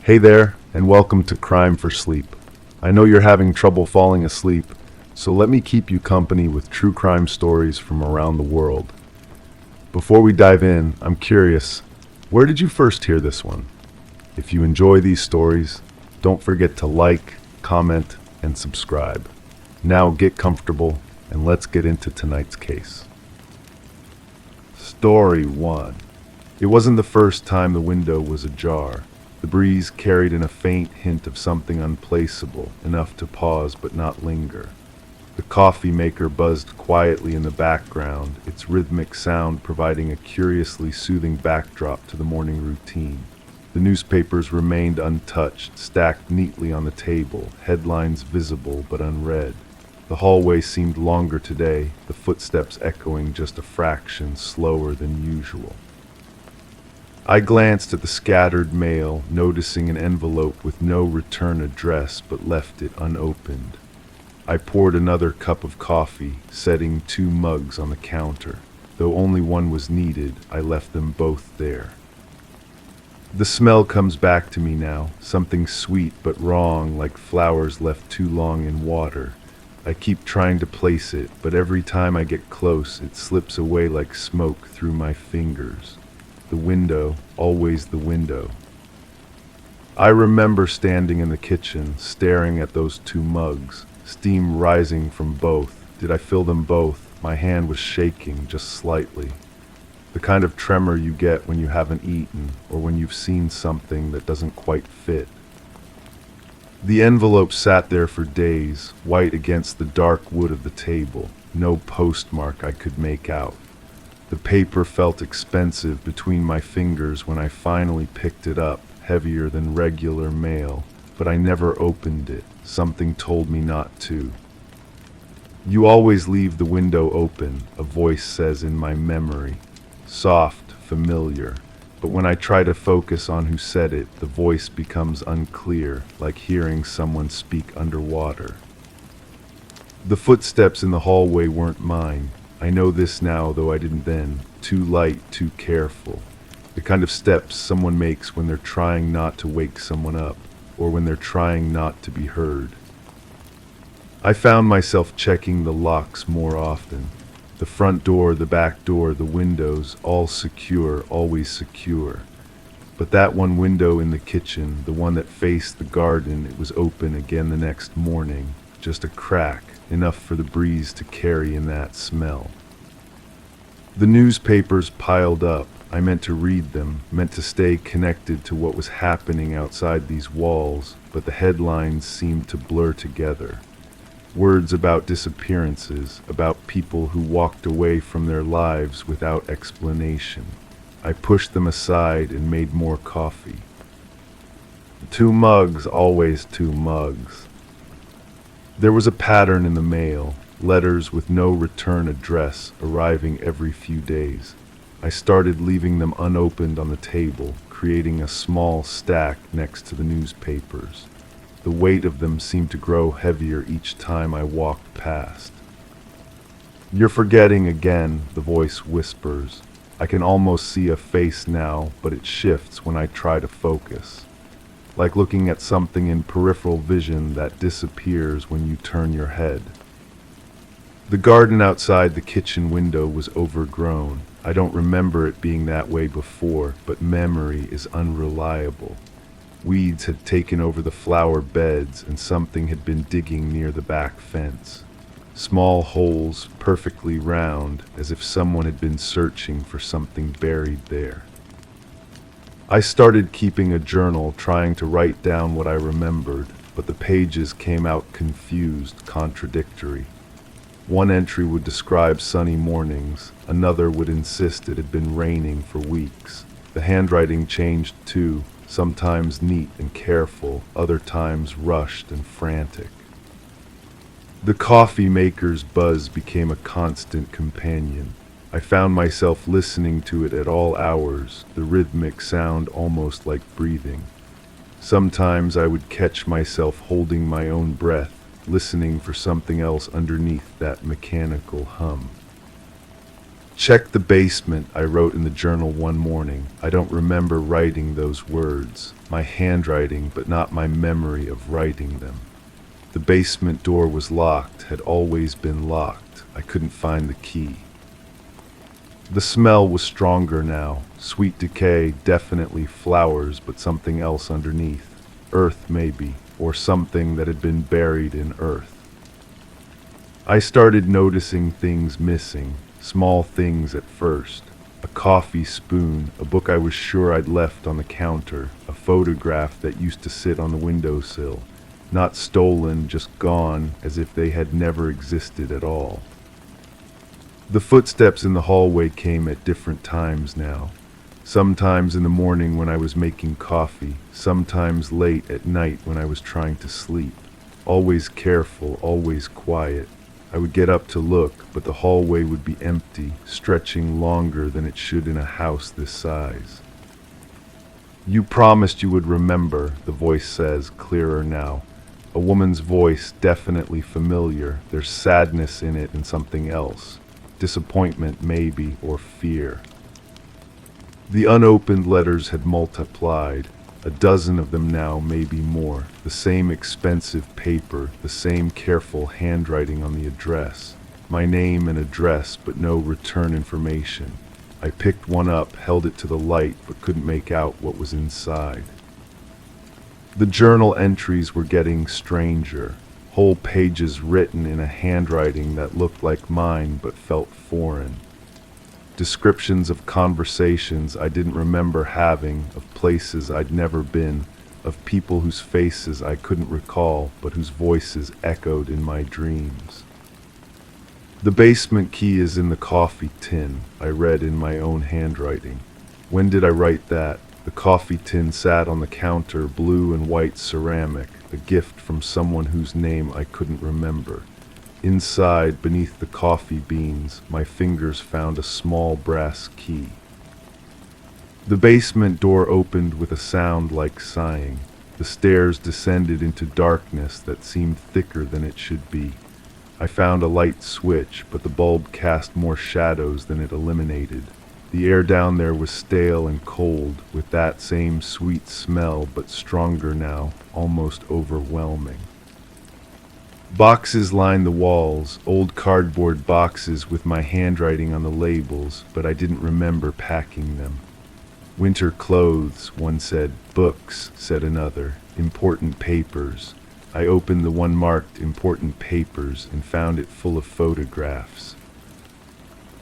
Hey there, and welcome to Crime for Sleep. I know you're having trouble falling asleep, so let me keep you company with true crime stories from around the world. Before we dive in, I'm curious, where did you first hear this one? If you enjoy these stories, don't forget to like, comment, and subscribe. Now get comfortable, and let's get into tonight's case. Story 1. It wasn't the first time the window was ajar. The breeze carried in a faint hint of something unplaceable, enough to pause but not linger. The coffee maker buzzed quietly in the background, its rhythmic sound providing a curiously soothing backdrop to the morning routine. The newspapers remained untouched, stacked neatly on the table, headlines visible but unread. The hallway seemed longer today, the footsteps echoing just a fraction slower than usual. I glanced at the scattered mail, noticing an envelope with no return address but left it unopened. I poured another cup of coffee, setting 2 mugs on the counter. Though only one was needed, I left them both there. The smell comes back to me now, something sweet but wrong, like flowers left too long in water. I keep trying to place it, but every time I get close, it slips away like smoke through my fingers. The window, always the window. I remember standing in the kitchen, staring at those 2 mugs, steam rising from both. Did I fill them both? My hand was shaking just slightly. The kind of tremor you get when you haven't eaten, or when you've seen something that doesn't quite fit. The envelope sat there for days, white against the dark wood of the table, no postmark I could make out. The paper felt expensive between my fingers when I finally picked it up, heavier than regular mail, but I never opened it. Something told me not to. "You always leave the window open," a voice says in my memory. Soft, familiar, but when I try to focus on who said it, the voice becomes unclear, like hearing someone speak underwater. The footsteps in the hallway weren't mine. I know this now, though I didn't then. Too light, too careful. The kind of steps someone makes when they're trying not to wake someone up, or when they're trying not to be heard. I found myself checking the locks more often. The front door, the back door, the windows, all secure, always secure. But that one window in the kitchen, the one that faced the garden, it was open again the next morning. Just a crack, enough for the breeze to carry in that smell. The newspapers piled up. I meant to read them, meant to stay connected to what was happening outside these walls, but the headlines seemed to blur together. Words about disappearances, about people who walked away from their lives without explanation. I pushed them aside and made more coffee. 2 mugs, always 2 mugs. There was a pattern in the mail, letters with no return address arriving every few days. I started leaving them unopened on the table, creating a small stack next to the newspapers. The weight of them seemed to grow heavier each time I walked past. "You're forgetting again," the voice whispers. I can almost see a face now, but it shifts when I try to focus. Like looking at something in peripheral vision that disappears when you turn your head. The garden outside the kitchen window was overgrown. I don't remember it being that way before, but memory is unreliable. Weeds had taken over the flower beds, and something had been digging near the back fence. Small holes, perfectly round, as if someone had been searching for something buried there. I started keeping a journal, trying to write down what I remembered, but the pages came out confused, contradictory. One entry would describe sunny mornings, another would insist it had been raining for weeks. The handwriting changed too, sometimes neat and careful, other times rushed and frantic. The coffee maker's buzz became a constant companion. I found myself listening to it at all hours, the rhythmic sound almost like breathing. Sometimes I would catch myself holding my own breath, listening for something else underneath that mechanical hum. Check the basement, I wrote in the journal one morning. I don't remember writing those words, my handwriting, but not my memory of writing them. The basement door was locked, had always been locked. I couldn't find the key. The smell was stronger now. Sweet decay, definitely flowers, but something else underneath. Earth, maybe, or something that had been buried in earth. I started noticing things missing, small things at first. A coffee spoon, a book I was sure I'd left on the counter, a photograph that used to sit on the windowsill. Not stolen, just gone, as if they had never existed at all. The footsteps in the hallway came at different times now. Sometimes in the morning when I was making coffee, sometimes late at night when I was trying to sleep. Always careful, always quiet. I would get up to look, but the hallway would be empty, stretching longer than it should in a house this size. You promised you would remember, the voice says, clearer now. A woman's voice, definitely familiar. There's sadness in it and something else. Disappointment, maybe, or fear. The unopened letters had multiplied. A dozen of them now, maybe more. The same expensive paper, the same careful handwriting on the address. My name and address, but no return information. I picked one up, held it to the light, but couldn't make out what was inside. The journal entries were getting stranger. Whole pages written in a handwriting that looked like mine but felt foreign. Descriptions of conversations I didn't remember having, of places I'd never been, of people whose faces I couldn't recall but whose voices echoed in my dreams. The basement key is in the coffee tin, I read in my own handwriting. When did I write that? The coffee tin sat on the counter, blue and white ceramic, a gift from someone whose name I couldn't remember. Inside, beneath the coffee beans, my fingers found a small brass key. The basement door opened with a sound like sighing. The stairs descended into darkness that seemed thicker than it should be. I found a light switch, but the bulb cast more shadows than it eliminated. The air down there was stale and cold, with that same sweet smell, but stronger now, almost overwhelming. Boxes lined the walls, old cardboard boxes with my handwriting on the labels, but I didn't remember packing them. Winter clothes, one said. Books, said another. Important papers. I opened the one marked important papers and found it full of photographs.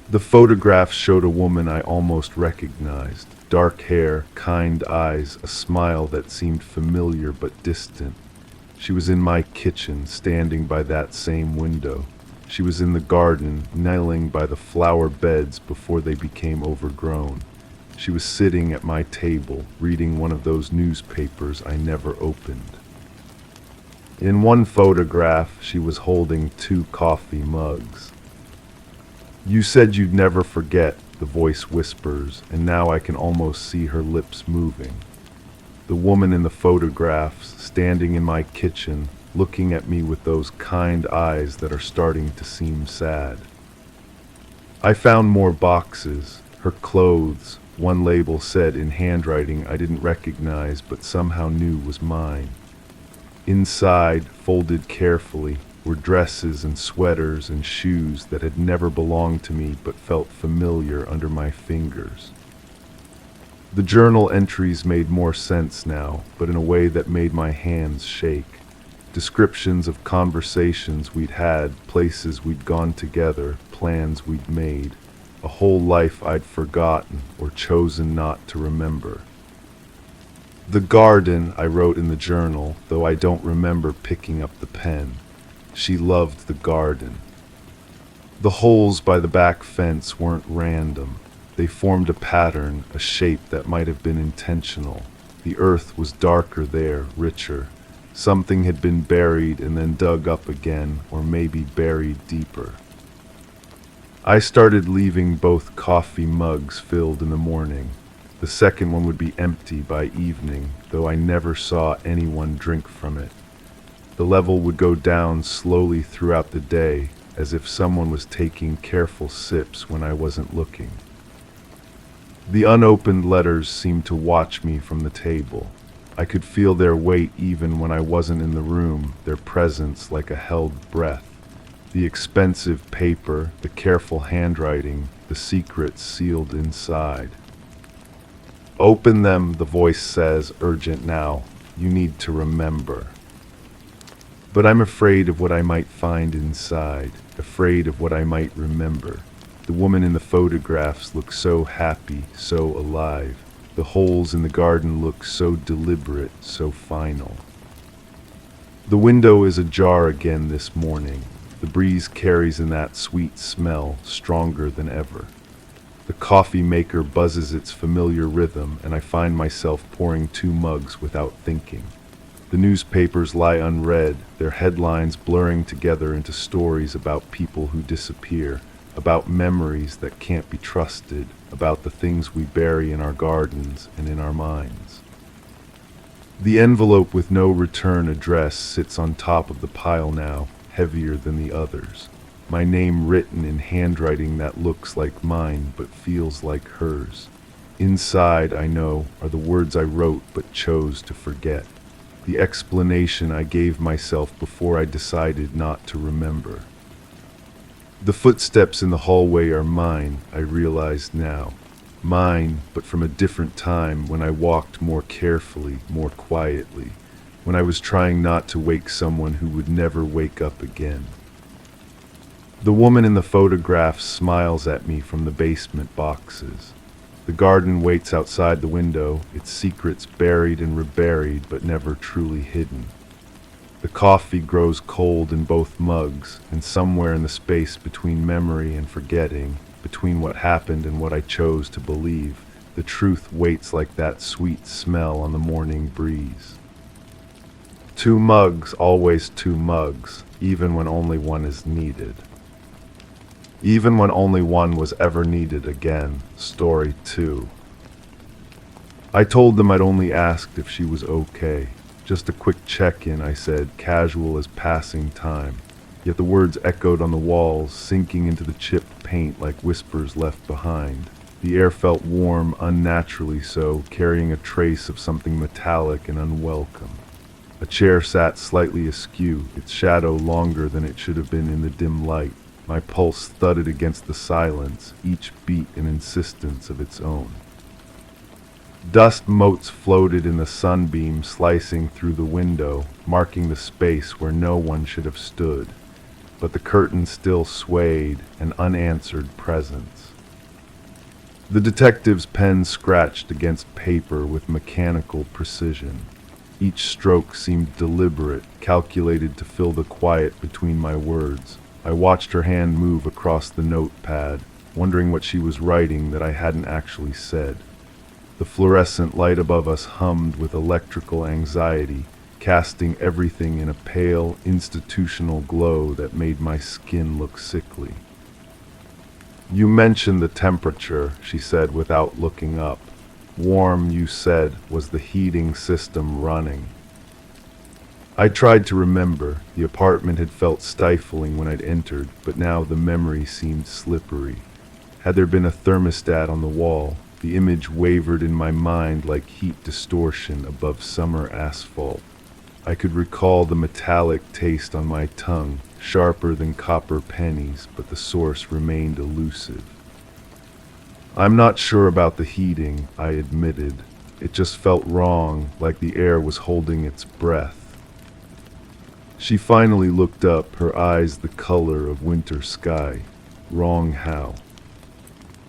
The photographs showed a woman I almost recognized. Dark hair, kind eyes, a smile that seemed familiar but distant. She was in my kitchen, standing by that same window. She was in the garden, kneeling by the flower beds before they became overgrown. She was sitting at my table, reading one of those newspapers I never opened. In one photograph, she was holding 2 coffee mugs. You said you'd never forget, the voice whispers, and now I can almost see her lips moving. The woman in the photographs, standing in my kitchen, looking at me with those kind eyes that are starting to seem sad. I found more boxes, her clothes. One label said in handwriting I didn't recognize but somehow knew was mine. Inside, folded carefully, were dresses and sweaters and shoes that had never belonged to me but felt familiar under my fingers. The journal entries made more sense now, but in a way that made my hands shake. Descriptions of conversations we'd had, places we'd gone together, plans we'd made, a whole life I'd forgotten or chosen not to remember. The garden, I wrote in the journal, though I don't remember picking up the pen. She loved the garden. The holes by the back fence weren't random. They formed a pattern, a shape that might have been intentional. The earth was darker there, richer. Something had been buried and then dug up again, or maybe buried deeper. I started leaving both coffee mugs filled in the morning. The second one would be empty by evening, though I never saw anyone drink from it. The level would go down slowly throughout the day. as if someone was taking careful sips when I wasn't looking. The unopened letters seemed to watch me from the table. I could feel their weight even when I wasn't in the room, their presence like a held breath. The expensive paper, the careful handwriting, the secrets sealed inside. Open them, the voice says, urgent now. You need to remember. But I'm afraid of what I might find inside, afraid of what I might remember. The woman in the photographs looks so happy, so alive. The holes in the garden look so deliberate, so final. The window is ajar again this morning. The breeze carries in that sweet smell, stronger than ever. The coffee maker buzzes its familiar rhythm, and I find myself pouring 2 mugs without thinking. The newspapers lie unread, their headlines blurring together into stories about people who disappear, about memories that can't be trusted, about the things we bury in our gardens and in our minds. The envelope with no return address sits on top of the pile now, heavier than the others. My name written in handwriting that looks like mine but feels like hers. Inside, I know, are the words I wrote but chose to forget. The explanation I gave myself before I decided not to remember. The footsteps in the hallway are mine, I realize now. Mine, but from a different time when I walked more carefully, more quietly, when I was trying not to wake someone who would never wake up again. The woman in the photograph smiles at me from the basement boxes. The garden waits outside the window, its secrets buried and reburied but never truly hidden. The coffee grows cold in both mugs, and somewhere in the space between memory and forgetting, between what happened and what I chose to believe, the truth waits like that sweet smell on the morning breeze. 2 mugs, always 2 mugs, even when only one is needed. Even when only one was ever needed again. Story 2. I told them I'd only asked if she was okay. Just a quick check-in, I said, casual as passing time. Yet the words echoed on the walls, sinking into the chipped paint like whispers left behind. The air felt warm, unnaturally so, carrying a trace of something metallic and unwelcome. A chair sat slightly askew, its shadow longer than it should have been in the dim light. My pulse thudded against the silence, each beat an insistence of its own. Dust motes floated in the sunbeam, slicing through the window, marking the space where no one should have stood. But the curtain still swayed, an unanswered presence. The detective's pen scratched against paper with mechanical precision. Each stroke seemed deliberate, calculated to fill the quiet between my words. I watched her hand move across the notepad, wondering what she was writing that I hadn't actually said. The fluorescent light above us hummed with electrical anxiety, casting everything in a pale, institutional glow that made my skin look sickly. "You mentioned the temperature," she said without looking up. "Warm, you said, was the heating system running?" I tried to remember. The apartment had felt stifling when I'd entered, but now the memory seemed slippery. Had there been a thermostat on the wall, the image wavered in my mind like heat distortion above summer asphalt. I could recall the metallic taste on my tongue, sharper than copper pennies, but the source remained elusive. "I'm not sure about the heating," I admitted. It just felt wrong, like the air was holding its breath. She finally looked up, her eyes the color of winter sky. Wrong how?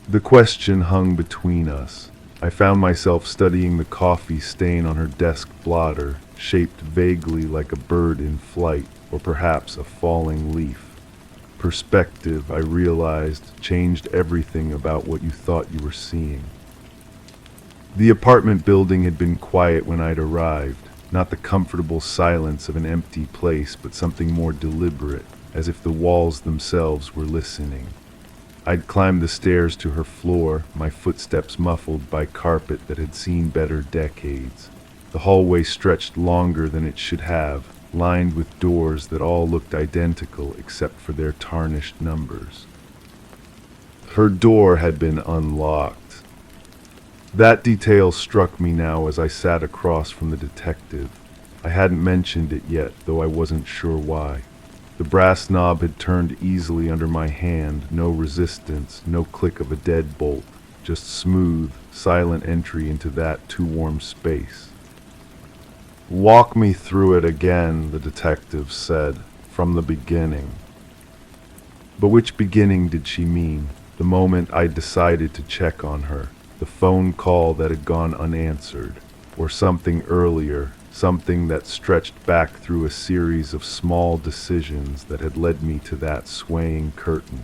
The question hung between us. I found myself studying the coffee stain on her desk blotter, shaped vaguely like a bird in flight, or perhaps a falling leaf. Perspective, I realized, changed everything about what you thought you were seeing. The apartment building had been quiet when I'd arrived. Not the comfortable silence of an empty place, but something more deliberate, as if the walls themselves were listening. I'd climbed the stairs to her floor, my footsteps muffled by carpet that had seen better decades. The hallway stretched longer than it should have, lined with doors that all looked identical except for their tarnished numbers. Her door had been unlocked. That detail struck me now as I sat across from the detective. I hadn't mentioned it yet, though I wasn't sure why. The brass knob had turned easily under my hand, no resistance, no click of a deadbolt, just smooth, silent entry into that too-warm space. "Walk me through it again," the detective said, "from the beginning." But which beginning did she mean? The moment I decided to check on her, the phone call that had gone unanswered, or something earlier, something that stretched back through a series of small decisions that had led me to that swaying curtain.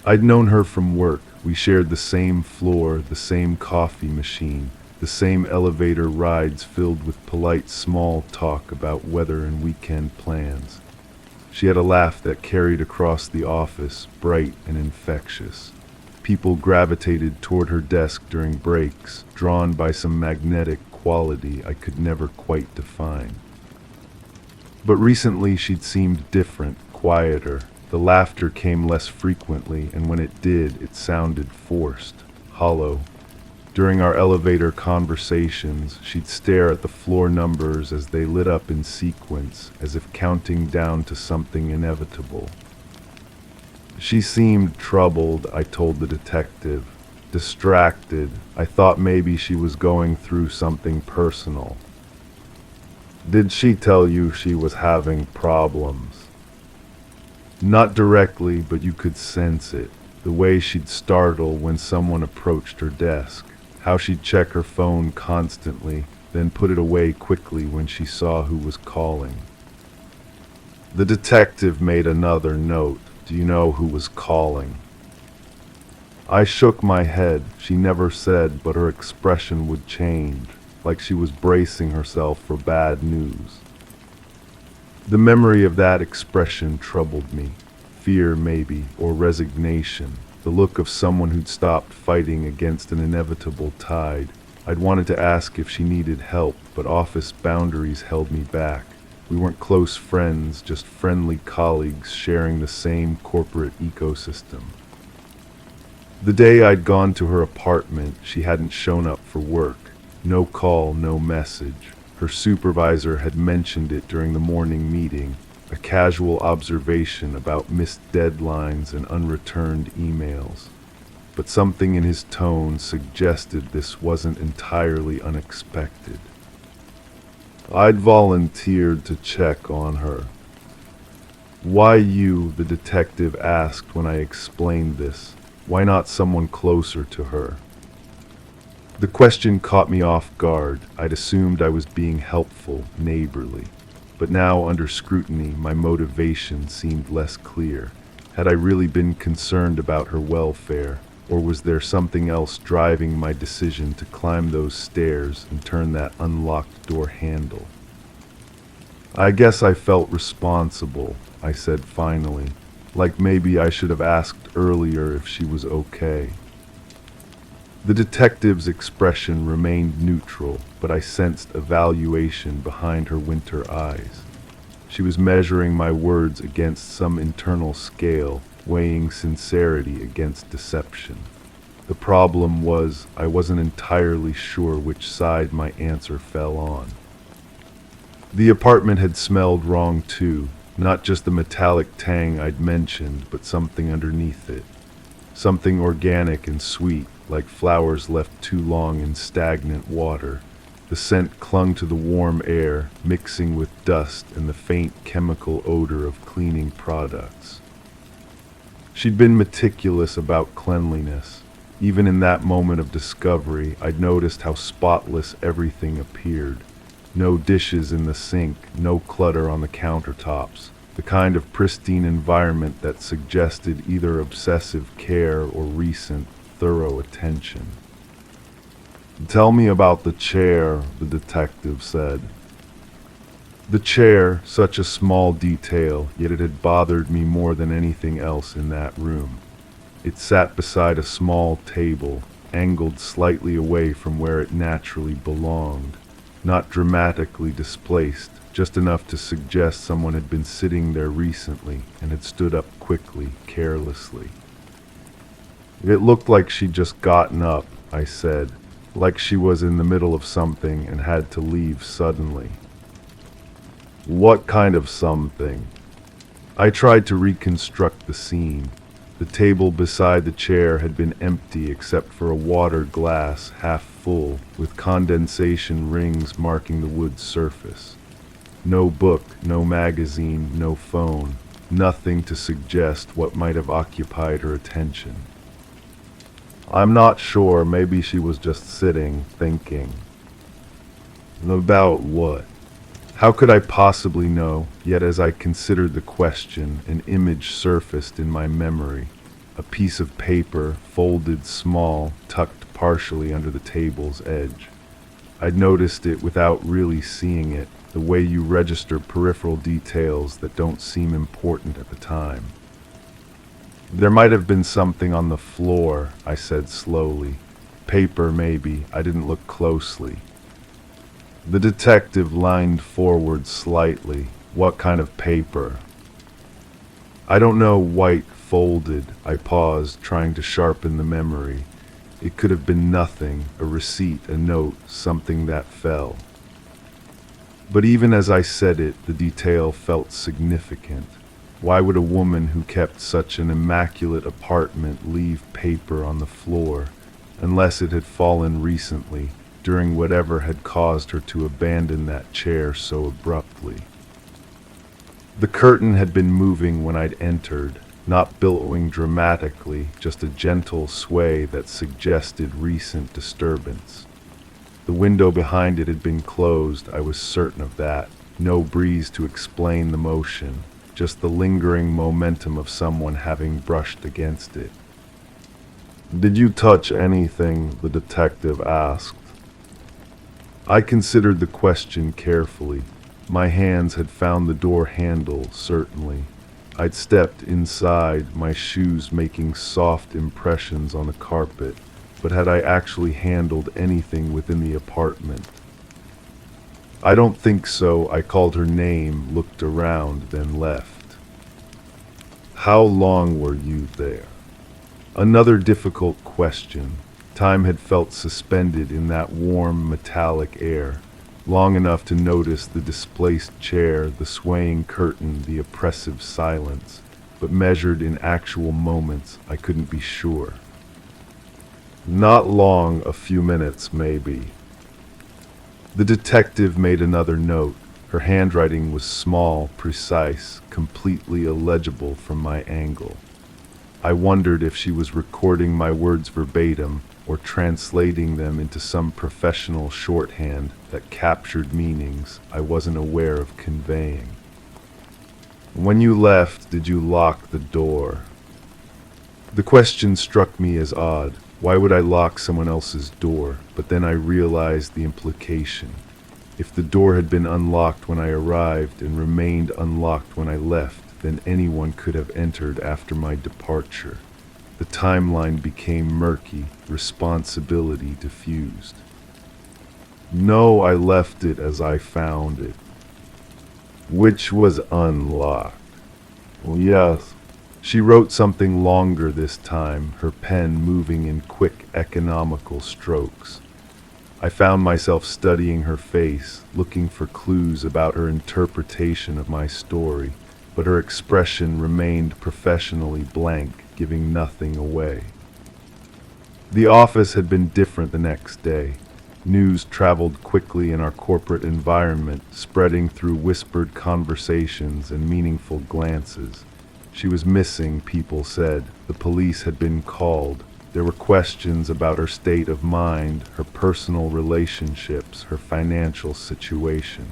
I'd known her from work. We shared the same floor, the same coffee machine, the same elevator rides filled with polite small talk about weather and weekend plans. She had a laugh that carried across the office, bright and infectious. People gravitated toward her desk during breaks, drawn by some magnetic quality I could never quite define. But recently she'd seemed different, quieter. The laughter came less frequently, and when it did, it sounded forced, hollow. During our elevator conversations, she'd stare at the floor numbers as they lit up in sequence, as if counting down to something inevitable. She seemed troubled, I told the detective. Distracted. I thought maybe she was going through something personal. "Did she tell you she was having problems?" "Not directly, but you could sense it. The way she'd startle when someone approached her desk. How she'd check her phone constantly, then put it away quickly when she saw who was calling." The detective made another note. "Do you know who was calling?" I shook my head. She never said, but her expression would change, like she was bracing herself for bad news. The memory of that expression troubled me. Fear, maybe, or resignation. The look of someone who'd stopped fighting against an inevitable tide. I'd wanted to ask if she needed help, but office boundaries held me back. We weren't close friends, just friendly colleagues sharing the same corporate ecosystem. The day I'd gone to her apartment, she hadn't shown up for work. No call, no message. Her supervisor had mentioned it during the morning meeting, a casual observation about missed deadlines and unreturned emails. But something in his tone suggested this wasn't entirely unexpected. I'd volunteered to check on her. "Why you?" the detective asked when I explained this. "Why not someone closer to her?" The question caught me off guard. I'd assumed I was being helpful, neighborly. But now, under scrutiny, my motivation seemed less clear. Had I really been concerned about her welfare, or was there something else driving my decision to climb those stairs and turn that unlocked door handle? "I guess I felt responsible," I said finally, like maybe I should have asked earlier if she was okay. The detective's expression remained neutral, but I sensed evaluation behind her winter eyes. She was measuring my words against some internal scale, weighing sincerity against deception. The problem was, I wasn't entirely sure which side my answer fell on. The apartment had smelled wrong too, not just the metallic tang I'd mentioned, but something underneath it. Something organic and sweet, like flowers left too long in stagnant water. The scent clung to the warm air, mixing with dust and the faint chemical odor of cleaning products. She'd been meticulous about cleanliness. Even in that moment of discovery, I'd noticed how spotless everything appeared. No dishes in the sink, no clutter on the countertops. The kind of pristine environment that suggested either obsessive care or recent, thorough attention. "Tell me about the chair," the detective said. The chair, such a small detail, yet it had bothered me more than anything else in that room. It sat beside a small table, angled slightly away from where it naturally belonged, not dramatically displaced, just enough to suggest someone had been sitting there recently and had stood up quickly, carelessly. It looked like she'd just gotten up, I said, like she was in the middle of something and had to leave suddenly. What kind of something? I tried to reconstruct the scene. The table beside the chair had been empty except for a water glass half full, with condensation rings marking the wood surface. No book, no magazine, no phone, nothing to suggest what might have occupied her attention. I'm not sure, maybe she was just sitting, thinking. About what? How could I possibly know? Yet as I considered the question, an image surfaced in my memory. A piece of paper, folded small, tucked partially under the table's edge. I'd noticed it without really seeing it, the way you register peripheral details that don't seem important at the time. There might have been something on the floor, I said slowly. Paper, maybe. I didn't look closely. The detective leaned forward slightly. What kind of paper? I don't know, white, folded. I paused, trying to sharpen the memory. It could have been nothing, a receipt, a note, something that fell. But even as I said it, the detail felt significant. Why would a woman who kept such an immaculate apartment leave paper on the floor, unless it had fallen recently, during whatever had caused her to abandon that chair so abruptly? The curtain had been moving when I'd entered, not billowing dramatically, just a gentle sway that suggested recent disturbance. The window behind it had been closed, I was certain of that. No breeze to explain the motion, just the lingering momentum of someone having brushed against it. Did you touch anything? The detective asked. I considered the question carefully. My hands had found the door handle, certainly. I'd stepped inside, my shoes making soft impressions on the carpet, but had I actually handled anything within the apartment? I don't think so. I called her name, looked around, then left. How long were you there? Another difficult question. Time had felt suspended in that warm, metallic air, long enough to notice the displaced chair, the swaying curtain, the oppressive silence, but measured in actual moments, I couldn't be sure. Not long, a few minutes, maybe. The detective made another note. Her handwriting was small, precise, completely illegible from my angle. I wondered if she was recording my words verbatim or translating them into some professional shorthand that captured meanings I wasn't aware of conveying. When you left, did you lock the door? The question struck me as odd. Why would I lock someone else's door? But then I realized the implication. If the door had been unlocked when I arrived and remained unlocked when I left, then anyone could have entered after my departure. The timeline became murky, responsibility diffused. No, I left it as I found it. Which was unlocked. Well, yes. She wrote something longer this time, her pen moving in quick, economical strokes. I found myself studying her face, looking for clues about her interpretation of my story, but her expression remained professionally blank, giving nothing away. The office had been different the next day. News traveled quickly in our corporate environment, spreading through whispered conversations and meaningful glances. She was missing, people said. The police had been called. There were questions about her state of mind, her personal relationships, her financial situation.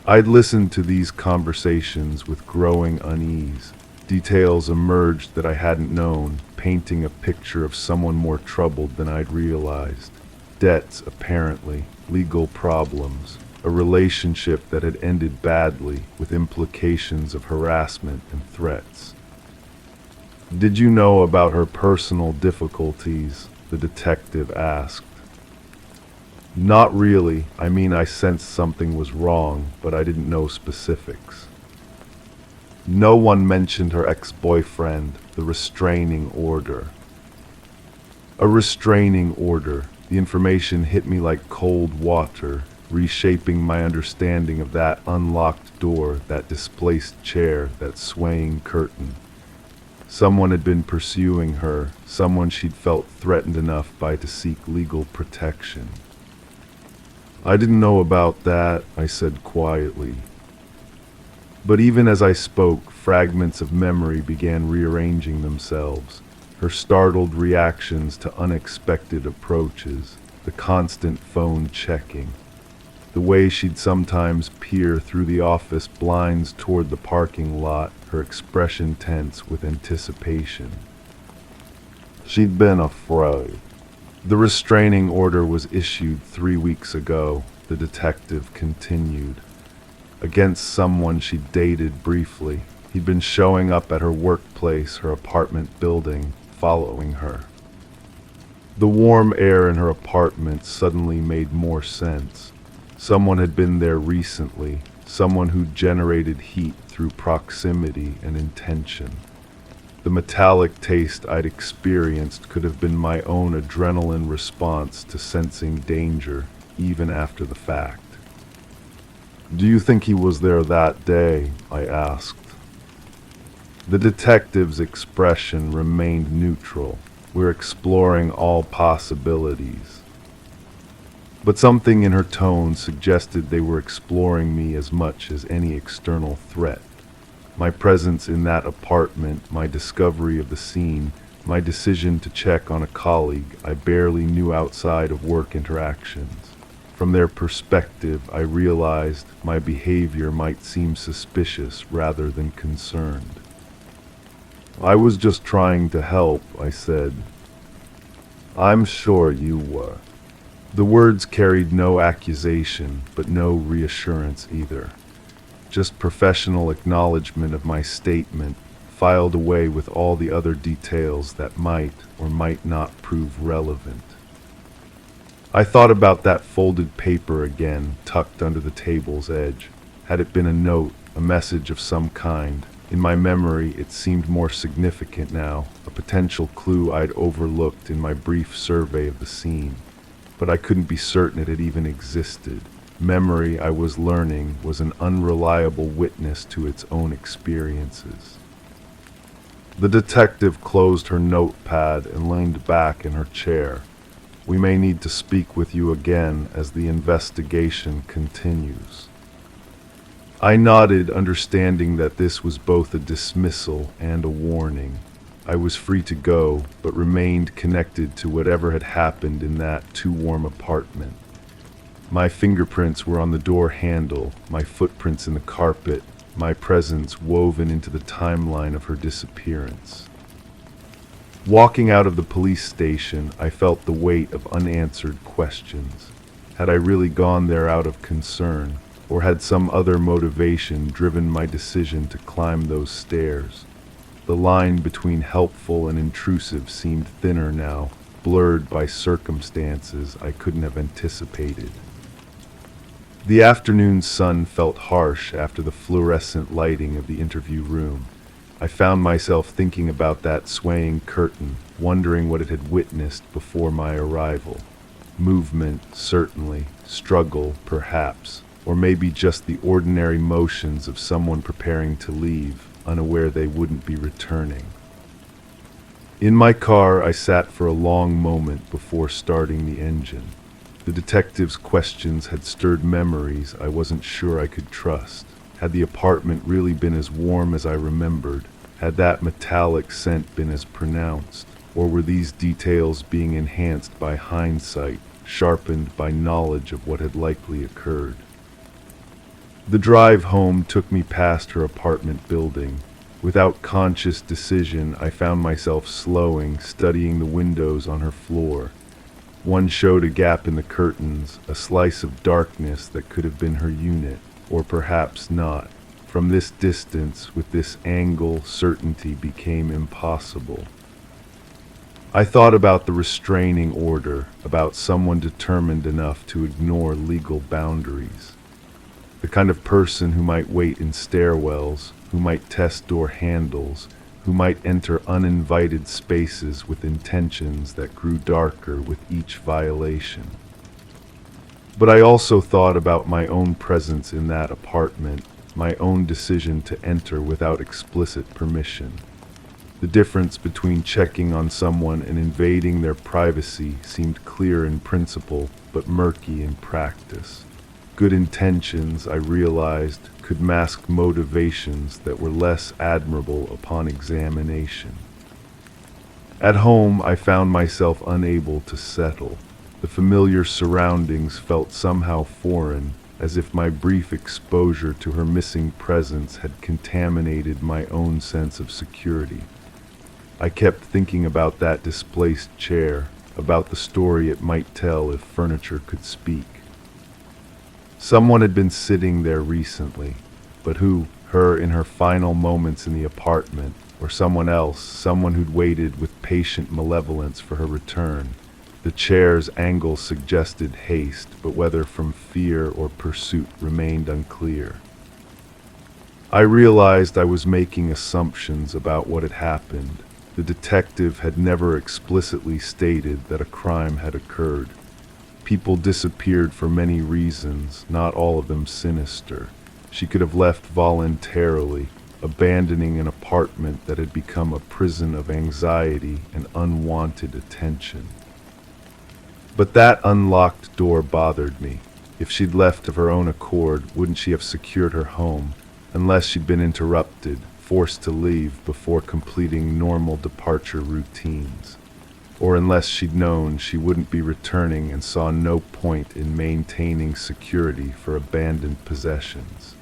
I'd listened to these conversations with growing unease. Details emerged that I hadn't known, painting a picture of someone more troubled than I'd realized. Debts, apparently, legal problems, a relationship that had ended badly, with implications of harassment and threats. Did you know about her personal difficulties? The detective asked. Not really. I mean, I sensed something was wrong, but I didn't know specifics. No one mentioned her ex-boyfriend, the restraining order. A restraining order. The information hit me like cold water, reshaping my understanding of that unlocked door, that displaced chair, that swaying curtain. Someone had been pursuing her, someone she'd felt threatened enough by to seek legal protection. I didn't know about that, I said quietly. But even as I spoke, fragments of memory began rearranging themselves. Her startled reactions to unexpected approaches, the constant phone checking, the way she'd sometimes peer through the office blinds toward the parking lot, her expression tense with anticipation. She'd been afraid. The restraining order was issued 3 weeks ago, the detective continued. Against someone she'd dated briefly. He'd been showing up at her workplace, her apartment building, following her. The warm air in her apartment suddenly made more sense. Someone had been there recently, someone who generated heat through proximity and intention. The metallic taste I'd experienced could have been my own adrenaline response to sensing danger, even after the fact. "Do you think he was there that day?" I asked. The detective's expression remained neutral. We're exploring all possibilities. But something in her tone suggested they were exploring me as much as any external threat. My presence in that apartment, my discovery of the scene, my decision to check on a colleague I barely knew outside of work interactions. From their perspective, I realized my behavior might seem suspicious rather than concerned. "I was just trying to help," I said. "I'm sure you were." The words carried no accusation, but no reassurance either. Just professional acknowledgement of my statement, filed away with all the other details that might or might not prove relevant. I thought about that folded paper again, tucked under the table's edge. Had it been a note, a message of some kind? In my memory, it seemed more significant now, a potential clue I'd overlooked in my brief survey of the scene. But I couldn't be certain it had even existed. Memory, I was learning, was an unreliable witness to its own experiences. The detective closed her notepad and leaned back in her chair. "We may need to speak with you again as the investigation continues." I nodded, understanding that this was both a dismissal and a warning. I was free to go, but remained connected to whatever had happened in that too-warm apartment. My fingerprints were on the door handle, my footprints in the carpet, my presence woven into the timeline of her disappearance. Walking out of the police station, I felt the weight of unanswered questions. Had I really gone there out of concern, or had some other motivation driven my decision to climb those stairs? The line between helpful and intrusive seemed thinner now, blurred by circumstances I couldn't have anticipated. The afternoon sun felt harsh after the fluorescent lighting of the interview room. I found myself thinking about that swaying curtain, wondering what it had witnessed before my arrival. Movement, certainly. Struggle, perhaps. Or maybe just the ordinary motions of someone preparing to leave, unaware they wouldn't be returning. In my car, I sat for a long moment before starting the engine. The detective's questions had stirred memories I wasn't sure I could trust. Had the apartment really been as warm as I remembered? Had that metallic scent been as pronounced? Or were these details being enhanced by hindsight, sharpened by knowledge of what had likely occurred? The drive home took me past her apartment building. Without conscious decision, I found myself slowing, studying the windows on her floor. One showed a gap in the curtains, a slice of darkness that could have been her unit, or perhaps not. From this distance, with this angle, certainty became impossible. I thought about the restraining order, about someone determined enough to ignore legal boundaries. The kind of person who might wait in stairwells, who might test door handles, who might enter uninvited spaces with intentions that grew darker with each violation. But I also thought about my own presence in that apartment, my own decision to enter without explicit permission. The difference between checking on someone and invading their privacy seemed clear in principle, but murky in practice. Good intentions, I realized, could mask motivations that were less admirable upon examination. At home, I found myself unable to settle. The familiar surroundings felt somehow foreign, as if my brief exposure to her missing presence had contaminated my own sense of security. I kept thinking about that displaced chair, about the story it might tell if furniture could speak. Someone had been sitting there recently, but who? Her in her final moments in the apartment, or someone else, someone who'd waited with patient malevolence for her return. The chair's angle suggested haste, but whether from fear or pursuit remained unclear. I realized I was making assumptions about what had happened. The detective had never explicitly stated that a crime had occurred. People disappeared for many reasons, not all of them sinister. She could have left voluntarily, abandoning an apartment that had become a prison of anxiety and unwanted attention. But that unlocked door bothered me. If she'd left of her own accord, wouldn't she have secured her home, unless she'd been interrupted, forced to leave before completing normal departure routines? Or unless she'd known she wouldn't be returning and saw no point in maintaining security for abandoned possessions?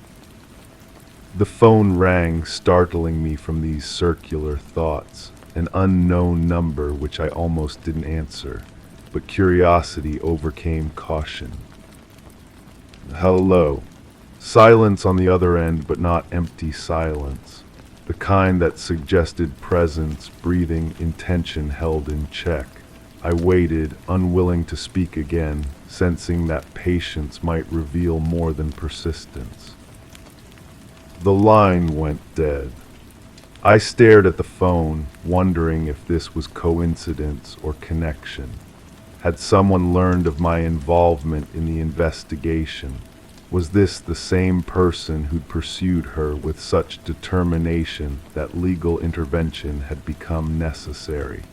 The phone rang, startling me from these circular thoughts, an unknown number which I almost didn't answer, but curiosity overcame caution. Hello. Silence on the other end, but not empty silence. The kind that suggested presence, breathing, intention held in check. I waited, unwilling to speak again, sensing that patience might reveal more than persistence. The line went dead. I stared at the phone, wondering if this was coincidence or connection. Had someone learned of my involvement in the investigation? Was this the same person who'd pursued her with such determination that legal intervention had become necessary?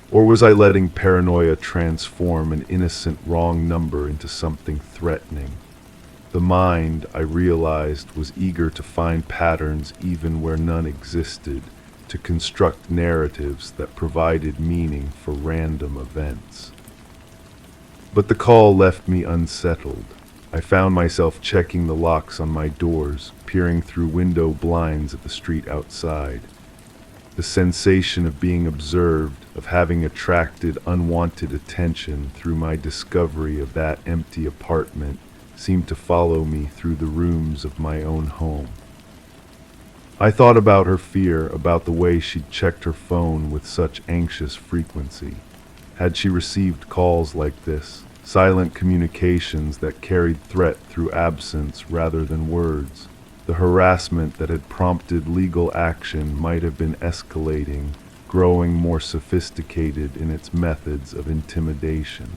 Or was I letting paranoia transform an innocent wrong number into something threatening? The mind, I realized, was eager to find patterns even where none existed, to construct narratives that provided meaning for random events. But the call left me unsettled. I found myself checking the locks on my doors, peering through window blinds at the street outside. The sensation of being observed, of having attracted unwanted attention through my discovery of that empty apartment, seemed to follow me through the rooms of my own home. I thought about her fear, about the way she'd checked her phone with such anxious frequency. Had she received calls like this? Silent communications that carried threat through absence rather than words. The harassment that had prompted legal action might have been escalating, growing more sophisticated in its methods of intimidation.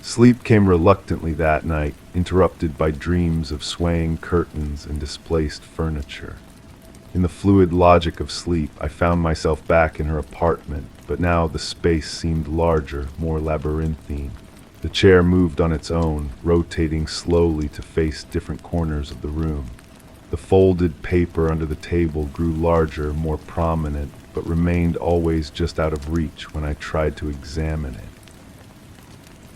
Sleep came reluctantly that night, interrupted by dreams of swaying curtains and displaced furniture. In the fluid logic of sleep, I found myself back in her apartment, but now the space seemed larger, more labyrinthine. The chair moved on its own, rotating slowly to face different corners of the room. The folded paper under the table grew larger, more prominent, but remained always just out of reach when I tried to examine it.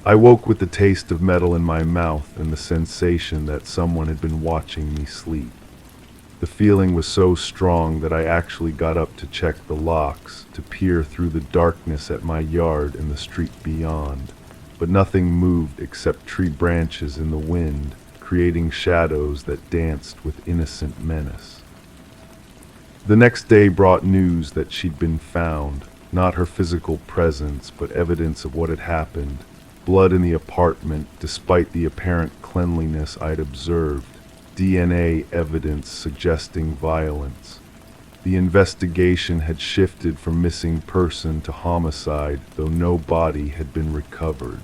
I woke with the taste of metal in my mouth and the sensation that someone had been watching me sleep. The feeling was so strong that I actually got up to check the locks, to peer through the darkness at my yard and the street beyond. But nothing moved except tree branches in the wind, creating shadows that danced with innocent menace. The next day brought news that she'd been found, not her physical presence, but evidence of what had happened. Blood in the apartment, despite the apparent cleanliness I'd observed. DNA evidence suggesting violence. The investigation had shifted from missing person to homicide, though no body had been recovered.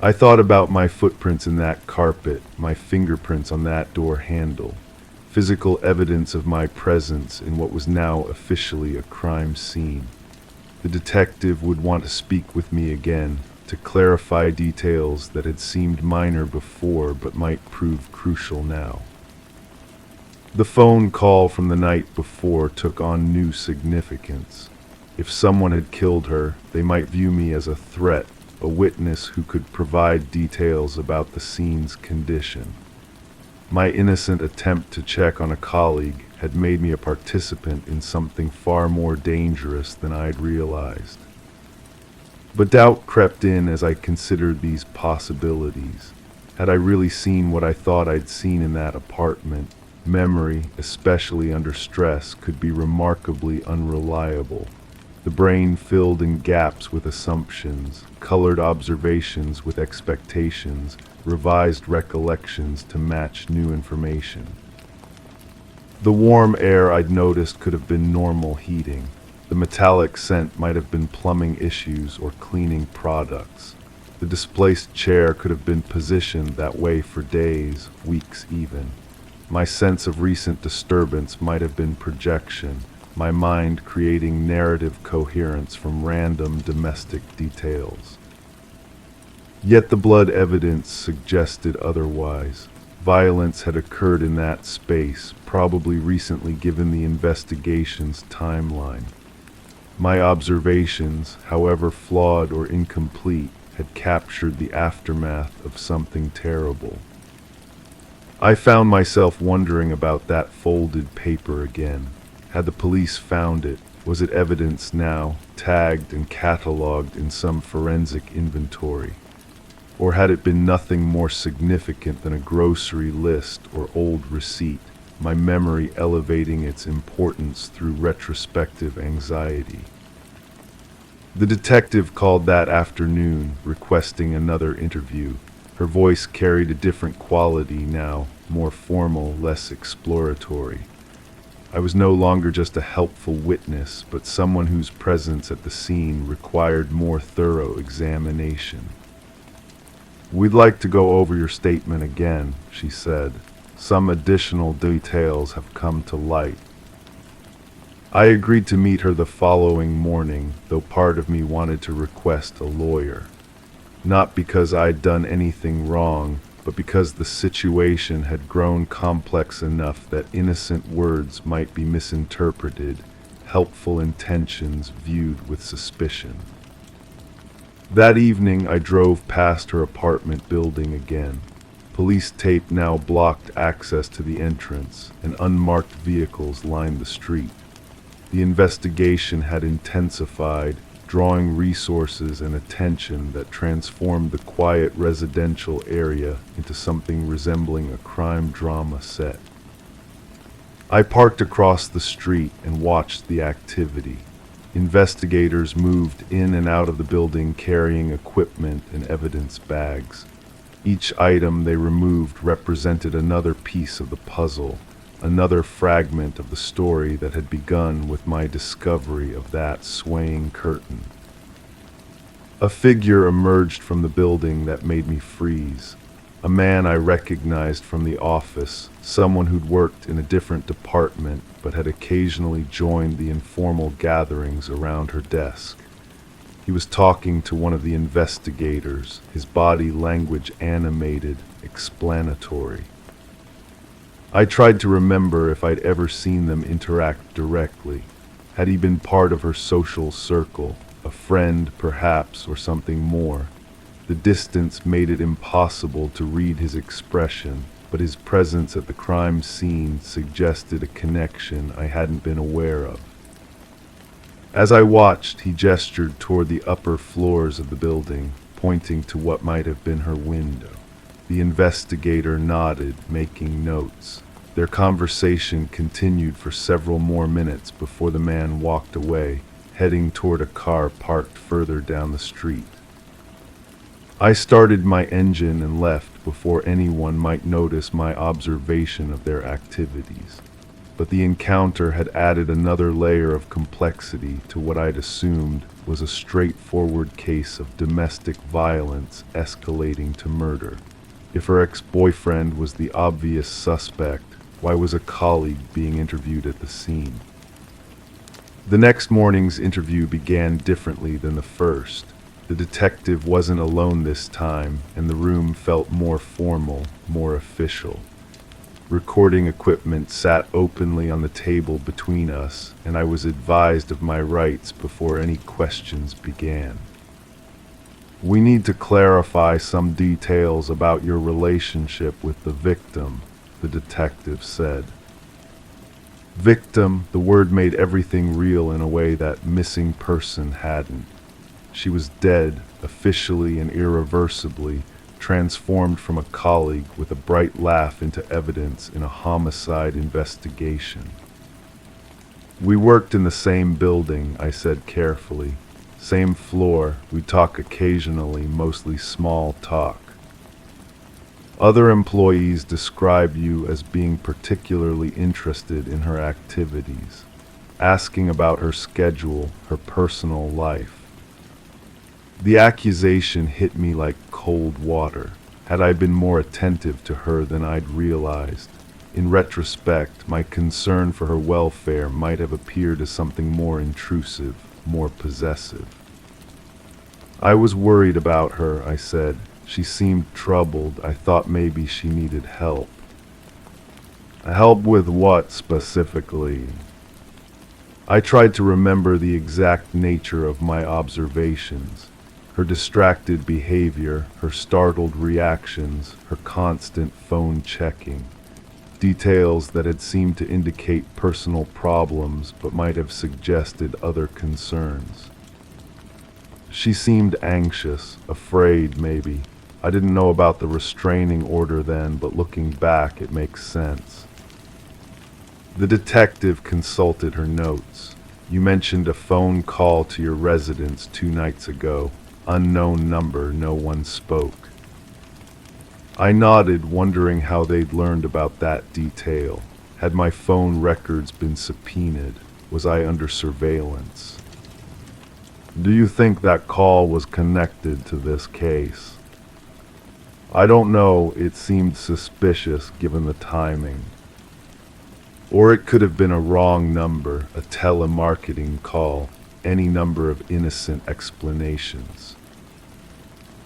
I thought about my footprints in that carpet, my fingerprints on that door handle, physical evidence of my presence in what was now officially a crime scene. The detective would want to speak with me again, to clarify details that had seemed minor before but might prove crucial now. The phone call from the night before took on new significance. If someone had killed her, they might view me as a threat, a witness who could provide details about the scene's condition. My innocent attempt to check on a colleague had made me a participant in something far more dangerous than I'd realized. But doubt crept in as I considered these possibilities. Had I really seen what I thought I'd seen in that apartment? Memory, especially under stress, could be remarkably unreliable. The brain filled in gaps with assumptions, colored observations with expectations, revised recollections to match new information. The warm air I'd noticed could have been normal heating. The metallic scent might have been plumbing issues or cleaning products. The displaced chair could have been positioned that way for days, weeks even. My sense of recent disturbance might have been projection, my mind creating narrative coherence from random domestic details. Yet the blood evidence suggested otherwise. Violence had occurred in that space, probably recently given the investigation's timeline. My observations, however flawed or incomplete, had captured the aftermath of something terrible. I found myself wondering about that folded paper again. Had the police found it? Was it evidence now, tagged and catalogued in some forensic inventory? Or had it been nothing more significant than a grocery list or old receipt, my memory elevating its importance through retrospective anxiety? The detective called that afternoon, requesting another interview. Her voice carried a different quality now, more formal, less exploratory. I was no longer just a helpful witness, but someone whose presence at the scene required more thorough examination. "We'd like to go over your statement again," she said. "Some additional details have come to light." I agreed to meet her the following morning, though part of me wanted to request a lawyer. Not because I'd done anything wrong, but because the situation had grown complex enough that innocent words might be misinterpreted, helpful intentions viewed with suspicion. That evening I drove past her apartment building again. Police tape now blocked access to the entrance, and unmarked vehicles lined the street. The investigation had intensified, drawing resources and attention that transformed the quiet residential area into something resembling a crime drama set. I parked across the street and watched the activity. Investigators moved in and out of the building carrying equipment and evidence bags. Each item they removed represented another piece of the puzzle, another fragment of the story that had begun with my discovery of that swaying curtain. A figure emerged from the building that made me freeze. A man I recognized from the office, someone who'd worked in a different department but had occasionally joined the informal gatherings around her desk. He was talking to one of the investigators, his body language animated, explanatory. I tried to remember if I'd ever seen them interact directly. Had he been part of her social circle, a friend perhaps, or something more? The distance made it impossible to read his expression, but his presence at the crime scene suggested a connection I hadn't been aware of. As I watched, he gestured toward the upper floors of the building, pointing to what might have been her window. The investigator nodded, making notes. Their conversation continued for several more minutes before the man walked away, heading toward a car parked further down the street. I started my engine and left before anyone might notice my observation of their activities. But the encounter had added another layer of complexity to what I'd assumed was a straightforward case of domestic violence escalating to murder. If her ex-boyfriend was the obvious suspect, why was a colleague being interviewed at the scene? The next morning's interview began differently than the first. The detective wasn't alone this time, and the room felt more formal, more official. Recording equipment sat openly on the table between us, and I was advised of my rights before any questions began. "We need to clarify some details about your relationship with the victim," the detective said. Victim, the word made everything real in a way that missing person hadn't. She was dead, officially and irreversibly, transformed from a colleague with a bright laugh into evidence in a homicide investigation. "We worked in the same building," I said carefully. "Same floor, we talk occasionally, mostly small talk. Other employees describe you as being particularly interested in her activities, asking about her schedule, her personal life." The accusation hit me like cold water. Had I been more attentive to her than I'd realized? In retrospect, my concern for her welfare might have appeared as something more intrusive, more possessive. "I was worried about her," I said. "She seemed troubled. I thought maybe she needed help." "Help with what specifically?" I tried to remember the exact nature of my observations. Her distracted behavior, her startled reactions, her constant phone checking. Details that had seemed to indicate personal problems but might have suggested other concerns. She seemed anxious, afraid maybe. I didn't know about the restraining order then, but looking back it makes sense. The detective consulted her notes. "You mentioned a phone call to your residence 2 nights ago. Unknown number, no one spoke." I nodded, wondering how they'd learned about that detail. Had my phone records been subpoenaed? Was I under surveillance? "Do you think that call was connected to this case?" "I don't know. It seemed suspicious given the timing. Or it could have been a wrong number, a telemarketing call, any number of innocent explanations."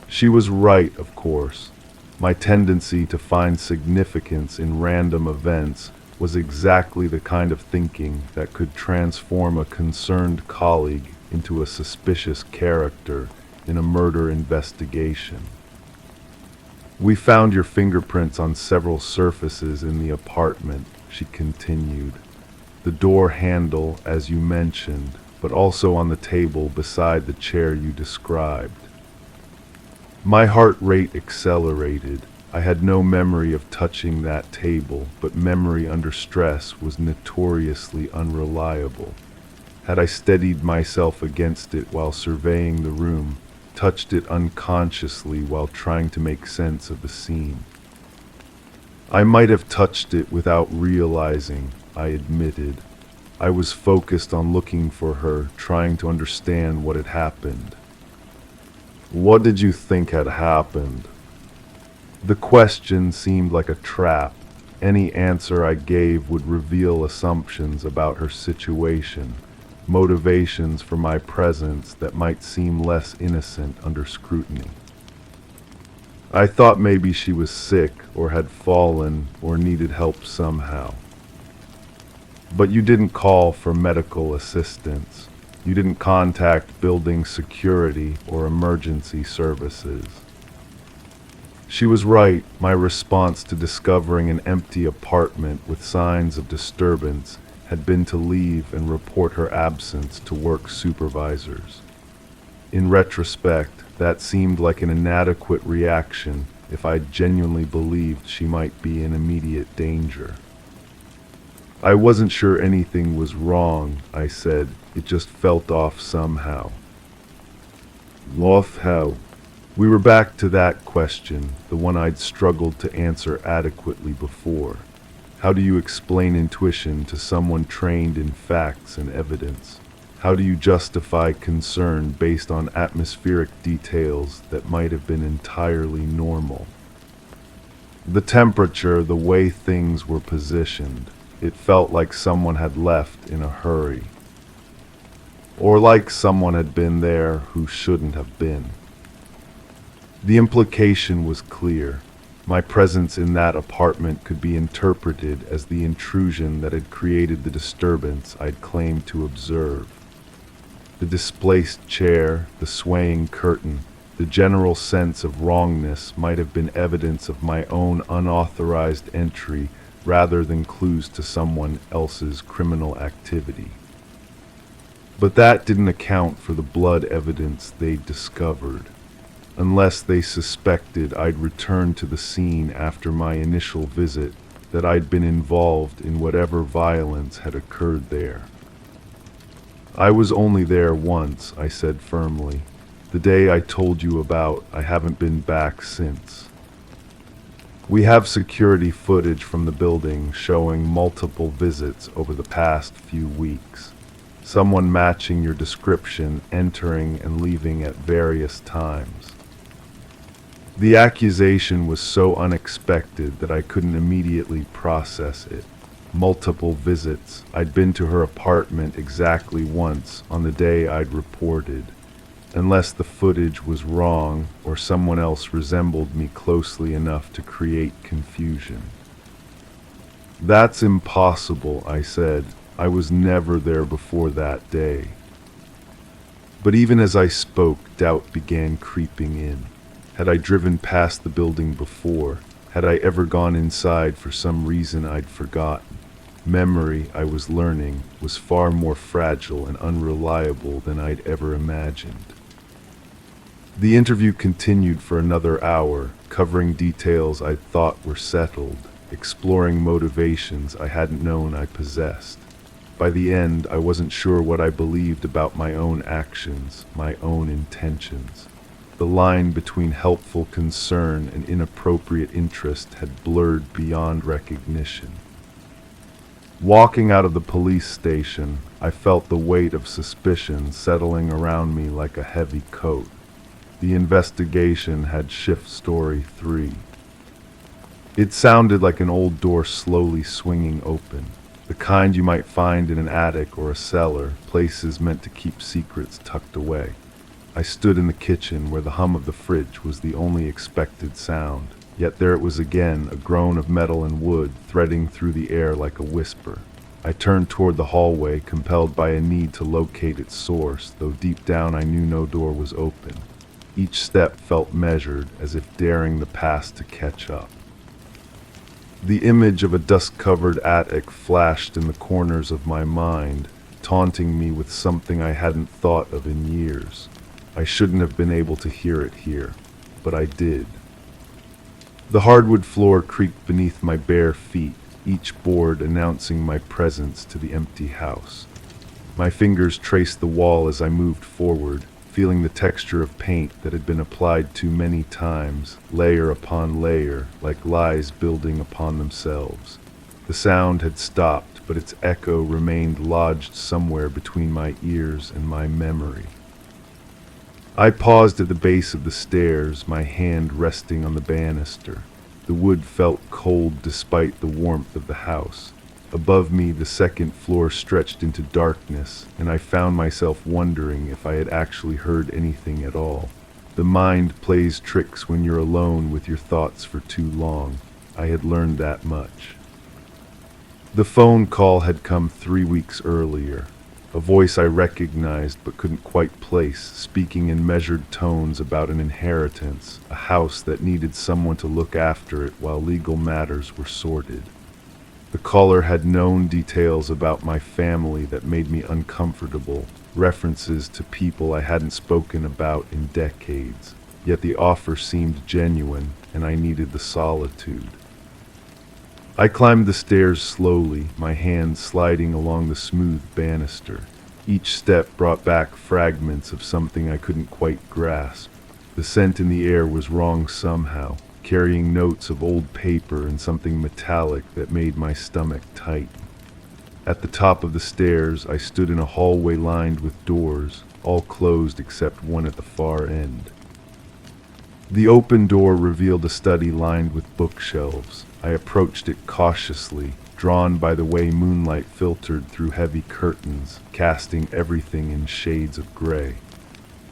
She was right, of course. My tendency to find significance in random events was exactly the kind of thinking that could transform a concerned colleague into a suspicious character in a murder investigation. "We found your fingerprints on several surfaces in the apartment," she continued. "The door handle, as you mentioned, but also on the table beside the chair you described." My heart rate accelerated. I had no memory of touching that table, but memory under stress was notoriously unreliable. Had I steadied myself against it while surveying the room, touched it unconsciously while trying to make sense of the scene? I might have touched it without realizing, I admitted. I was focused on looking for her, trying to understand what had happened. "What did you think had happened?" The question seemed like a trap. Any answer I gave would reveal assumptions about her situation, motivations for my presence that might seem less innocent under scrutiny. "I thought maybe she was sick or had fallen or needed help somehow." "But you didn't call for medical assistance. You didn't contact building security or emergency services." She was right. My response to discovering an empty apartment with signs of disturbance had been to leave and report her absence to work supervisors. In retrospect, that seemed like an inadequate reaction if I genuinely believed she might be in immediate danger. I wasn't sure anything was wrong, I said. It just felt off somehow. Off how? We were back to that question, the one I'd struggled to answer adequately before. How do you explain intuition to someone trained in facts and evidence? How do you justify concern based on atmospheric details that might have been entirely normal? The temperature, the way things were positioned, it felt like someone had left in a hurry. Or like someone had been there who shouldn't have been. The implication was clear. My presence in that apartment could be interpreted as the intrusion that had created the disturbance I'd claimed to observe. The displaced chair, the swaying curtain, the general sense of wrongness might have been evidence of my own unauthorized entry rather than clues to someone else's criminal activity. But that didn't account for the blood evidence they'd discovered. Unless they suspected I'd returned to the scene after my initial visit, that I'd been involved in whatever violence had occurred there. I was only there once, I said firmly. The day I told you about, I haven't been back since. We have security footage from the building showing multiple visits over the past few weeks. Someone matching your description, entering and leaving at various times. The accusation was so unexpected that I couldn't immediately process it. Multiple visits. I'd been to her apartment exactly once on the day I'd reported. Unless the footage was wrong or someone else resembled me closely enough to create confusion. That's impossible, I said. I was never there before that day. But even as I spoke, doubt began creeping in. Had I driven past the building before? Had I ever gone inside for some reason I'd forgotten? Memory, I was learning, was far more fragile and unreliable than I'd ever imagined. The interview continued for another hour, covering details I thought were settled, exploring motivations I hadn't known I possessed. By the end, I wasn't sure what I believed about my own actions, my own intentions. The line between helpful concern and inappropriate interest had blurred beyond recognition. Walking out of the police station, I felt the weight of suspicion settling around me like a heavy coat. The investigation had shift story 3. It sounded like an old door slowly swinging open, the kind you might find in an attic or a cellar, places meant to keep secrets tucked away. I stood in the kitchen where the hum of the fridge was the only expected sound, yet there it was again, a groan of metal and wood threading through the air like a whisper. I turned toward the hallway, compelled by a need to locate its source, though deep down I knew no door was open. Each step felt measured, as if daring the past to catch up. The image of a dust-covered attic flashed in the corners of my mind, taunting me with something I hadn't thought of in years. I shouldn't have been able to hear it here, but I did. The hardwood floor creaked beneath my bare feet, each board announcing my presence to the empty house. My fingers traced the wall as I moved forward, feeling the texture of paint that had been applied too many times, layer upon layer, like lies building upon themselves. The sound had stopped, but its echo remained lodged somewhere between my ears and my memory. I paused at the base of the stairs, my hand resting on the banister. The wood felt cold despite the warmth of the house. Above me, the second floor stretched into darkness, and I found myself wondering if I had actually heard anything at all. The mind plays tricks when you're alone with your thoughts for too long. I had learned that much. The phone call had come 3 weeks earlier. A voice I recognized but couldn't quite place, speaking in measured tones about an inheritance, a house that needed someone to look after it while legal matters were sorted. The caller had known details about my family that made me uncomfortable, references to people I hadn't spoken about in decades, yet the offer seemed genuine and I needed the solitude. I climbed the stairs slowly, my hands sliding along the smooth banister. Each step brought back fragments of something I couldn't quite grasp. The scent in the air was wrong somehow, carrying notes of old paper and something metallic that made my stomach tighten. At the top of the stairs, I stood in a hallway lined with doors, all closed except one at the far end. The open door revealed a study lined with bookshelves. I approached it cautiously, drawn by the way moonlight filtered through heavy curtains, casting everything in shades of gray.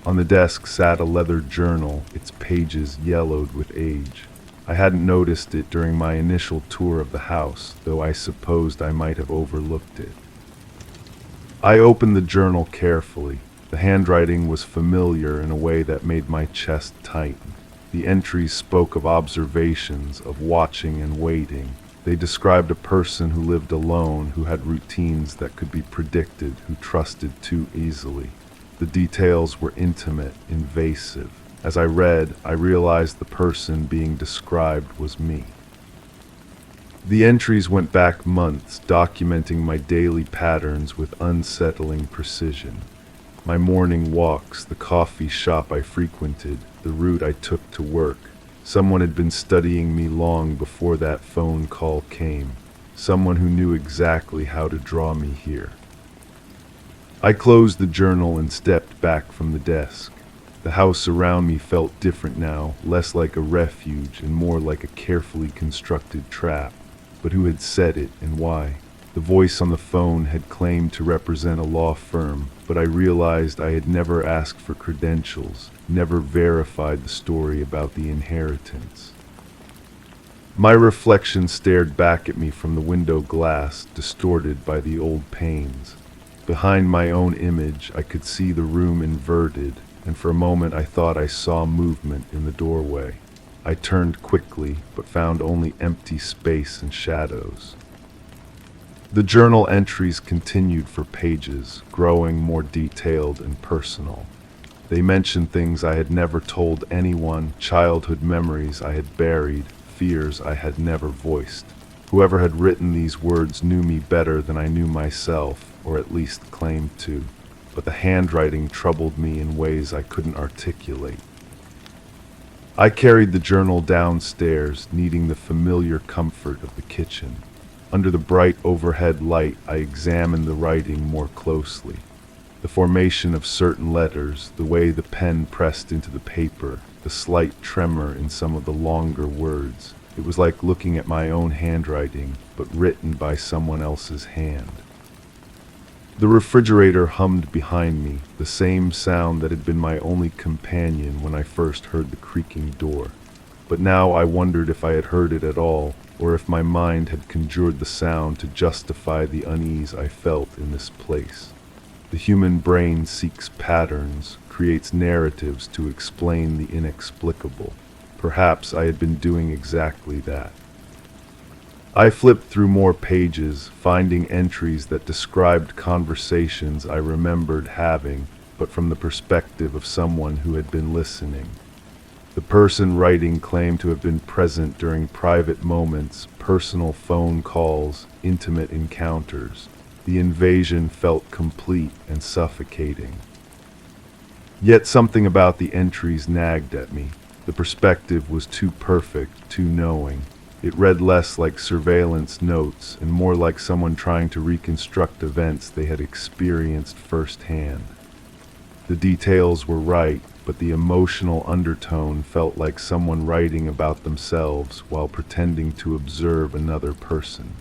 On the desk sat a leather journal, its pages yellowed with age. I hadn't noticed it during my initial tour of the house, though I supposed I might have overlooked it. I opened the journal carefully. The handwriting was familiar in a way that made my chest tighten. The entries spoke of observations, of watching and waiting. They described a person who lived alone, who had routines that could be predicted, who trusted too easily. The details were intimate, invasive. As I read, I realized the person being described was me. The entries went back months, documenting my daily patterns with unsettling precision. My morning walks, the coffee shop I frequented, the route I took to work. Someone had been studying me long before that phone call came. Someone who knew exactly how to draw me here. I closed the journal and stepped back from the desk. The house around me felt different now, less like a refuge and more like a carefully constructed trap. But who had set it and why? The voice on the phone had claimed to represent a law firm, but I realized I had never asked for credentials, never verified the story about the inheritance. My reflection stared back at me from the window glass, distorted by the old panes. Behind my own image, I could see the room inverted, and for a moment I thought I saw movement in the doorway. I turned quickly, but found only empty space and shadows. The journal entries continued for pages, growing more detailed and personal. They mentioned things I had never told anyone, childhood memories I had buried, fears I had never voiced. Whoever had written these words knew me better than I knew myself, or at least claimed to. But the handwriting troubled me in ways I couldn't articulate. I carried the journal downstairs, needing the familiar comfort of the kitchen. Under the bright overhead light, I examined the writing more closely. The formation of certain letters, the way the pen pressed into the paper, the slight tremor in some of the longer words. It was like looking at my own handwriting, but written by someone else's hand. The refrigerator hummed behind me, the same sound that had been my only companion when I first heard the creaking door. But now I wondered if I had heard it at all, or if my mind had conjured the sound to justify the unease I felt in this place. The human brain seeks patterns, creates narratives to explain the inexplicable. Perhaps I had been doing exactly that. I flipped through more pages, finding entries that described conversations I remembered having, but from the perspective of someone who had been listening. The person writing claimed to have been present during private moments, personal phone calls, intimate encounters. The invasion felt complete and suffocating. Yet something about the entries nagged at me. The perspective was too perfect, too knowing. It read less like surveillance notes and more like someone trying to reconstruct events they had experienced firsthand. The details were right, but the emotional undertone felt like someone writing about themselves while pretending to observe another person.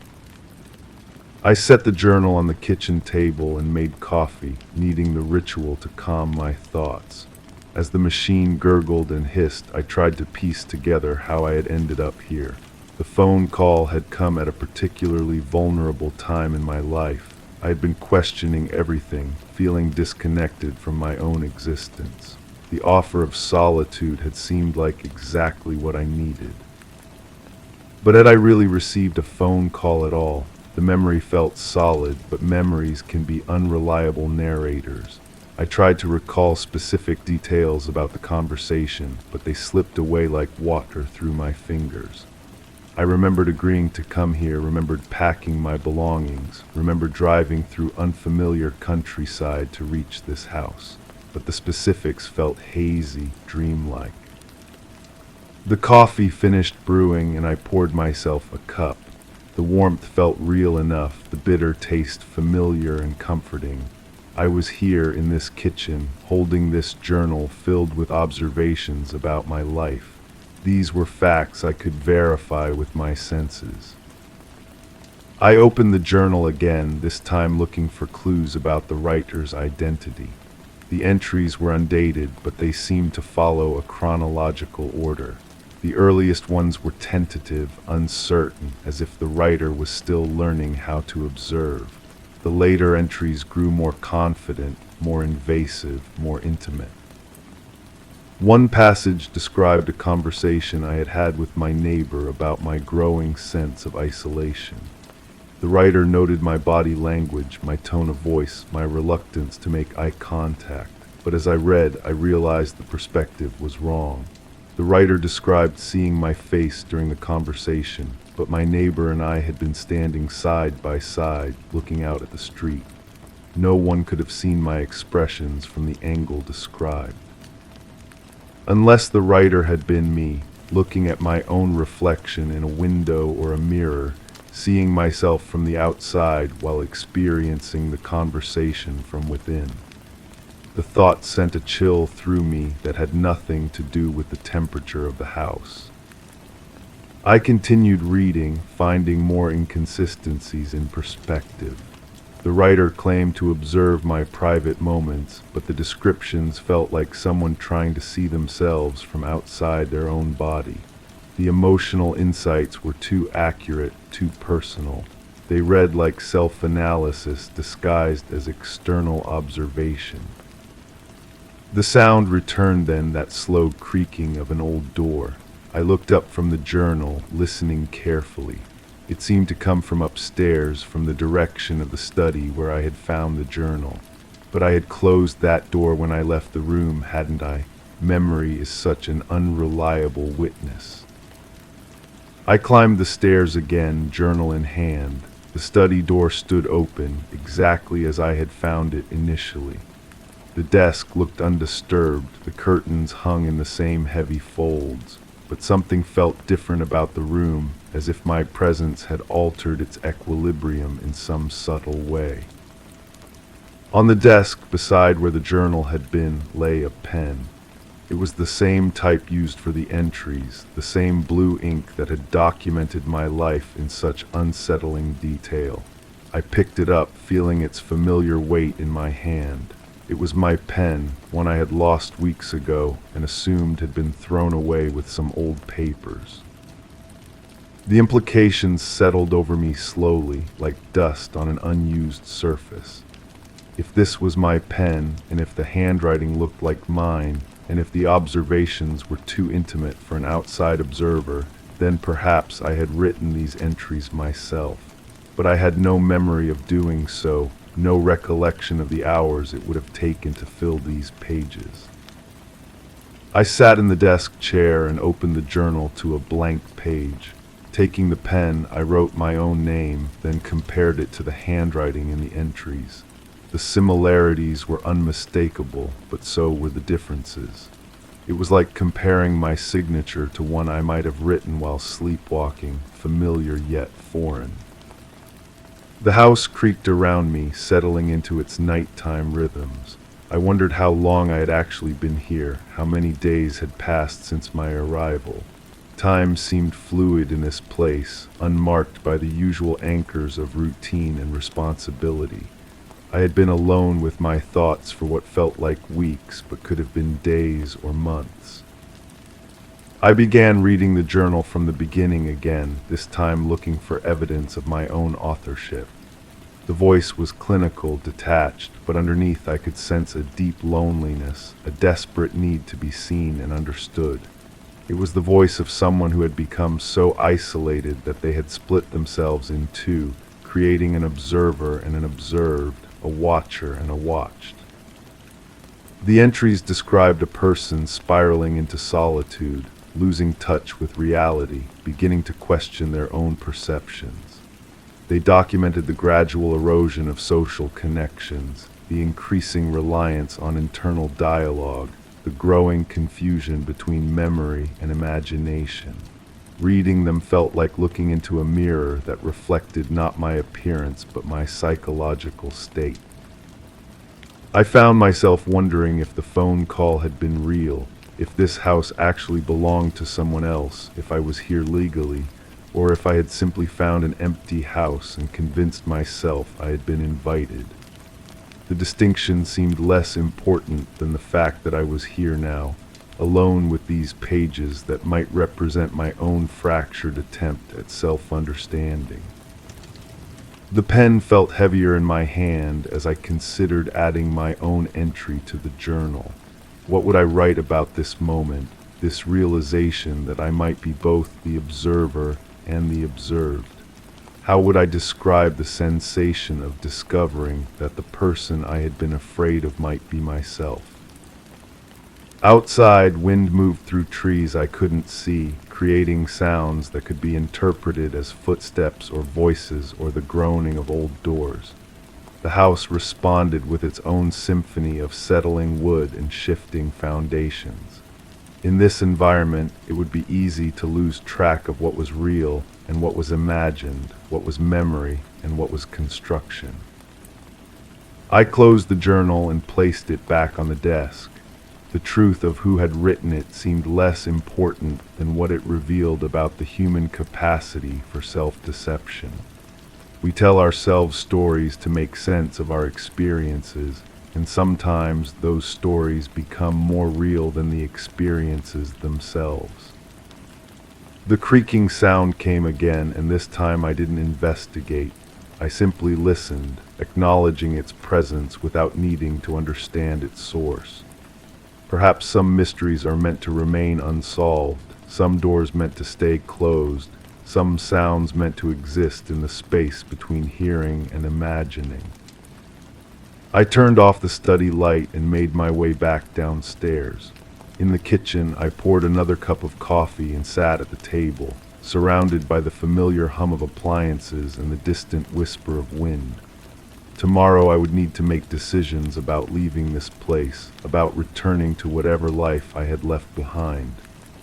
I set the journal on the kitchen table and made coffee, needing the ritual to calm my thoughts. As the machine gurgled and hissed, I tried to piece together how I had ended up here. The phone call had come at a particularly vulnerable time in my life. I had been questioning everything, feeling disconnected from my own existence. The offer of solitude had seemed like exactly what I needed. But had I really received a phone call at all? The memory felt solid, but memories can be unreliable narrators. I tried to recall specific details about the conversation, but they slipped away like water through my fingers. I remembered agreeing to come here, remembered packing my belongings, remembered driving through unfamiliar countryside to reach this house. But the specifics felt hazy, dreamlike. The coffee finished brewing and I poured myself a cup. The warmth felt real enough, the bitter taste familiar and comforting. I was here in this kitchen, holding this journal filled with observations about my life. These were facts I could verify with my senses. I opened the journal again, this time looking for clues about the writer's identity. The entries were undated, but they seemed to follow a chronological order. The earliest ones were tentative, uncertain, as if the writer was still learning how to observe. The later entries grew more confident, more invasive, more intimate. One passage described a conversation I had had with my neighbor about my growing sense of isolation. The writer noted my body language, my tone of voice, my reluctance to make eye contact, but as I read, I realized the perspective was wrong. The writer described seeing my face during the conversation, but my neighbor and I had been standing side by side, looking out at the street. No one could have seen my expressions from the angle described. Unless the writer had been me, looking at my own reflection in a window or a mirror, seeing myself from the outside while experiencing the conversation from within. The thought sent a chill through me that had nothing to do with the temperature of the house. I continued reading, finding more inconsistencies in perspective. The writer claimed to observe my private moments, but the descriptions felt like someone trying to see themselves from outside their own body. The emotional insights were too accurate, too personal. They read like self-analysis disguised as external observation. The sound returned then, that slow creaking of an old door. I looked up from the journal, listening carefully. It seemed to come from upstairs, from the direction of the study where I had found the journal. But I had closed that door when I left the room, hadn't I? Memory is such an unreliable witness. I climbed the stairs again, journal in hand. The study door stood open, exactly as I had found it initially. The desk looked undisturbed, the curtains hung in the same heavy folds. But something felt different about the room, as if my presence had altered its equilibrium in some subtle way. On the desk, beside where the journal had been, lay a pen. It was the same type used for the entries, the same blue ink that had documented my life in such unsettling detail. I picked it up, feeling its familiar weight in my hand. It was my pen, one I had lost weeks ago and assumed had been thrown away with some old papers. The implications settled over me slowly, like dust on an unused surface. If this was my pen, and if the handwriting looked like mine, and if the observations were too intimate for an outside observer, then perhaps I had written these entries myself. But I had no memory of doing so, no recollection of the hours it would have taken to fill these pages. I sat in the desk chair and opened the journal to a blank page. Taking the pen, I wrote my own name, then compared it to the handwriting in the entries. The similarities were unmistakable, but so were the differences. It was like comparing my signature to one I might have written while sleepwalking, familiar yet foreign. The house creaked around me, settling into its nighttime rhythms. I wondered how long I had actually been here, how many days had passed since my arrival. Time seemed fluid in this place, unmarked by the usual anchors of routine and responsibility. I had been alone with my thoughts for what felt like weeks, but could have been days or months. I began reading the journal from the beginning again, this time looking for evidence of my own authorship. The voice was clinical, detached, but underneath I could sense a deep loneliness, a desperate need to be seen and understood. It was the voice of someone who had become so isolated that they had split themselves in two, creating an observer and an observed, a watcher and a watched. The entries described a person spiraling into solitude, losing touch with reality, beginning to question their own perceptions. They documented the gradual erosion of social connections, the increasing reliance on internal dialogue, the growing confusion between memory and imagination. Reading them felt like looking into a mirror that reflected not my appearance but my psychological state. I found myself wondering if the phone call had been real, if this house actually belonged to someone else, if I was here legally, or if I had simply found an empty house and convinced myself I had been invited. The distinction seemed less important than the fact that I was here now, alone with these pages that might represent my own fractured attempt at self-understanding. The pen felt heavier in my hand as I considered adding my own entry to the journal. What would I write about this moment, this realization that I might be both the observer and the observed? How would I describe the sensation of discovering that the person I had been afraid of might be myself? Outside, wind moved through trees I couldn't see, creating sounds that could be interpreted as footsteps or voices or the groaning of old doors. The house responded with its own symphony of settling wood and shifting foundations. In this environment, it would be easy to lose track of what was real and what was imagined, what was memory and what was construction. I closed the journal and placed it back on the desk. The truth of who had written it seemed less important than what it revealed about the human capacity for self-deception. We tell ourselves stories to make sense of our experiences, and sometimes those stories become more real than the experiences themselves. The creaking sound came again, and this time I didn't investigate. I simply listened, acknowledging its presence without needing to understand its source. Perhaps some mysteries are meant to remain unsolved, some doors meant to stay closed, some sounds meant to exist in the space between hearing and imagining. I turned off the study light and made my way back downstairs. In the kitchen, I poured another cup of coffee and sat at the table, surrounded by the familiar hum of appliances and the distant whisper of wind. Tomorrow I would need to make decisions about leaving this place, about returning to whatever life I had left behind.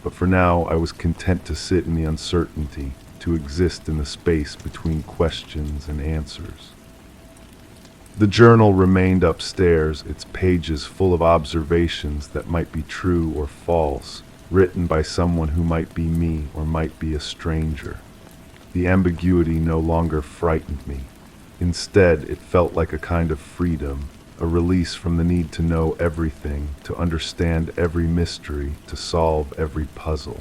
But for now, I was content to sit in the uncertainty, to exist in the space between questions and answers. The journal remained upstairs, its pages full of observations that might be true or false, written by someone who might be me or might be a stranger. The ambiguity no longer frightened me. Instead, it felt like a kind of freedom, a release from the need to know everything, to understand every mystery, to solve every puzzle.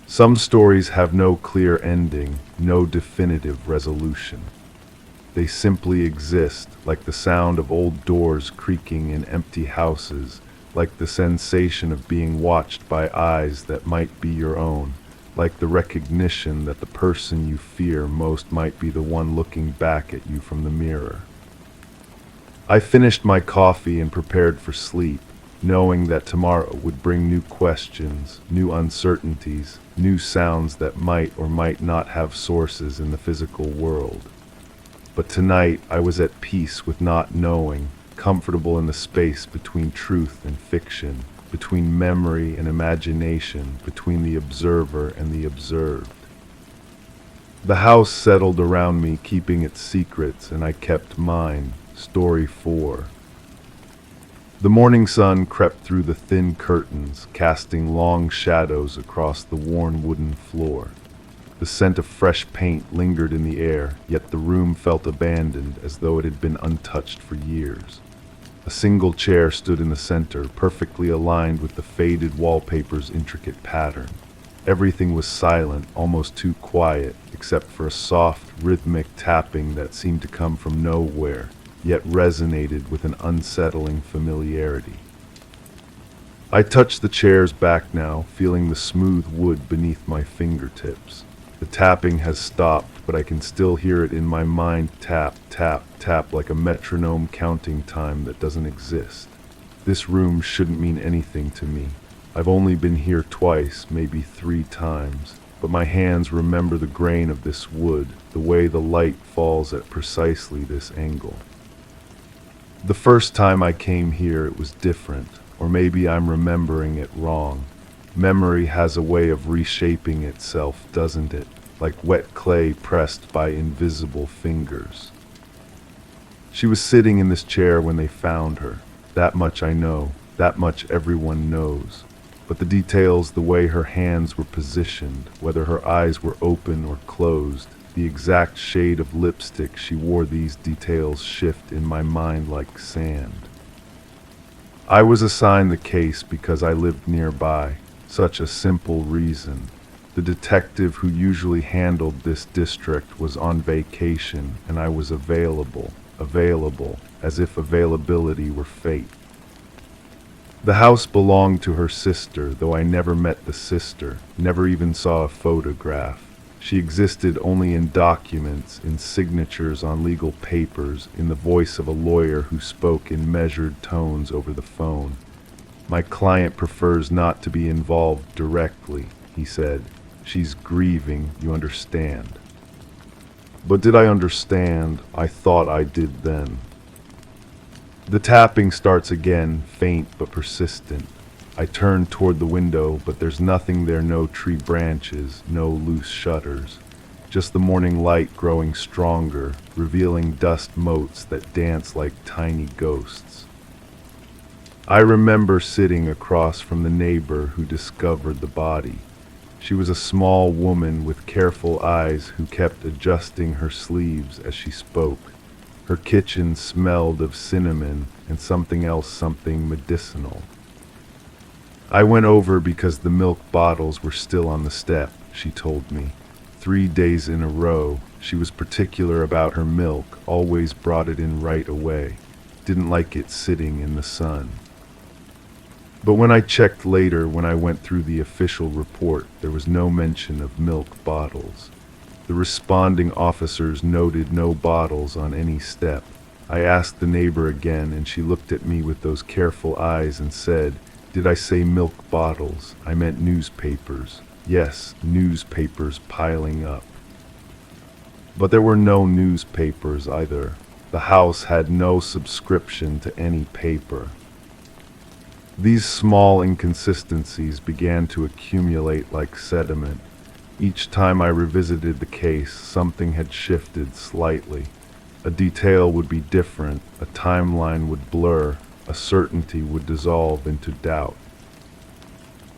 Some stories have no clear ending, no definitive resolution. They simply exist, like the sound of old doors creaking in empty houses, like the sensation of being watched by eyes that might be your own, like the recognition that the person you fear most might be the one looking back at you from the mirror. I finished my coffee and prepared for sleep, knowing that tomorrow would bring new questions, new uncertainties, new sounds that might or might not have sources in the physical world. But tonight I was at peace with not knowing, comfortable in the space between truth and fiction, between memory and imagination, between the observer and the observed. The house settled around me, keeping its secrets, and I kept mine. Story 4. The morning sun crept through the thin curtains, casting long shadows across the worn wooden floor. The scent of fresh paint lingered in the air, yet the room felt abandoned, as though it had been untouched for years. A single chair stood in the center, perfectly aligned with the faded wallpaper's intricate pattern. Everything was silent, almost too quiet, except for a soft, rhythmic tapping that seemed to come from nowhere, yet resonated with an unsettling familiarity. I touched the chair's back now, feeling the smooth wood beneath my fingertips. The tapping has stopped, but I can still hear it in my mind, tap, tap, tap, like a metronome counting time that doesn't exist. This room shouldn't mean anything to me. I've only been here twice, maybe 3 times, but my hands remember the grain of this wood, the way the light falls at precisely this angle. The first time I came here it was different, or maybe I'm remembering it wrong. Memory has a way of reshaping itself, doesn't it? Like wet clay pressed by invisible fingers. She was sitting in this chair when they found her. That much I know, that much everyone knows. But the details, the way her hands were positioned, whether her eyes were open or closed, the exact shade of lipstick she wore, these details shift in my mind like sand. I was assigned the case because I lived nearby. Such a simple reason. The detective who usually handled this district was on vacation, and I was available, as if availability were fate. The house belonged to her sister, though I never met the sister, never even saw a photograph. She existed only in documents, in signatures on legal papers, in the voice of a lawyer who spoke in measured tones over the phone. My client prefers not to be involved directly, he said. She's grieving, you understand. But did I understand? I thought I did then. The tapping starts again, faint but persistent. I turn toward the window, but there's nothing there, no tree branches, no loose shutters. Just the morning light growing stronger, revealing dust motes that dance like tiny ghosts. I remember sitting across from the neighbor who discovered the body. She was a small woman with careful eyes who kept adjusting her sleeves as she spoke. Her kitchen smelled of cinnamon and something else, something medicinal. I went over because the milk bottles were still on the step, she told me. 3 days in a row. She was particular about her milk, always brought it in right away. Didn't like it sitting in the sun. But when I checked later, when I went through the official report, there was no mention of milk bottles. The responding officers noted no bottles on any step. I asked the neighbor again, and she looked at me with those careful eyes and said, "Did I say milk bottles? I meant newspapers. Yes, newspapers piling up." But there were no newspapers either. The house had no subscription to any paper. These small inconsistencies began to accumulate like sediment. Each time I revisited the case, something had shifted slightly. A detail would be different, a timeline would blur, a certainty would dissolve into doubt.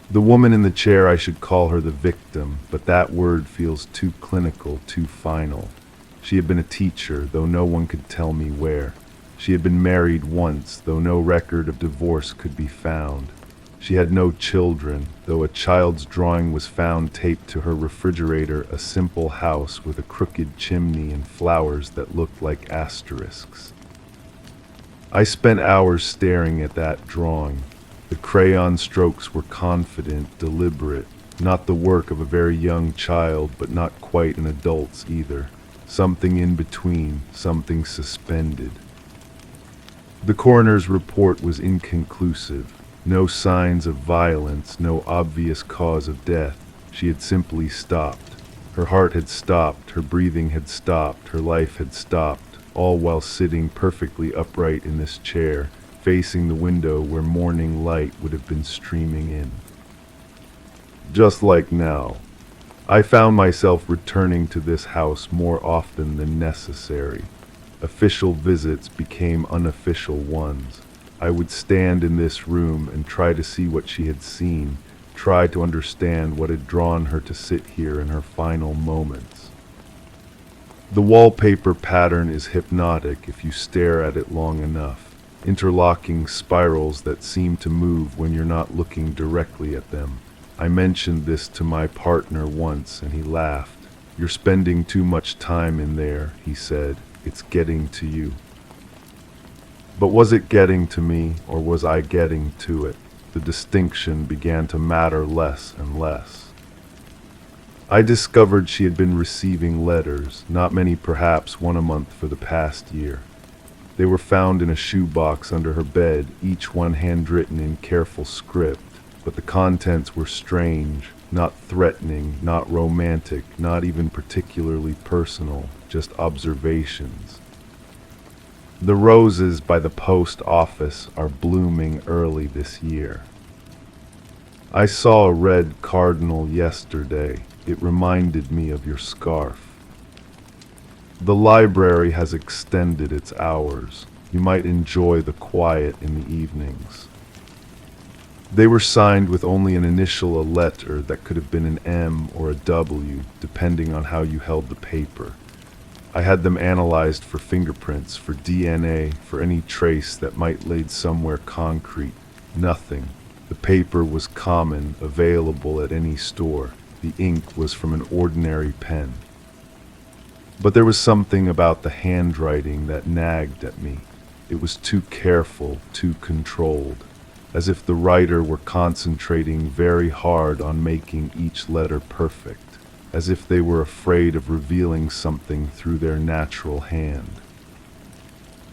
The woman in the chair, I should call her the victim, but that word feels too clinical, too final. She had been a teacher, though no one could tell me where. She had been married once, though no record of divorce could be found. She had no children, though a child's drawing was found taped to her refrigerator, a simple house with a crooked chimney and flowers that looked like asterisks. I spent hours staring at that drawing. The crayon strokes were confident, deliberate, not the work of a very young child, but not quite an adult's either. Something in between, something suspended. The coroner's report was inconclusive. No signs of violence, no obvious cause of death. She had simply stopped. Her heart had stopped, her breathing had stopped, her life had stopped, all while sitting perfectly upright in this chair, facing the window where morning light would have been streaming in. Just like now. I found myself returning to this house more often than necessary. Official visits became unofficial ones. I would stand in this room and try to see what she had seen, try to understand what had drawn her to sit here in her final moments. The wallpaper pattern is hypnotic if you stare at it long enough. Interlocking spirals that seem to move when you're not looking directly at them. I mentioned this to my partner once and he laughed. "You're spending too much time in there," he said. "It's getting to you." But was it getting to me, or was I getting to it? The distinction began to matter less and less. I discovered she had been receiving letters, not many perhaps, 1 a month for the past year. They were found in a shoebox under her bed, each one handwritten in careful script. but the contents were strange, not threatening, not romantic, not even particularly personal, just observations. The roses by the post office are blooming early this year. I saw a red cardinal yesterday. It reminded me of your scarf. The library has extended its hours. You might enjoy the quiet in the evenings. They were signed with only an initial, a letter that could have been an M or a W, depending on how you held the paper. I had them analyzed for fingerprints, for DNA, for any trace that might lead somewhere concrete. Nothing. The paper was common, available at any store. The ink was from an ordinary pen. But there was something about the handwriting that nagged at me. It was too careful, too controlled, as if the writer were concentrating very hard on making each letter perfect, as if they were afraid of revealing something through their natural hand.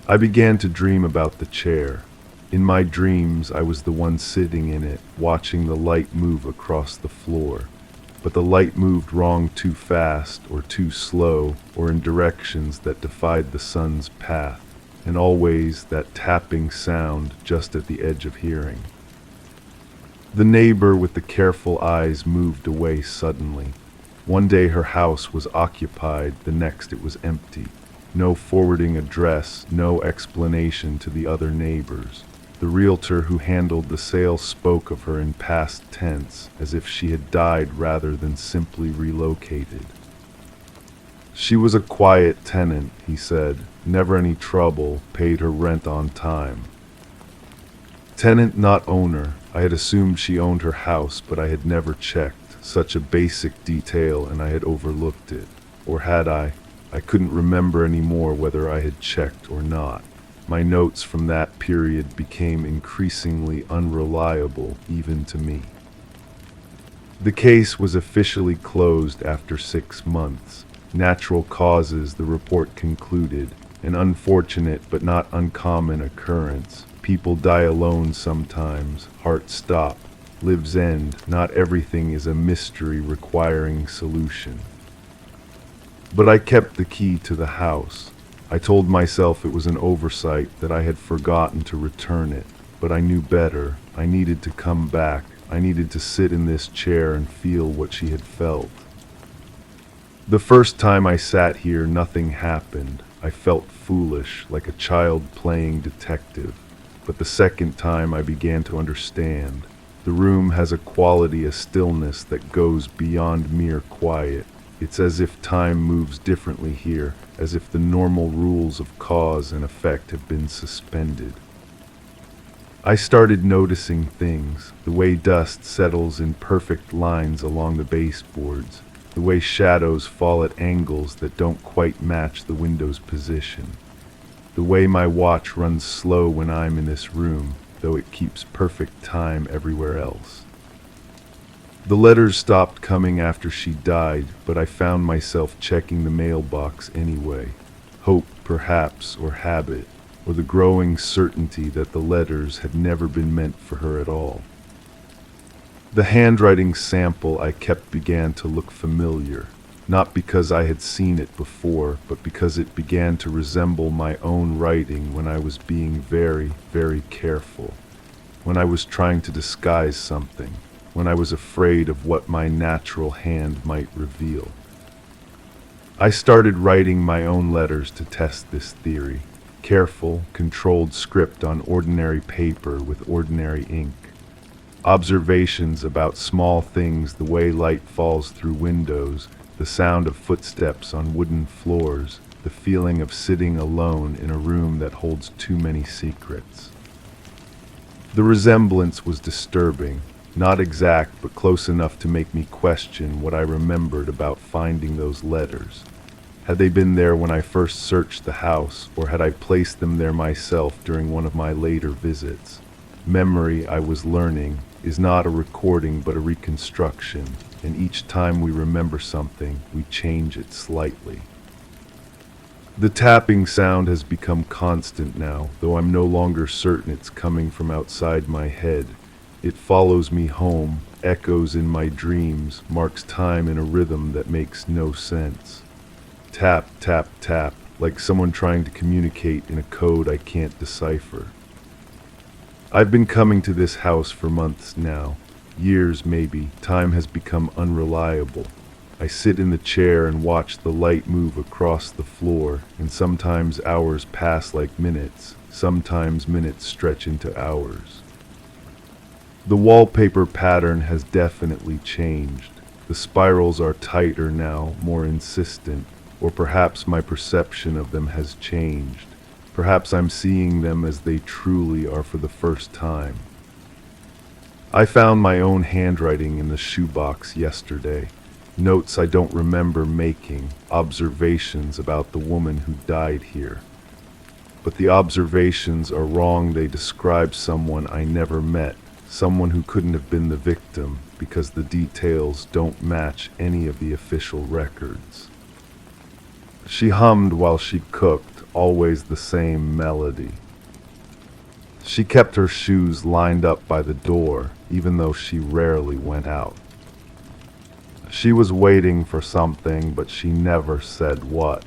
I began to dream about the chair. In my dreams, I was the one sitting in it, watching the light move across the floor. But the light moved wrong, too fast or too slow, or in directions that defied the sun's path, and always that tapping sound just at the edge of hearing. The neighbor with the careful eyes moved away suddenly. One day her house was occupied, the next it was empty. No forwarding address, no explanation to the other neighbors. The realtor who handled the sale spoke of her in past tense, as if she had died rather than simply relocated. She was a quiet tenant, he said, never any trouble, paid her rent on time. Tenant, not owner. I had assumed she owned her house, but I had never checked. Such a basic detail, and I had overlooked it. Or had I? I couldn't remember anymore whether I had checked or not. My notes from that period became increasingly unreliable, even to me. The case was officially closed after 6 months. Natural causes, the report concluded, an unfortunate but not uncommon occurrence. People die alone sometimes, hearts stop, lives end. Not everything is a mystery requiring solution. But I kept the key to the house. I told myself it was an oversight, that I had forgotten to return it, but I knew better. I needed to come back. I needed to sit in this chair and feel what she had felt. The first time I sat here, nothing happened. I felt foolish, like a child playing detective. But the second time I began to understand. The room has a quality, a stillness that goes beyond mere quiet. It's as if time moves differently here, as if the normal rules of cause and effect have been suspended. I started noticing things, the way dust settles in perfect lines along the baseboards, the way shadows fall at angles that don't quite match the window's position, the way my watch runs slow when I'm in this room, though it keeps perfect time everywhere else. The letters stopped coming after she died, but I found myself checking the mailbox anyway. Hope, perhaps, or habit, or the growing certainty that the letters had never been meant for her at all. The handwriting sample I kept began to look familiar, not because I had seen it before, but because it began to resemble my own writing when I was being very, very careful, when I was trying to disguise something, when I was afraid of what my natural hand might reveal. I started writing my own letters to test this theory. Careful, controlled script on ordinary paper with ordinary ink. Observations about small things, the way light falls through windows, the sound of footsteps on wooden floors, the feeling of sitting alone in a room that holds too many secrets. The resemblance was disturbing. Not exact, but close enough to make me question what I remembered about finding those letters. Had they been there when I first searched the house, or had I placed them there myself during one of my later visits? Memory, I was learning, is not a recording but a reconstruction, and each time we remember something, we change it slightly. The tapping sound has become constant now, though I'm no longer certain it's coming from outside my head. It follows me home, echoes in my dreams, marks time in a rhythm that makes no sense. Tap, tap, tap, like someone trying to communicate in a code I can't decipher. I've been coming to this house for months now, years maybe. Time has become unreliable. I sit in the chair and watch the light move across the floor, and sometimes hours pass like minutes, sometimes minutes stretch into hours. The wallpaper pattern has definitely changed. The spirals are tighter now, more insistent, or perhaps my perception of them has changed. Perhaps I'm seeing them as they truly are for the first time. I found my own handwriting in the shoebox yesterday. Notes I don't remember making, observations about the woman who died here. But the observations are wrong. They describe someone I never met, someone who couldn't have been the victim because the details don't match any of the official records. She hummed while she cooked, always the same melody. She kept her shoes lined up by the door, even though she rarely went out. She was waiting for something, but she never said what.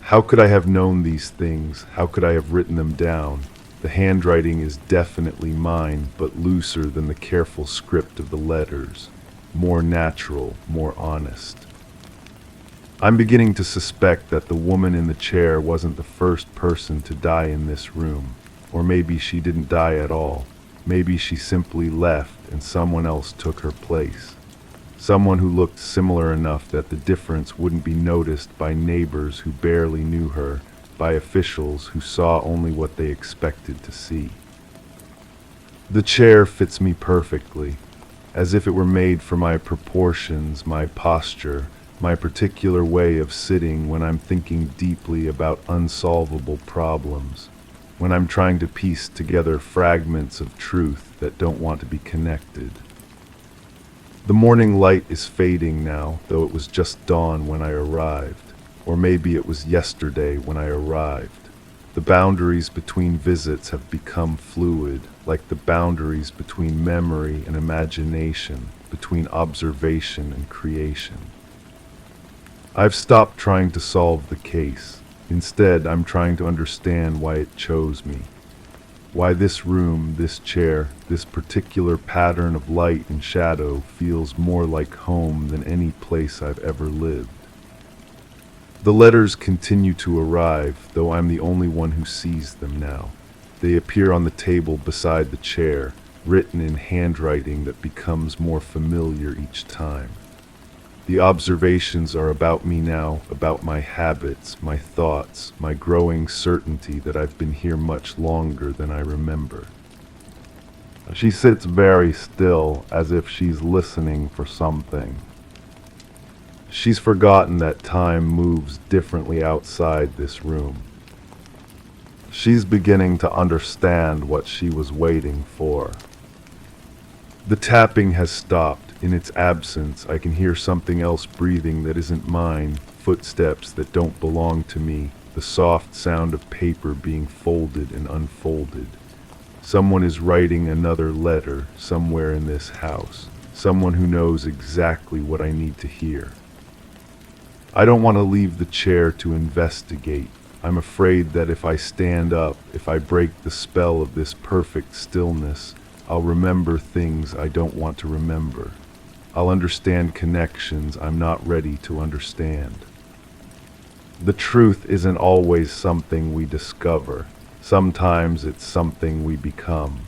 How could I have known these things? How could I have written them down? The handwriting is definitely mine, but looser than the careful script of the letters. More natural, more honest. I'm beginning to suspect that the woman in the chair wasn't the first person to die in this room. Or maybe she didn't die at all. Maybe she simply left and someone else took her place. Someone who looked similar enough that the difference wouldn't be noticed by neighbors who barely knew her, by officials who saw only what they expected to see. The chair fits me perfectly, as if it were made for my proportions, my posture, my particular way of sitting when I'm thinking deeply about unsolvable problems, when I'm trying to piece together fragments of truth that don't want to be connected. The morning light is fading now, though it was just dawn when I arrived, or maybe it was yesterday when I arrived. The boundaries between visits have become fluid, like the boundaries between memory and imagination, between observation and creation. I've stopped trying to solve the case. Instead, I'm trying to understand why it chose me. Why this room, this chair, this particular pattern of light and shadow feels more like home than any place I've ever lived. The letters continue to arrive, though I'm the only one who sees them now. They appear on the table beside the chair, written in handwriting that becomes more familiar each time. The observations are about me now, about my habits, my thoughts, my growing certainty that I've been here much longer than I remember. She sits very still, as if she's listening for something. She's forgotten that time moves differently outside this room. She's beginning to understand what she was waiting for. The tapping has stopped. In its absence, I can hear something else breathing that isn't mine, footsteps that don't belong to me, the soft sound of paper being folded and unfolded. Someone is writing another letter somewhere in this house, someone who knows exactly what I need to hear. I don't want to leave the chair to investigate. I'm afraid that if I stand up, if I break the spell of this perfect stillness, I'll remember things I don't want to remember. I'll understand connections I'm not ready to understand. The truth isn't always something we discover. Sometimes it's something we become.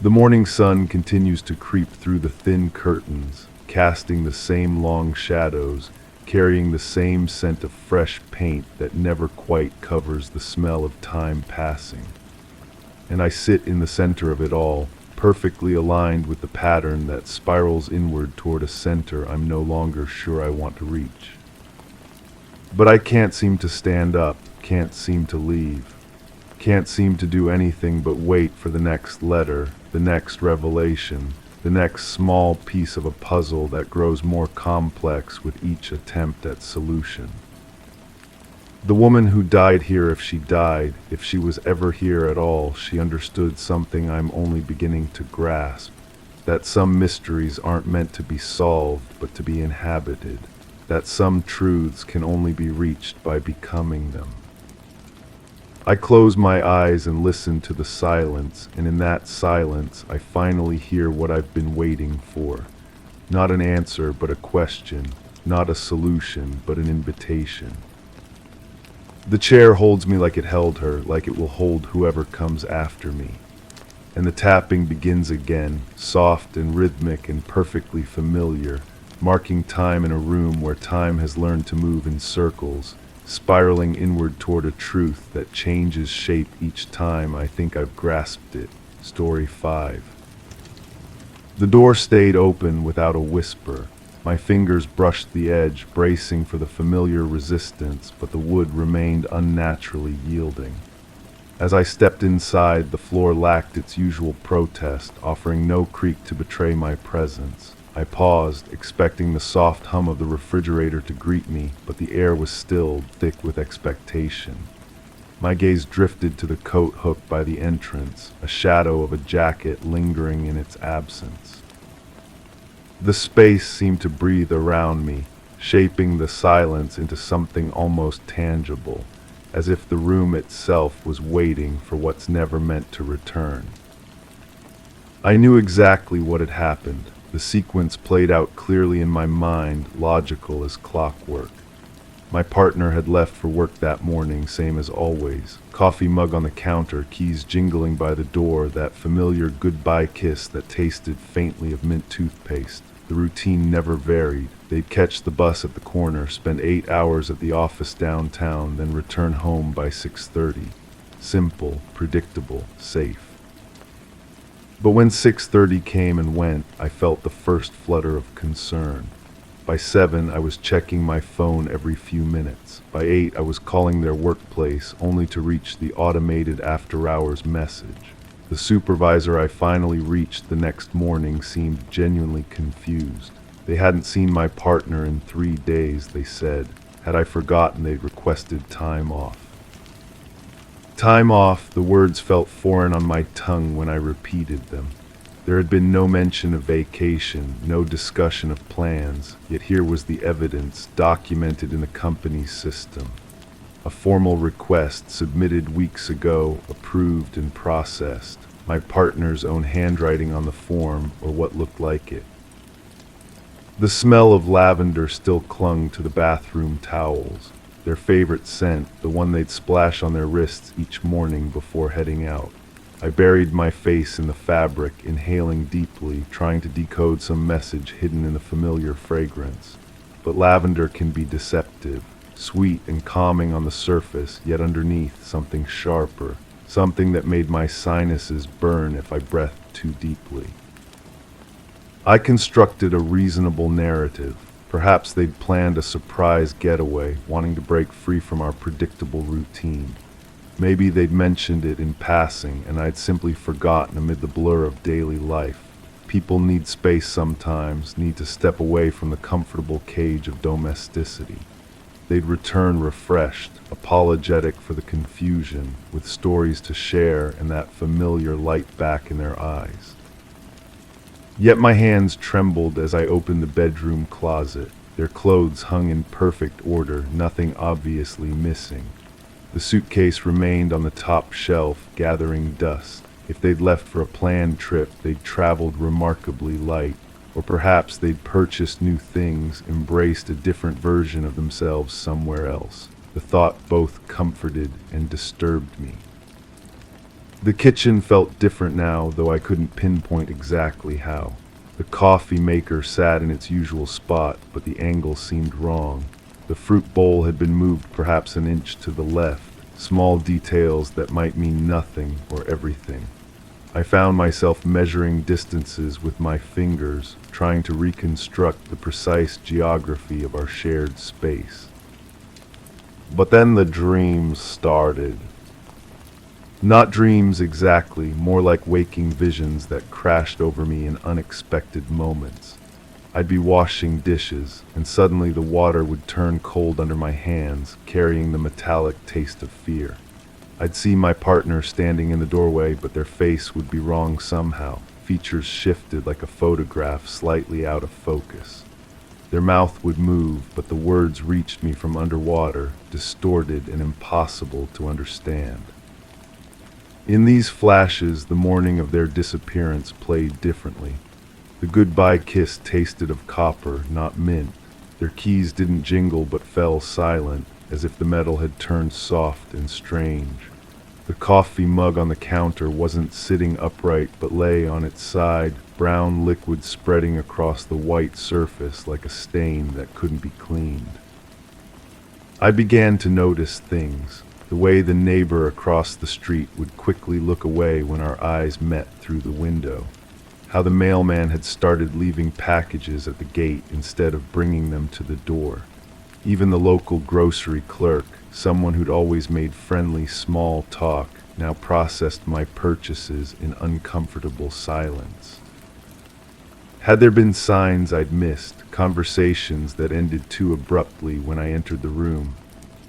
The morning sun continues to creep through the thin curtains, casting the same long shadows, carrying the same scent of fresh paint that never quite covers the smell of time passing. And I sit in the center of it all, perfectly aligned with the pattern that spirals inward toward a center I'm no longer sure I want to reach. But I can't seem to stand up, can't seem to leave, can't seem to do anything but wait for the next letter, the next revelation, the next small piece of a puzzle that grows more complex with each attempt at solution. The woman who died here, if she died, if she was ever here at all, she understood something I'm only beginning to grasp. That some mysteries aren't meant to be solved, but to be inhabited. That some truths can only be reached by becoming them. I close my eyes and listen to the silence, and in that silence I finally hear what I've been waiting for. Not an answer, but a question. Not a solution, but an invitation. The chair holds me like it held her, like it will hold whoever comes after me. And the tapping begins again, soft and rhythmic and perfectly familiar, marking time in a room where time has learned to move in circles, spiraling inward toward a truth that changes shape each time I think I've grasped it. Story 5. The door stayed open without a whisper. My fingers brushed the edge, bracing for the familiar resistance, but the wood remained unnaturally yielding. As I stepped inside, the floor lacked its usual protest, offering no creak to betray my presence. I paused, expecting the soft hum of the refrigerator to greet me, but the air was stilled, thick with expectation. My gaze drifted to the coat hook by the entrance, a shadow of a jacket lingering in its absence. The space seemed to breathe around me, shaping the silence into something almost tangible, as if the room itself was waiting for what's never meant to return. I knew exactly what had happened. The sequence played out clearly in my mind, logical as clockwork. My partner had left for work that morning, same as always. Coffee mug on the counter, keys jingling by the door, that familiar goodbye kiss that tasted faintly of mint toothpaste. The routine never varied. They'd catch the bus at the corner, spend 8 hours at the office downtown, then return home by 6:30. Simple, predictable, safe. But when 6:30 came and went, I felt the first flutter of concern. By 7, I was checking my phone every few minutes. By 8, I was calling their workplace, only to reach the automated after-hours message. The supervisor I finally reached the next morning seemed genuinely confused. They hadn't seen my partner in 3 days, they said. Had I forgotten they'd requested time off? Time off, the words felt foreign on my tongue when I repeated them. There had been no mention of vacation, no discussion of plans, yet here was the evidence, documented in the company's system. A formal request submitted weeks ago, approved and processed. My partner's own handwriting on the form, or what looked like it. The smell of lavender still clung to the bathroom towels, their favorite scent, the one they'd splash on their wrists each morning before heading out. I buried my face in the fabric, inhaling deeply, trying to decode some message hidden in the familiar fragrance. But lavender can be deceptive, sweet and calming on the surface, yet underneath something sharper, something that made my sinuses burn if I breathed too deeply. I constructed a reasonable narrative. Perhaps they'd planned a surprise getaway, wanting to break free from our predictable routine. Maybe they'd mentioned it in passing, and I'd simply forgotten amid the blur of daily life. People need space sometimes, need to step away from the comfortable cage of domesticity. They'd return refreshed, apologetic for the confusion, with stories to share and that familiar light back in their eyes. Yet my hands trembled as I opened the bedroom closet. Their clothes hung in perfect order, nothing obviously missing. The suitcase remained on the top shelf, gathering dust. If they'd left for a planned trip, they'd traveled remarkably light. Or perhaps they'd purchased new things, embraced a different version of themselves somewhere else. The thought both comforted and disturbed me. The kitchen felt different now, though I couldn't pinpoint exactly how. The coffee maker sat in its usual spot, but the angle seemed wrong. The fruit bowl had been moved perhaps an inch to the left, small details that might mean nothing or everything. I found myself measuring distances with my fingers, trying to reconstruct the precise geography of our shared space. But then the dreams started. Not dreams exactly, more like waking visions that crashed over me in unexpected moments. I'd be washing dishes, and suddenly the water would turn cold under my hands, carrying the metallic taste of fear. I'd see my partner standing in the doorway, but their face would be wrong somehow. Features shifted like a photograph slightly out of focus. Their mouth would move, but the words reached me from underwater, distorted and impossible to understand. In these flashes, the morning of their disappearance played differently. The goodbye kiss tasted of copper, not mint. Their keys didn't jingle but fell silent, as if the metal had turned soft and strange. The coffee mug on the counter wasn't sitting upright but lay on its side, brown liquid spreading across the white surface like a stain that couldn't be cleaned. I began to notice things. The way the neighbor across the street would quickly look away when our eyes met through the window. How the mailman had started leaving packages at the gate instead of bringing them to the door. Even the local grocery clerk, someone who'd always made friendly small talk, now processed my purchases in uncomfortable silence. Had there been signs I'd missed, conversations that ended too abruptly when I entered the room,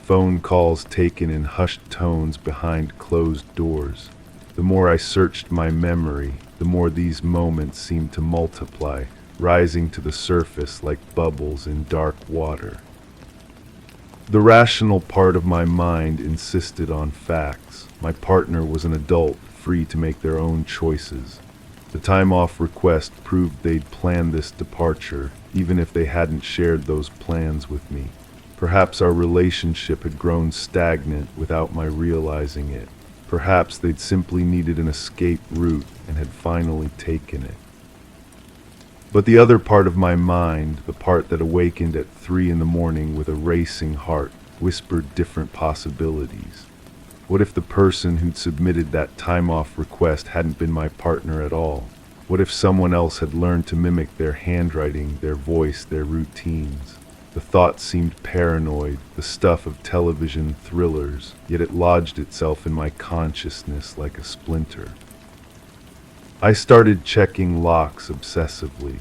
phone calls taken in hushed tones behind closed doors. The more I searched my memory, the more these moments seemed to multiply, rising to the surface like bubbles in dark water. The rational part of my mind insisted on facts. My partner was an adult, free to make their own choices. The time-off request proved they'd planned this departure, even if they hadn't shared those plans with me. Perhaps our relationship had grown stagnant without my realizing it. Perhaps they'd simply needed an escape route and had finally taken it. But the other part of my mind, the part that awakened at 3 a.m. with a racing heart, whispered different possibilities. What if the person who'd submitted that time-off request hadn't been my partner at all? What if someone else had learned to mimic their handwriting, their voice, their routines? The thought seemed paranoid, the stuff of television thrillers, yet it lodged itself in my consciousness like a splinter. I started checking locks obsessively.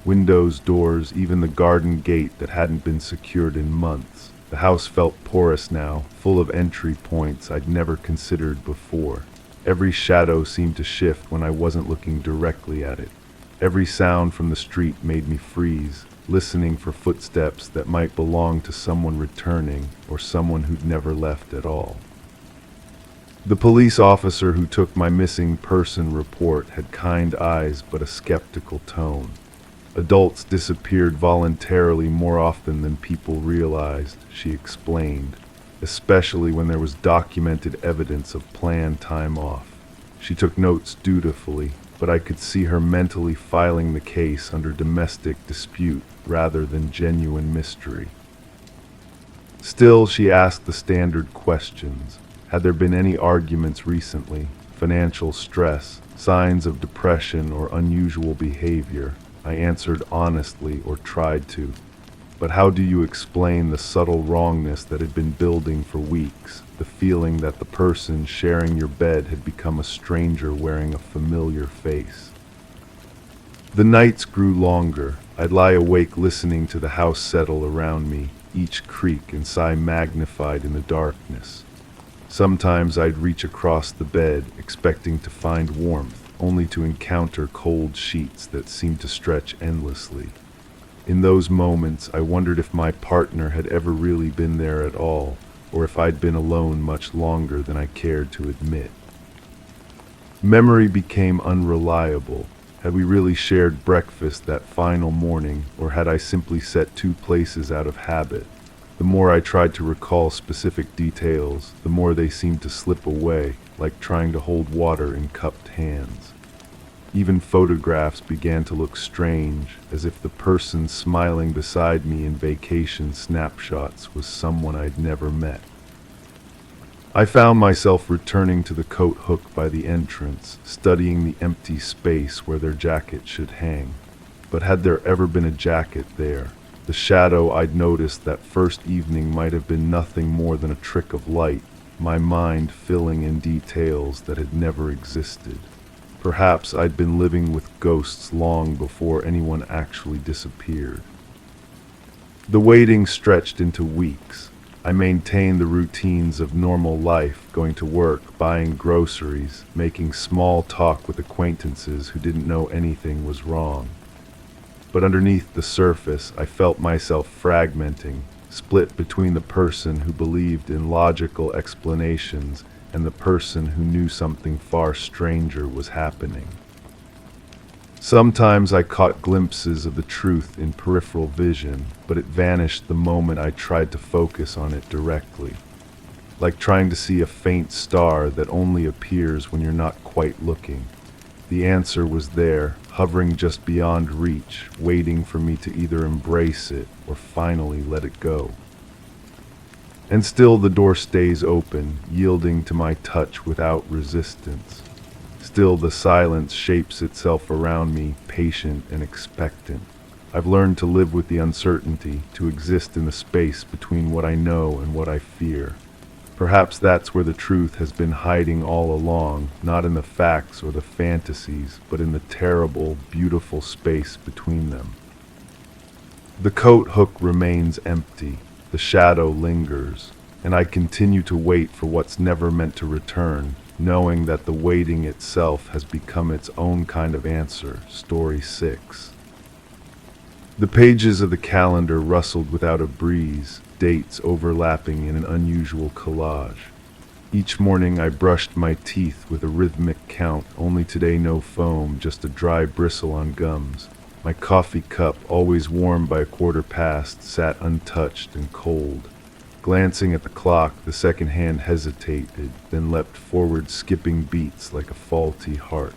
Windows, doors, even the garden gate that hadn't been secured in months. The house felt porous now, full of entry points I'd never considered before. Every shadow seemed to shift when I wasn't looking directly at it. Every sound from the street made me freeze, listening for footsteps that might belong to someone returning or someone who'd never left at all. The police officer who took my missing person report had kind eyes but a skeptical tone. Adults disappeared voluntarily more often than people realized, she explained, especially when there was documented evidence of planned time off. She took notes dutifully, but I could see her mentally filing the case under domestic dispute rather than genuine mystery. Still, she asked the standard questions. Had there been any arguments recently? Financial stress? Signs of depression or unusual behavior? I answered honestly, or tried to. But how do you explain the subtle wrongness that had been building for weeks? The feeling that the person sharing your bed had become a stranger wearing a familiar face. The nights grew longer. I'd lie awake listening to the house settle around me, each creak and sigh magnified in the darkness. Sometimes I'd reach across the bed, expecting to find warmth, only to encounter cold sheets that seemed to stretch endlessly. In those moments, I wondered if my partner had ever really been there at all, or if I'd been alone much longer than I cared to admit. Memory became unreliable. Had we really shared breakfast that final morning, or had I simply set two places out of habit? The more I tried to recall specific details, the more they seemed to slip away, like trying to hold water in cupped hands. Even photographs began to look strange, as if the person smiling beside me in vacation snapshots was someone I'd never met. I found myself returning to the coat hook by the entrance, studying the empty space where their jacket should hang. But had there ever been a jacket there? The shadow I'd noticed that first evening might have been nothing more than a trick of light, my mind filling in details that had never existed. Perhaps I'd been living with ghosts long before anyone actually disappeared. The waiting stretched into weeks. I maintained the routines of normal life, going to work, buying groceries, making small talk with acquaintances who didn't know anything was wrong. But underneath the surface, I felt myself fragmenting, split between the person who believed in logical explanations and the person who knew something far stranger was happening. Sometimes I caught glimpses of the truth in peripheral vision, but it vanished the moment I tried to focus on it directly. Like trying to see a faint star that only appears when you're not quite looking. The answer was there, hovering just beyond reach, waiting for me to either embrace it or finally let it go. And still the door stays open, yielding to my touch without resistance. Still the silence shapes itself around me, patient and expectant. I've learned to live with the uncertainty, to exist in the space between what I know and what I fear. Perhaps that's where the truth has been hiding all along, not in the facts or the fantasies, but in the terrible, beautiful space between them. The coat hook remains empty, the shadow lingers, and I continue to wait for what's never meant to return, knowing that the waiting itself has become its own kind of answer. Story 6. The pages of the calendar rustled without a breeze, dates overlapping in an unusual collage. Each morning I brushed my teeth with a rhythmic count, only today no foam, just a dry bristle on gums. My coffee cup, always warm by 1:15, sat untouched and cold. Glancing at the clock, the second hand hesitated, then leapt forward, skipping beats like a faulty heart.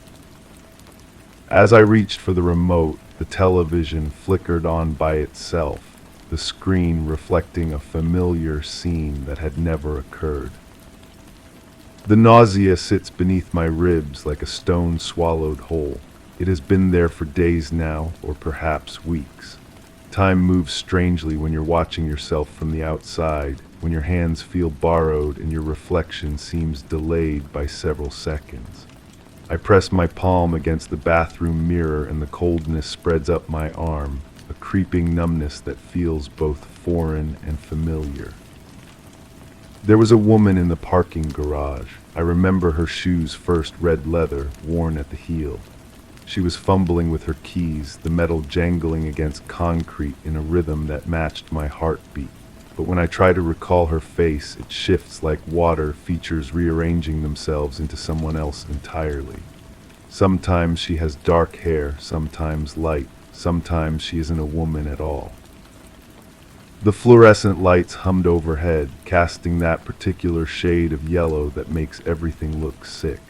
As I reached for the remote, the television flickered on by itself, the screen reflecting a familiar scene that had never occurred. The nausea sits beneath my ribs like a stone swallowed whole. It has been there for days now, or perhaps weeks. Time moves strangely when you're watching yourself from the outside, when your hands feel borrowed and your reflection seems delayed by several seconds. I press my palm against the bathroom mirror and the coldness spreads up my arm, a creeping numbness that feels both foreign and familiar. There was a woman in the parking garage. I remember her shoes, first red leather, worn at the heel. She was fumbling with her keys, the metal jangling against concrete in a rhythm that matched my heartbeat. But when I try to recall her face, it shifts like water, features rearranging themselves into someone else entirely. Sometimes she has dark hair, sometimes light, sometimes she isn't a woman at all. The fluorescent lights hummed overhead, casting that particular shade of yellow that makes everything look sick.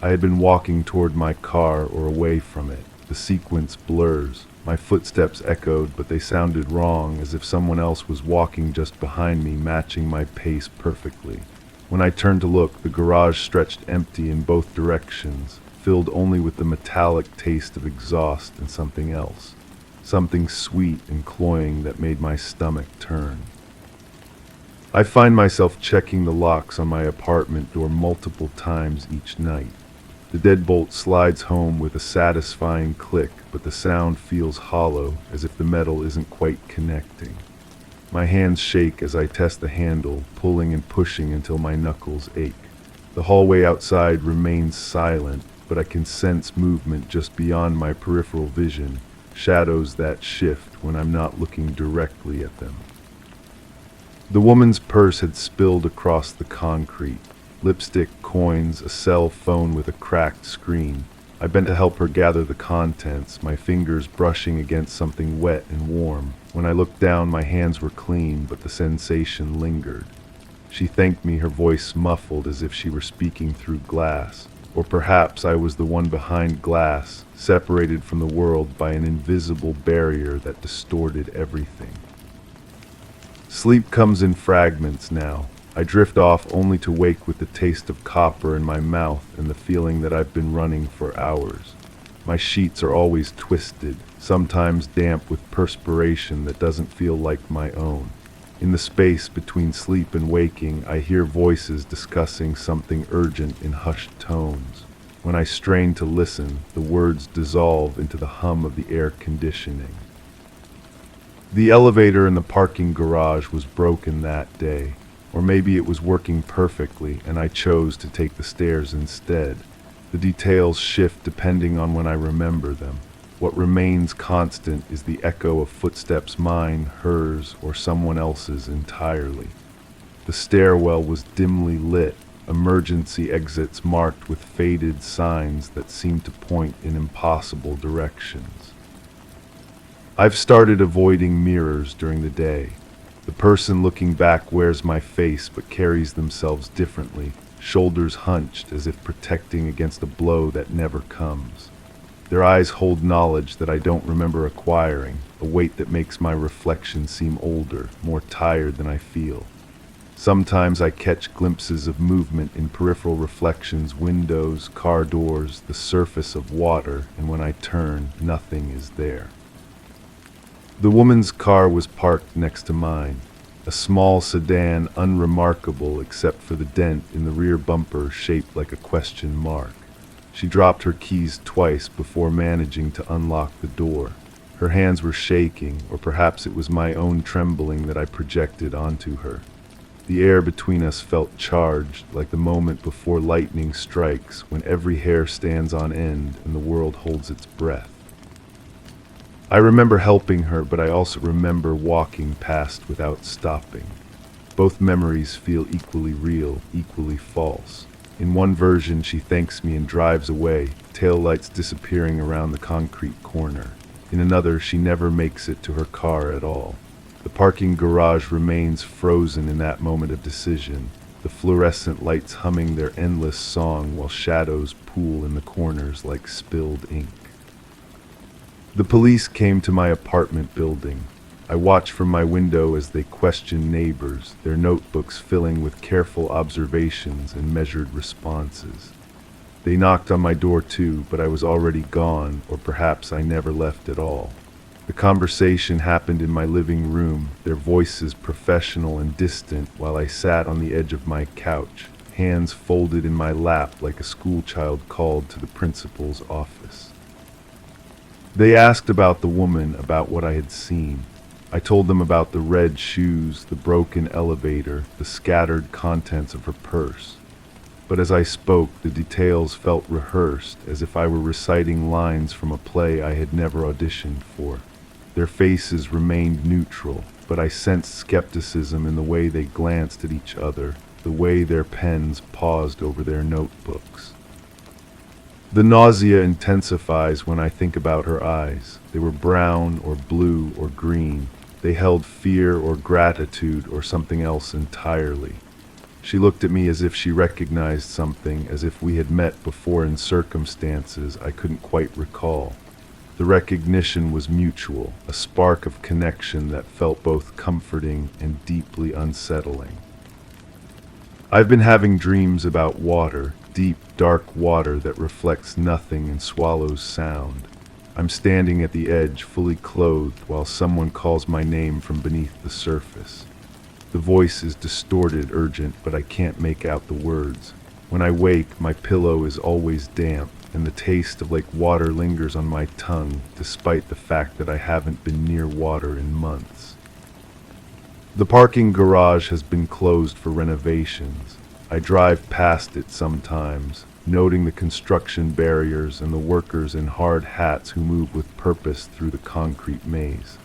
I had been walking toward my car or away from it. The sequence blurs. My footsteps echoed, but they sounded wrong, as if someone else was walking just behind me, matching my pace perfectly. When I turned to look, the garage stretched empty in both directions, filled only with the metallic taste of exhaust and something else. Something sweet and cloying that made my stomach turn. I find myself checking the locks on my apartment door multiple times each night. The deadbolt slides home with a satisfying click, but the sound feels hollow, as if the metal isn't quite connecting. My hands shake as I test the handle, pulling and pushing until my knuckles ache. The hallway outside remains silent, but I can sense movement just beyond my peripheral vision, shadows that shift when I'm not looking directly at them. The woman's purse had spilled across the concrete. Lipstick, coins, a cell phone with a cracked screen. I bent to help her gather the contents, my fingers brushing against something wet and warm. When I looked down, my hands were clean, but the sensation lingered. She thanked me, her voice muffled as if she were speaking through glass. Or perhaps I was the one behind glass, separated from the world by an invisible barrier that distorted everything. Sleep comes in fragments now. I drift off only to wake with the taste of copper in my mouth and the feeling that I've been running for hours. My sheets are always twisted, sometimes damp with perspiration that doesn't feel like my own. In the space between sleep and waking, I hear voices discussing something urgent in hushed tones. When I strain to listen, the words dissolve into the hum of the air conditioning. The elevator in the parking garage was broken that day, or maybe it was working perfectly and I chose to take the stairs instead. The details shift depending on when I remember them. What remains constant is the echo of footsteps, mine, hers, or someone else's entirely. The stairwell was dimly lit, emergency exits marked with faded signs that seemed to point in impossible directions. I've started avoiding mirrors during the day. The person looking back wears my face but carries themselves differently, shoulders hunched as if protecting against a blow that never comes. Their eyes hold knowledge that I don't remember acquiring, a weight that makes my reflection seem older, more tired than I feel. Sometimes I catch glimpses of movement in peripheral reflections, windows, car doors, the surface of water, and when I turn, nothing is there. The woman's car was parked next to mine, a small sedan unremarkable except for the dent in the rear bumper shaped like a question mark. She dropped her keys twice before managing to unlock the door. Her hands were shaking, or perhaps it was my own trembling that I projected onto her. The air between us felt charged, like the moment before lightning strikes, when every hair stands on end and the world holds its breath. I remember helping her, but I also remember walking past without stopping. Both memories feel equally real, equally false. In one version, she thanks me and drives away, taillights disappearing around the concrete corner. In another, she never makes it to her car at all. The parking garage remains frozen in that moment of decision, the fluorescent lights humming their endless song while shadows pool in the corners like spilled ink. The police came to my apartment building. I watched from my window as they questioned neighbors, their notebooks filling with careful observations and measured responses. They knocked on my door too, but I was already gone, or perhaps I never left at all. The conversation happened in my living room, their voices professional and distant, while I sat on the edge of my couch, hands folded in my lap like a schoolchild called to the principal's office. They asked about the woman, about what I had seen. I told them about the red shoes, the broken elevator, the scattered contents of her purse. But as I spoke, the details felt rehearsed, as if I were reciting lines from a play I had never auditioned for. Their faces remained neutral, but I sensed skepticism in the way they glanced at each other, the way their pens paused over their notebooks. The nausea intensifies when I think about her eyes. They were brown or blue or green. They held fear or gratitude or something else entirely. She looked at me as if she recognized something, as if we had met before in circumstances I couldn't quite recall. The recognition was mutual, a spark of connection that felt both comforting and deeply unsettling. I've been having dreams about water, deep, dark water that reflects nothing and swallows sound. I'm standing at the edge, fully clothed, while someone calls my name from beneath the surface. The voice is distorted, urgent, but I can't make out the words. When I wake, my pillow is always damp, and the taste of lake water lingers on my tongue, despite the fact that I haven't been near water in months. The parking garage has been closed for renovations. I drive past it sometimes, noting the construction barriers and the workers in hard hats who move with purpose through the concrete maze.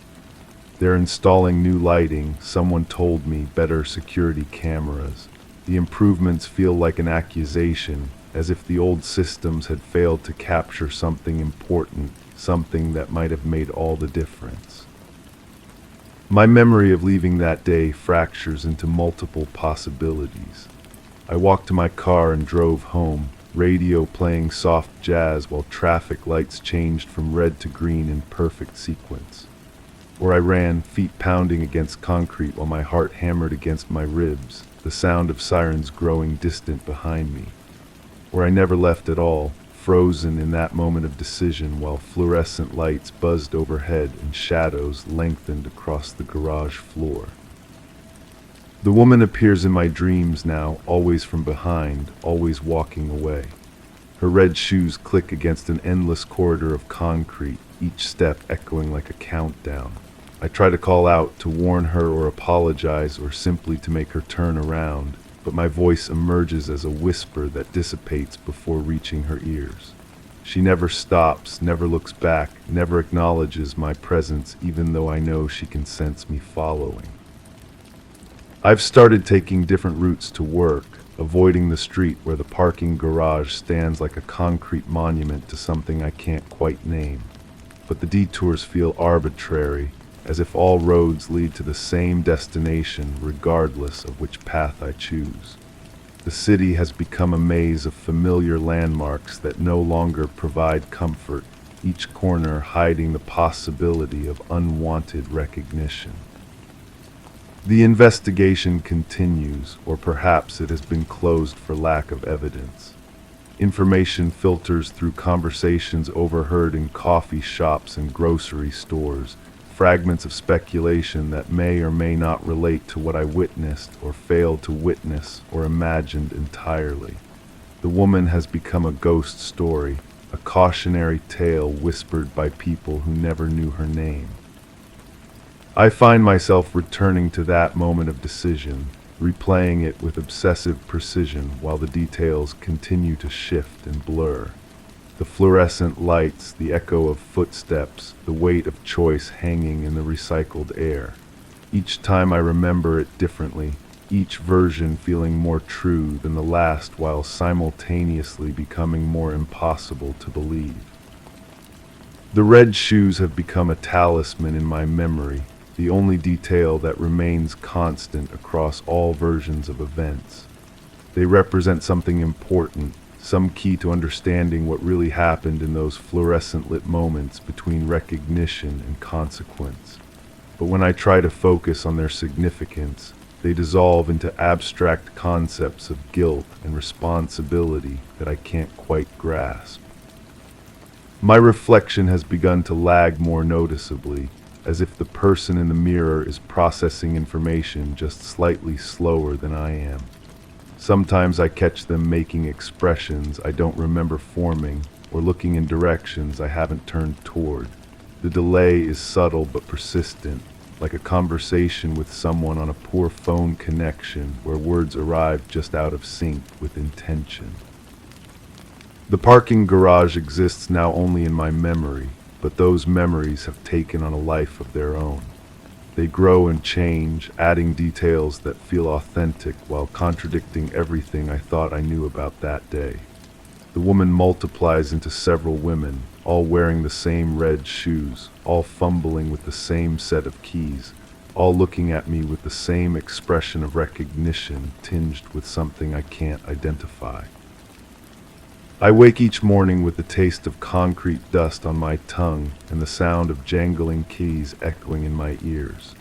They're installing new lighting, someone told me, better security cameras. The improvements feel like an accusation, as if the old systems had failed to capture something important, something that might have made all the difference. My memory of leaving that day fractures into multiple possibilities. I walked to my car and drove home, radio playing soft jazz while traffic lights changed from red to green in perfect sequence. Or I ran, feet pounding against concrete while my heart hammered against my ribs, the sound of sirens growing distant behind me. Or I never left at all, frozen in that moment of decision while fluorescent lights buzzed overhead and shadows lengthened across the garage floor. The woman appears in my dreams now, always from behind, always walking away. Her red shoes click against an endless corridor of concrete, each step echoing like a countdown. I try to call out, to warn her or apologize or simply to make her turn around, but my voice emerges as a whisper that dissipates before reaching her ears. She never stops, never looks back, never acknowledges my presence, even though I know she can sense me following. I've started taking different routes to work, avoiding the street where the parking garage stands like a concrete monument to something I can't quite name. But the detours feel arbitrary, as if all roads lead to the same destination regardless of which path I choose. The city has become a maze of familiar landmarks that no longer provide comfort, each corner hiding the possibility of unwanted recognition. The investigation continues, or perhaps it has been closed for lack of evidence. Information filters through conversations overheard in coffee shops and grocery stores, fragments of speculation that may or may not relate to what I witnessed or failed to witness or imagined entirely. The woman has become a ghost story, a cautionary tale whispered by people who never knew her name. I find myself returning to that moment of decision, replaying it with obsessive precision while the details continue to shift and blur. The fluorescent lights, the echo of footsteps, the weight of choice hanging in the recycled air. Each time I remember it differently, each version feeling more true than the last while simultaneously becoming more impossible to believe. The red shoes have become a talisman in my memory, the only detail that remains constant across all versions of events. They represent something important, some key to understanding what really happened in those fluorescent-lit moments between recognition and consequence. But when I try to focus on their significance, they dissolve into abstract concepts of guilt and responsibility that I can't quite grasp. My reflection has begun to lag more noticeably, as if the person in the mirror is processing information just slightly slower than I am. Sometimes I catch them making expressions I don't remember forming, or looking in directions I haven't turned toward. The delay is subtle but persistent, like a conversation with someone on a poor phone connection where words arrive just out of sync with intention. The parking garage exists now only in my memory, but those memories have taken on a life of their own. They grow and change, adding details that feel authentic while contradicting everything I thought I knew about that day. The woman multiplies into several women, all wearing the same red shoes, all fumbling with the same set of keys, all looking at me with the same expression of recognition tinged with something I can't identify. I wake each morning with the taste of concrete dust on my tongue and the sound of jangling keys echoing in my ears.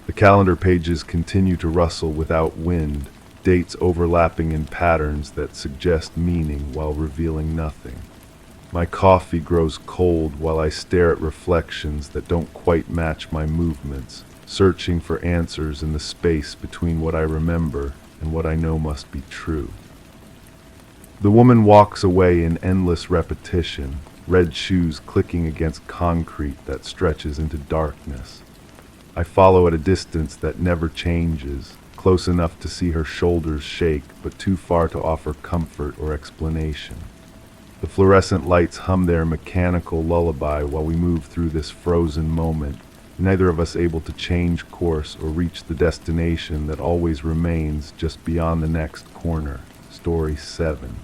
The calendar pages continue to rustle without wind, dates overlapping in patterns that suggest meaning while revealing nothing. My coffee grows cold while I stare at reflections that don't quite match my movements, searching for answers in the space between what I remember and what I know must be true. The woman walks away in endless repetition, red shoes clicking against concrete that stretches into darkness. I follow at a distance that never changes, close enough to see her shoulders shake, but too far to offer comfort or explanation. The fluorescent lights hum their mechanical lullaby while we move through this frozen moment, neither of us able to change course or reach the destination that always remains just beyond the next corner. Story 7.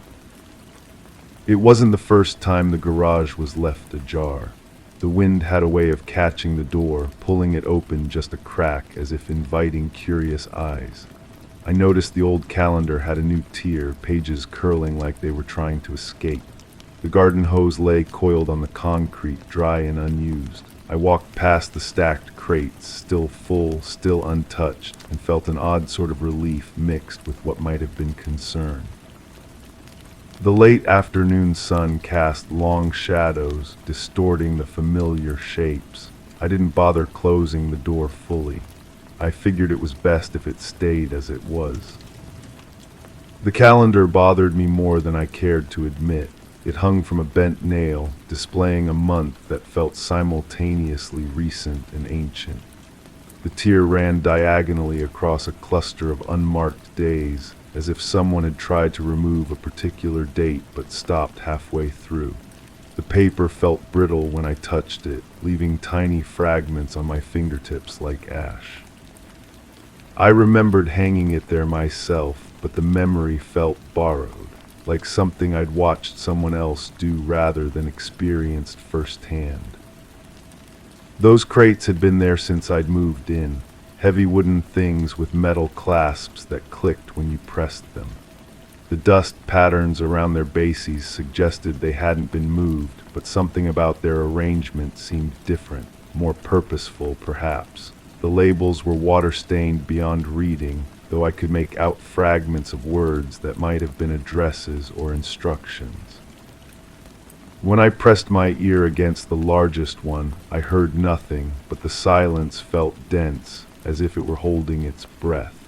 It wasn't the first time the garage was left ajar. The wind had a way of catching the door, pulling it open just a crack as if inviting curious eyes. I noticed the old calendar had a new tear, pages curling like they were trying to escape. The garden hose lay coiled on the concrete, dry and unused. I walked past the stacked crates, still full, still untouched, and felt an odd sort of relief mixed with what might have been concern. The late afternoon sun cast long shadows, distorting the familiar shapes. I didn't bother closing the door fully. I figured it was best if it stayed as it was. The calendar bothered me more than I cared to admit. It hung from a bent nail, displaying a month that felt simultaneously recent and ancient. The tear ran diagonally across a cluster of unmarked days, as if someone had tried to remove a particular date but stopped halfway through. The paper felt brittle when I touched it, leaving tiny fragments on my fingertips like ash. I remembered hanging it there myself, but the memory felt borrowed, like something I'd watched someone else do rather than experienced firsthand. Those crates had been there since I'd moved in, heavy wooden things with metal clasps that clicked when you pressed them. The dust patterns around their bases suggested they hadn't been moved, but something about their arrangement seemed different, more purposeful perhaps. The labels were water-stained beyond reading, though I could make out fragments of words that might have been addresses or instructions. When I pressed my ear against the largest one, I heard nothing, but the silence felt dense, as if it were holding its breath.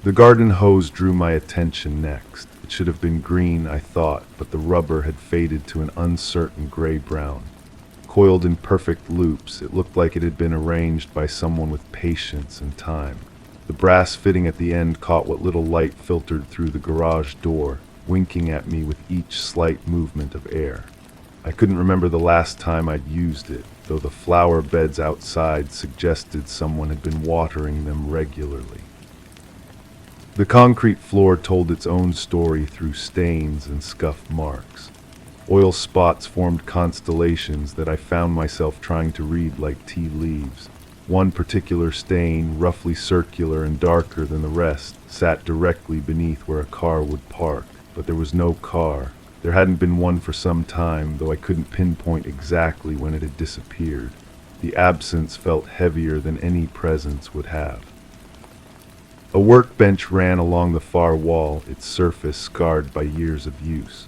The garden hose drew my attention next. It should have been green, I thought, but the rubber had faded to an uncertain gray-brown. Coiled in perfect loops, it looked like it had been arranged by someone with patience and time. The brass fitting at the end caught what little light filtered through the garage door, winking at me with each slight movement of air. I couldn't remember the last time I'd used it, though the flower beds outside suggested someone had been watering them regularly. The concrete floor told its own story through stains and scuff marks. Oil spots formed constellations that I found myself trying to read like tea leaves. One particular stain, roughly circular and darker than the rest, sat directly beneath where a car would park, but there was no car. There hadn't been one for some time, though I couldn't pinpoint exactly when it had disappeared. The absence felt heavier than any presence would have. A workbench ran along the far wall, its surface scarred by years of use.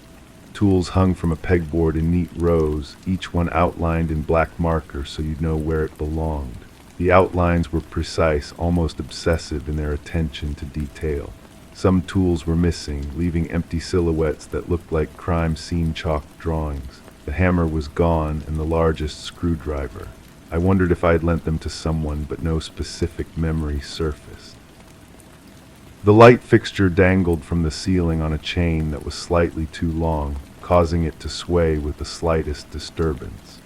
Tools hung from a pegboard in neat rows, each one outlined in black marker so you'd know where it belonged. The outlines were precise, almost obsessive in their attention to detail. Some tools were missing, leaving empty silhouettes that looked like crime scene chalk drawings. The hammer was gone, and the largest screwdriver. I wondered if I had lent them to someone, but no specific memory surfaced. The light fixture dangled from the ceiling on a chain that was slightly too long, causing it to sway with the slightest disturbance.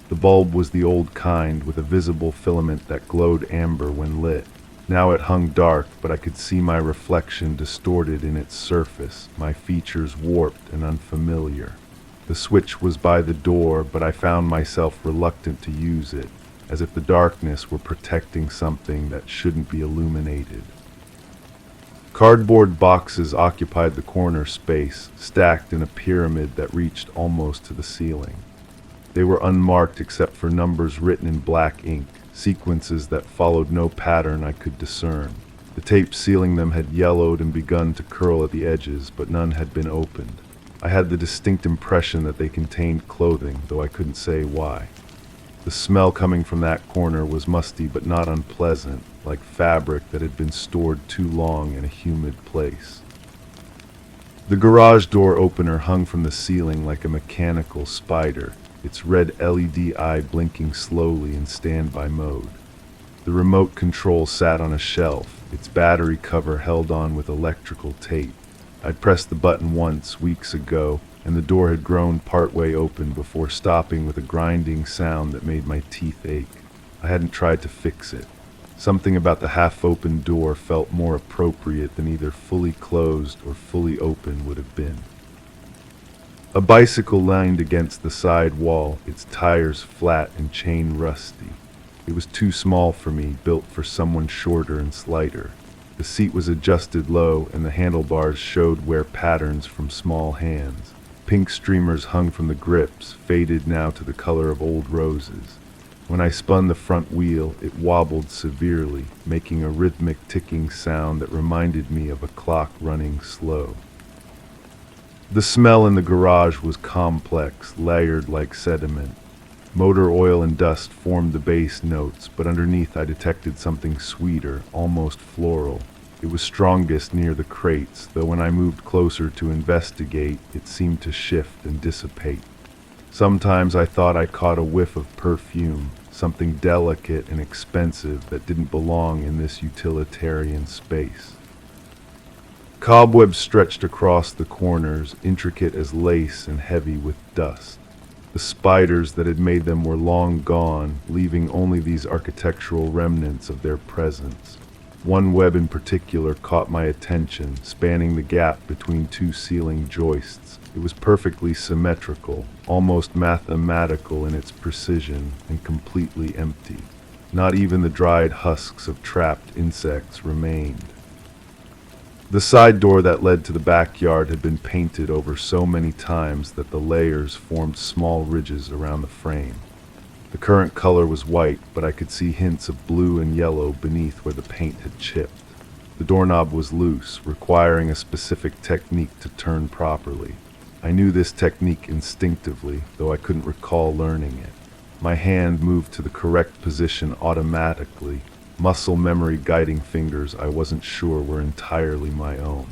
The bulb was the old kind, with a visible filament that glowed amber when lit. Now it hung dark, but I could see my reflection distorted in its surface, my features warped and unfamiliar. The switch was by the door, but I found myself reluctant to use it, as if the darkness were protecting something that shouldn't be illuminated. Cardboard boxes occupied the corner space, stacked in a pyramid that reached almost to the ceiling. They were unmarked except for numbers written in black ink, sequences that followed no pattern I could discern. The tape sealing them had yellowed and begun to curl at the edges, but none had been opened. I had the distinct impression that they contained clothing, though I couldn't say why. The smell coming from that corner was musty but not unpleasant, like fabric that had been stored too long in a humid place. The garage door opener hung from the ceiling like a mechanical spider, its red LED eye blinking slowly in standby mode. The remote control sat on a shelf, its battery cover held on with electrical tape. I'd pressed the button once, weeks ago, and the door had grown partway open before stopping with a grinding sound that made my teeth ache. I hadn't tried to fix it. Something about the half-open door felt more appropriate than either fully closed or fully open would have been. A bicycle leaned against the side wall, its tires flat and chain rusty. It was too small for me, built for someone shorter and slighter. The seat was adjusted low, and the handlebars showed wear patterns from small hands. Pink streamers hung from the grips, faded now to the color of old roses. When I spun the front wheel, it wobbled severely, making a rhythmic ticking sound that reminded me of a clock running slow. The smell in the garage was complex, layered like sediment. Motor oil and dust formed the bass notes, but underneath I detected something sweeter, almost floral. It was strongest near the crates, though when I moved closer to investigate, it seemed to shift and dissipate. Sometimes I thought I caught a whiff of perfume, something delicate and expensive that didn't belong in this utilitarian space. Cobwebs stretched across the corners, intricate as lace and heavy with dust. The spiders that had made them were long gone, leaving only these architectural remnants of their presence. One web in particular caught my attention, spanning the gap between two ceiling joists. It was perfectly symmetrical, almost mathematical in its precision, and completely empty. Not even the dried husks of trapped insects remained. The side door that led to the backyard had been painted over so many times that the layers formed small ridges around the frame. The current color was white, but I could see hints of blue and yellow beneath where the paint had chipped. The doorknob was loose, requiring a specific technique to turn properly. I knew this technique instinctively, though I couldn't recall learning it. My hand moved to the correct position automatically, muscle memory guiding fingers I wasn't sure were entirely my own.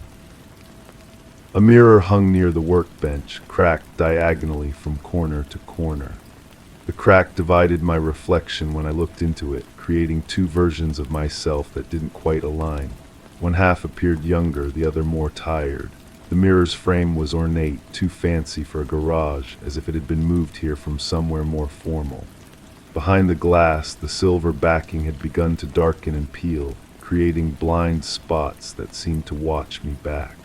A mirror hung near the workbench, cracked diagonally from corner to corner. The crack divided my reflection when I looked into it, creating two versions of myself that didn't quite align. One half appeared younger, the other more tired. The mirror's frame was ornate, too fancy for a garage, as if it had been moved here from somewhere more formal. Behind the glass, the silver backing had begun to darken and peel, creating blind spots that seemed to watch me back.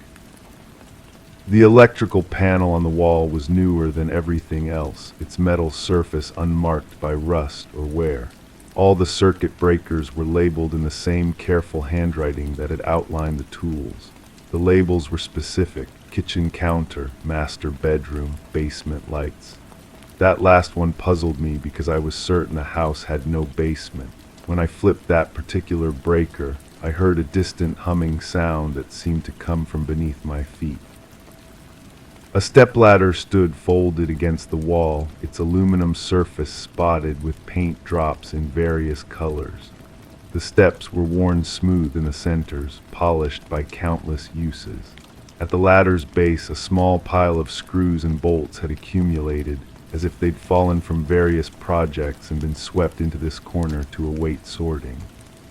The electrical panel on the wall was newer than everything else, its metal surface unmarked by rust or wear. All the circuit breakers were labeled in the same careful handwriting that had outlined the tools. The labels were specific: kitchen counter, master bedroom, basement lights. That last one puzzled me because I was certain the house had no basement. When I flipped that particular breaker, I heard a distant humming sound that seemed to come from beneath my feet. A stepladder stood folded against the wall, its aluminum surface spotted with paint drops in various colors. The steps were worn smooth in the centers, polished by countless uses. At the ladder's base, a small pile of screws and bolts had accumulated, as if they'd fallen from various projects and been swept into this corner to await sorting.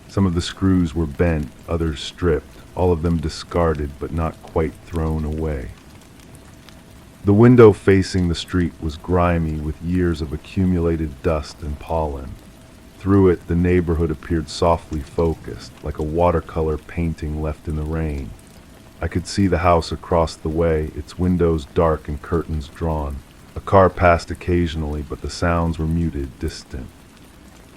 Some of the screws were bent, others stripped, all of them discarded but not quite thrown away. The window facing the street was grimy with years of accumulated dust and pollen. Through it, the neighborhood appeared softly focused, like a watercolor painting left in the rain. I could see the house across the way, its windows dark and curtains drawn. A car passed occasionally, but the sounds were muted, distant.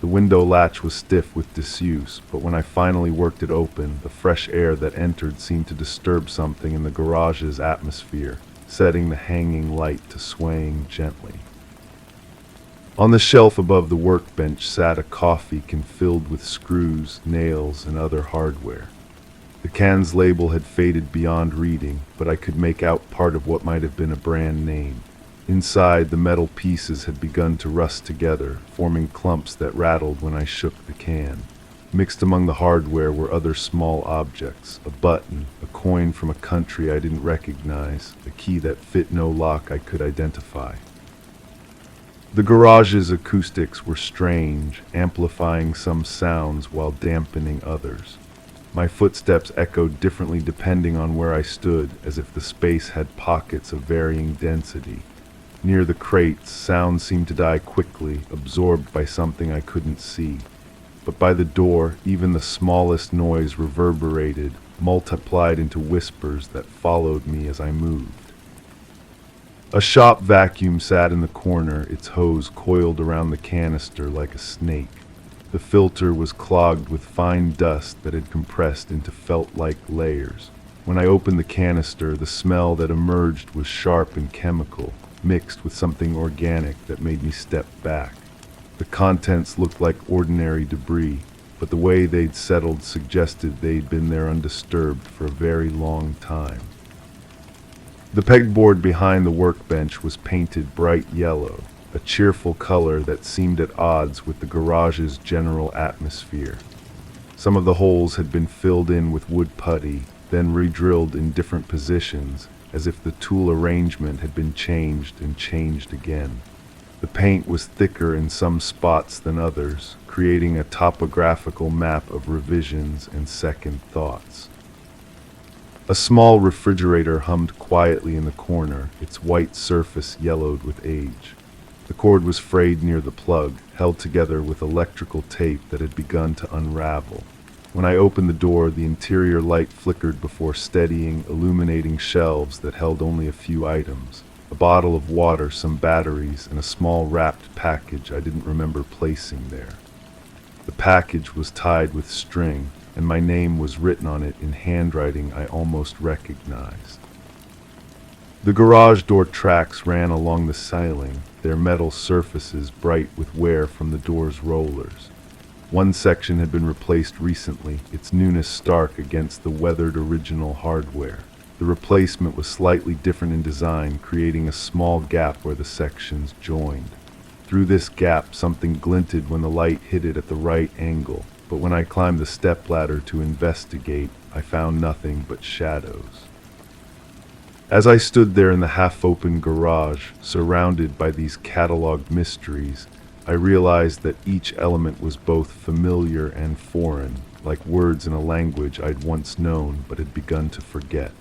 The window latch was stiff with disuse, but when I finally worked it open, the fresh air that entered seemed to disturb something in the garage's atmosphere, setting the hanging light to swaying gently. On the shelf above the workbench sat a coffee can filled with screws, nails, and other hardware. The can's label had faded beyond reading, but I could make out part of what might have been a brand name. Inside, the metal pieces had begun to rust together, forming clumps that rattled when I shook the can. Mixed among the hardware were other small objects: a button, a coin from a country I didn't recognize, a key that fit no lock I could identify. The garage's acoustics were strange, amplifying some sounds while dampening others. My footsteps echoed differently depending on where I stood, as if the space had pockets of varying density. Near the crates, sound seemed to die quickly, absorbed by something I couldn't see. But by the door, even the smallest noise reverberated, multiplied into whispers that followed me as I moved. A shop vacuum sat in the corner, its hose coiled around the canister like a snake. The filter was clogged with fine dust that had compressed into felt-like layers. When I opened the canister, the smell that emerged was sharp and chemical, mixed with something organic that made me step back. The contents looked like ordinary debris, but the way they'd settled suggested they'd been there undisturbed for a very long time. The pegboard behind the workbench was painted bright yellow, a cheerful color that seemed at odds with the garage's general atmosphere. Some of the holes had been filled in with wood putty, then re-drilled in different positions, as if the tool arrangement had been changed and changed again. The paint was thicker in some spots than others, creating a topographical map of revisions and second thoughts. A small refrigerator hummed quietly in the corner, its white surface yellowed with age. The cord was frayed near the plug, held together with electrical tape that had begun to unravel. When I opened the door, the interior light flickered before steadying, illuminating shelves that held only a few items. A bottle of water, some batteries, and a small wrapped package I didn't remember placing there. The package was tied with string, and my name was written on it in handwriting I almost recognized. The garage door tracks ran along the ceiling, their metal surfaces bright with wear from the door's rollers. One section had been replaced recently, its newness stark against the weathered original hardware. The replacement was slightly different in design, creating a small gap where the sections joined. Through this gap, something glinted when the light hit it at the right angle, but when I climbed the stepladder to investigate, I found nothing but shadows. As I stood there in the half-open garage, surrounded by these cataloged mysteries, I realized that each element was both familiar and foreign, like words in a language I'd once known but had begun to forget.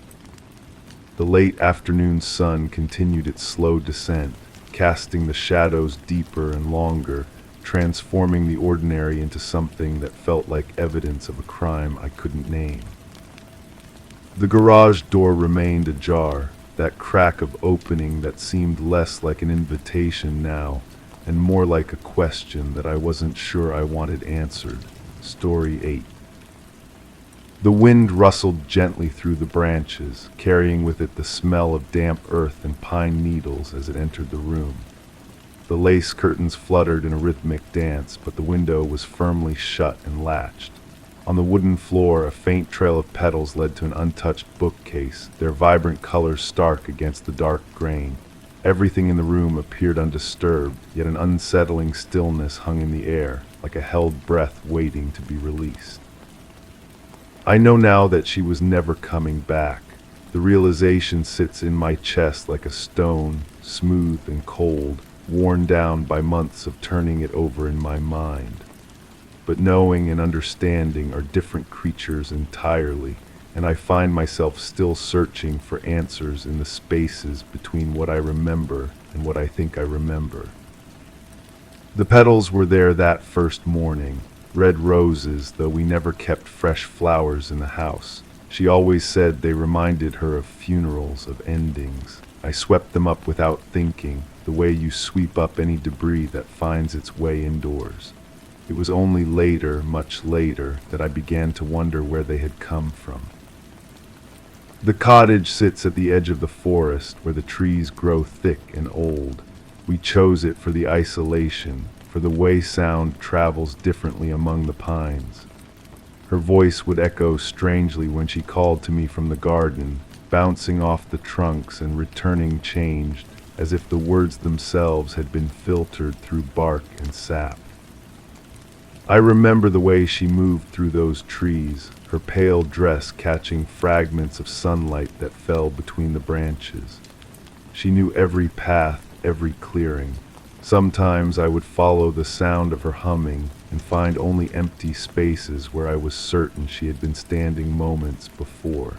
The late afternoon sun continued its slow descent, casting the shadows deeper and longer, transforming the ordinary into something that felt like evidence of a crime I couldn't name. The garage door remained ajar, that crack of opening that seemed less like an invitation now, and more like a question that I wasn't sure I wanted answered. Story 8. The wind rustled gently through the branches, carrying with it the smell of damp earth and pine needles as it entered the room. The lace curtains fluttered in a rhythmic dance, but the window was firmly shut and latched. On the wooden floor, a faint trail of petals led to an untouched bookcase, their vibrant colors stark against the dark grain. Everything in the room appeared undisturbed, yet an unsettling stillness hung in the air, like a held breath waiting to be released. I know now that she was never coming back. The realization sits in my chest like a stone, smooth and cold, worn down by months of turning it over in my mind. But knowing and understanding are different creatures entirely, and I find myself still searching for answers in the spaces between what I remember and what I think I remember. The petals were there that first morning, red roses, though we never kept fresh flowers in the house. She always said they reminded her of funerals, of endings. I swept them up without thinking, the way you sweep up any debris that finds its way indoors. It was only later, much later, that I began to wonder where they had come from. The cottage sits at the edge of the forest where the trees grow thick and old. We chose it for the isolation, for the way sound travels differently among the pines. Her voice would echo strangely when she called to me from the garden, bouncing off the trunks and returning changed, as if the words themselves had been filtered through bark and sap. I remember the way she moved through those trees, her pale dress catching fragments of sunlight that fell between the branches. She knew every path, every clearing. Sometimes I would follow the sound of her humming and find only empty spaces where I was certain she had been standing moments before.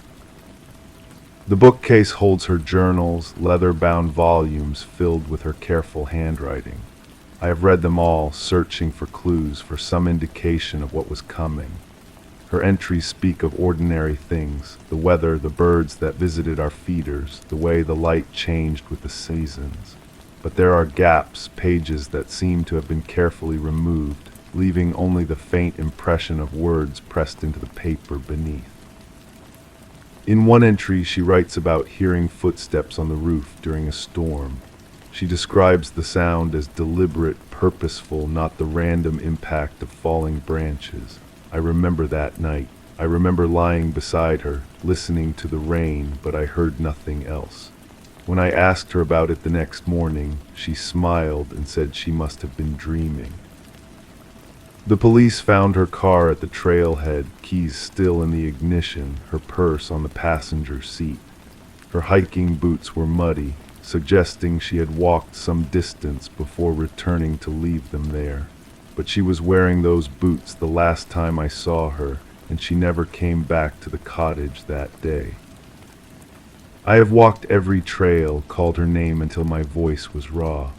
The bookcase holds her journals, leather-bound volumes filled with her careful handwriting. I have read them all, searching for clues, for some indication of what was coming. Her entries speak of ordinary things, the weather, the birds that visited our feeders, the way the light changed with the seasons. But there are gaps, pages that seem to have been carefully removed, leaving only the faint impression of words pressed into the paper beneath. In one entry, she writes about hearing footsteps on the roof during a storm. She describes the sound as deliberate, purposeful, not the random impact of falling branches. I remember that night. I remember lying beside her, listening to the rain, but I heard nothing else. When I asked her about it the next morning, she smiled and said she must have been dreaming. The police found her car at the trailhead, keys still in the ignition, her purse on the passenger seat. Her hiking boots were muddy, suggesting she had walked some distance before returning to leave them there. But she was wearing those boots the last time I saw her, and she never came back to the cottage that day. I have walked every trail, called her name until my voice was raw.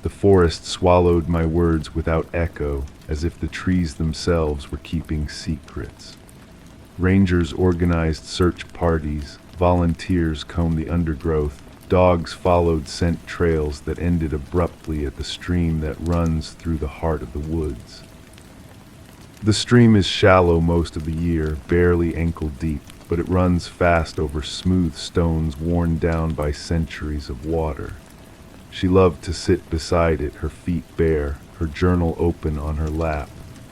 The forest swallowed my words without echo, as if the trees themselves were keeping secrets. Rangers organized search parties, volunteers combed the undergrowth, dogs followed scent trails that ended abruptly at the stream that runs through the heart of the woods. The stream is shallow most of the year, barely ankle deep, but it runs fast over smooth stones worn down by centuries of water. She loved to sit beside it, her feet bare, her journal open on her lap.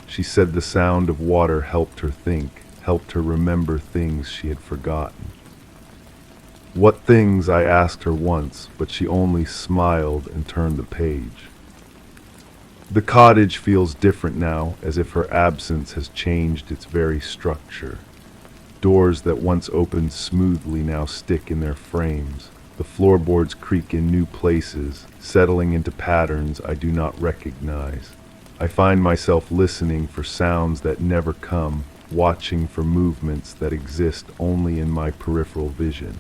She said the sound of water helped her think, helped her remember things she had forgotten. What things, I asked her once, but she only smiled and turned the page. The cottage feels different now, as if her absence has changed its very structure. Doors that once opened smoothly now stick in their frames. The floorboards creak in new places, settling into patterns I do not recognize. I find myself listening for sounds that never come, watching for movements that exist only in my peripheral vision.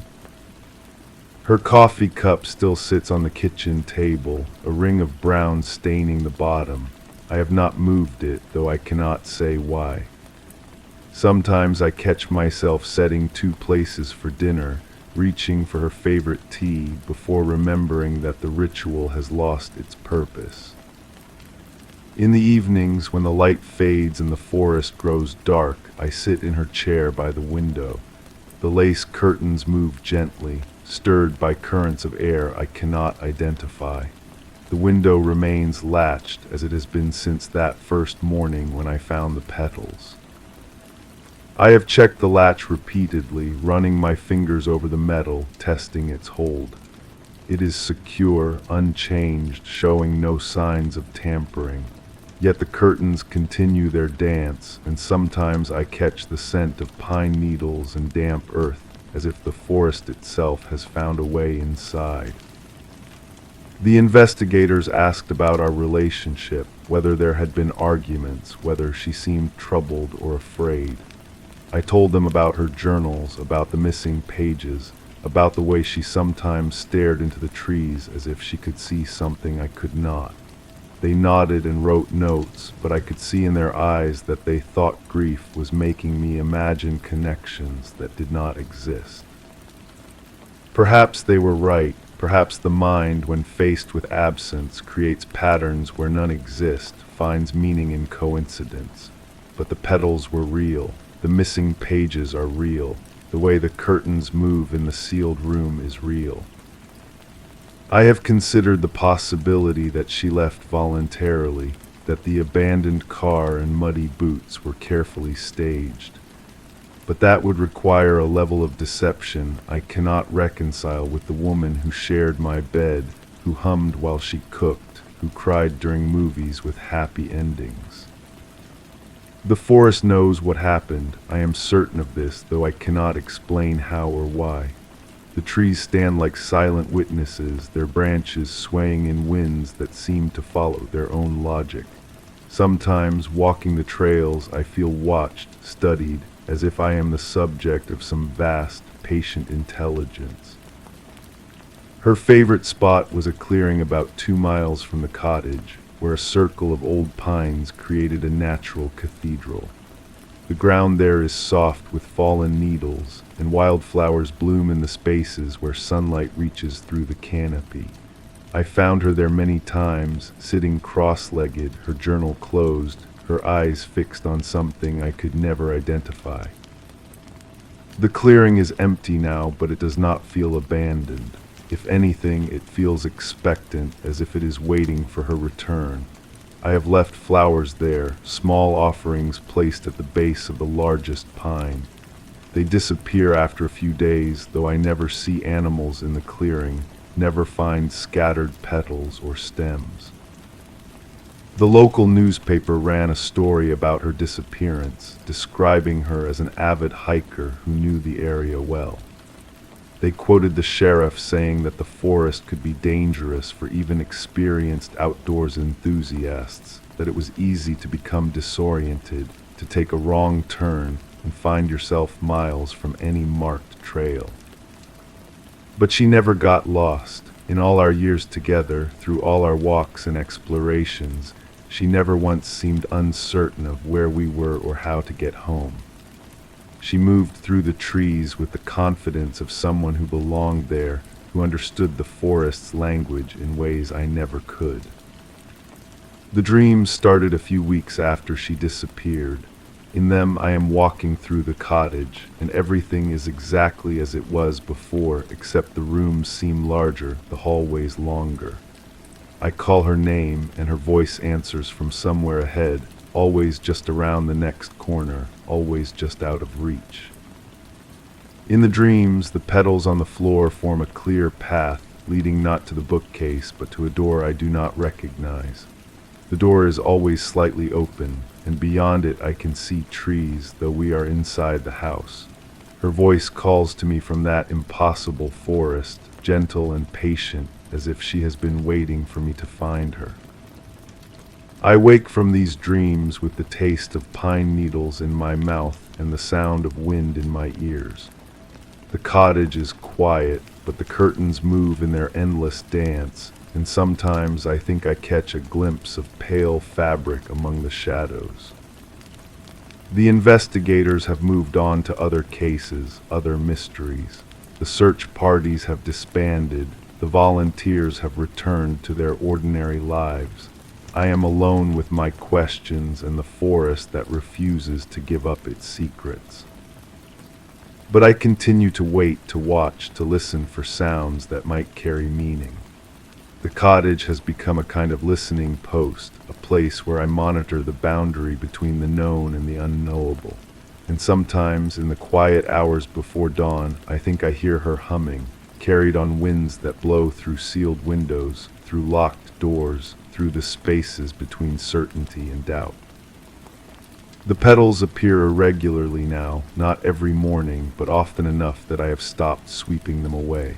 Her coffee cup still sits on the kitchen table, a ring of brown staining the bottom. I have not moved it, though I cannot say why. Sometimes I catch myself setting two places for dinner, reaching for her favorite tea before remembering that the ritual has lost its purpose. In the evenings, when the light fades and the forest grows dark, I sit in her chair by the window. The lace curtains move gently, stirred by currents of air I cannot identify. The window remains latched as it has been since that first morning when I found the petals. I have checked the latch repeatedly, running my fingers over the metal, testing its hold. It is secure, unchanged, showing no signs of tampering. Yet the curtains continue their dance, and sometimes I catch the scent of pine needles and damp earth, as if the forest itself has found a way inside. The investigators asked about our relationship, whether there had been arguments, whether she seemed troubled or afraid. I told them about her journals, about the missing pages, about the way she sometimes stared into the trees as if she could see something I could not. They nodded and wrote notes, but I could see in their eyes that they thought grief was making me imagine connections that did not exist. Perhaps they were right. Perhaps the mind, when faced with absence, creates patterns where none exist, finds meaning in coincidence. But the petals were real. The missing pages are real. The way the curtains move in the sealed room is real. I have considered the possibility that she left voluntarily, that the abandoned car and muddy boots were carefully staged. But that would require a level of deception I cannot reconcile with the woman who shared my bed, who hummed while she cooked, who cried during movies with happy endings. The forest knows what happened. I am certain of this, though I cannot explain how or why. The trees stand like silent witnesses, their branches swaying in winds that seem to follow their own logic. Sometimes, walking the trails, I feel watched, studied, as if I am the subject of some vast, patient intelligence. Her favorite spot was a clearing about 2 miles from the cottage, where a circle of old pines created a natural cathedral. The ground there is soft with fallen needles, and wildflowers bloom in the spaces where sunlight reaches through the canopy. I found her there many times, sitting cross-legged, her journal closed, her eyes fixed on something I could never identify. The clearing is empty now, but it does not feel abandoned. If anything, it feels expectant, as if it is waiting for her return. I have left flowers there, small offerings placed at the base of the largest pine. They disappear after a few days, though I never see animals in the clearing, never find scattered petals or stems. The local newspaper ran a story about her disappearance, describing her as an avid hiker who knew the area well. They quoted the sheriff saying that the forest could be dangerous for even experienced outdoors enthusiasts, that it was easy to become disoriented, to take a wrong turn, and find yourself miles from any marked trail. But she never got lost. In all our years together, through all our walks and explorations, she never once seemed uncertain of where we were or how to get home. She moved through the trees with the confidence of someone who belonged there, who understood the forest's language in ways I never could. The dreams started a few weeks after she disappeared. In them I am walking through the cottage, and everything is exactly as it was before, except the rooms seem larger, the hallways longer. I call her name, and her voice answers from somewhere ahead, always just around the next corner, always just out of reach. In the dreams, the petals on the floor form a clear path, leading not to the bookcase, but to a door I do not recognize. The door is always slightly open, and beyond it I can see trees, though we are inside the house. Her voice calls to me from that impossible forest, gentle and patient, as if she has been waiting for me to find her. I wake from these dreams with the taste of pine needles in my mouth and the sound of wind in my ears. The cottage is quiet, but the curtains move in their endless dance, and sometimes I think I catch a glimpse of pale fabric among the shadows. The investigators have moved on to other cases, other mysteries. The search parties have disbanded. The volunteers have returned to their ordinary lives. I am alone with my questions and the forest that refuses to give up its secrets. But I continue to wait, to watch, to listen for sounds that might carry meaning. The cottage has become a kind of listening post, a place where I monitor the boundary between the known and the unknowable. And sometimes, in the quiet hours before dawn, I think I hear her humming, carried on winds that blow through sealed windows, through locked doors, through the spaces between certainty and doubt. The petals appear irregularly now, not every morning, but often enough that I have stopped sweeping them away.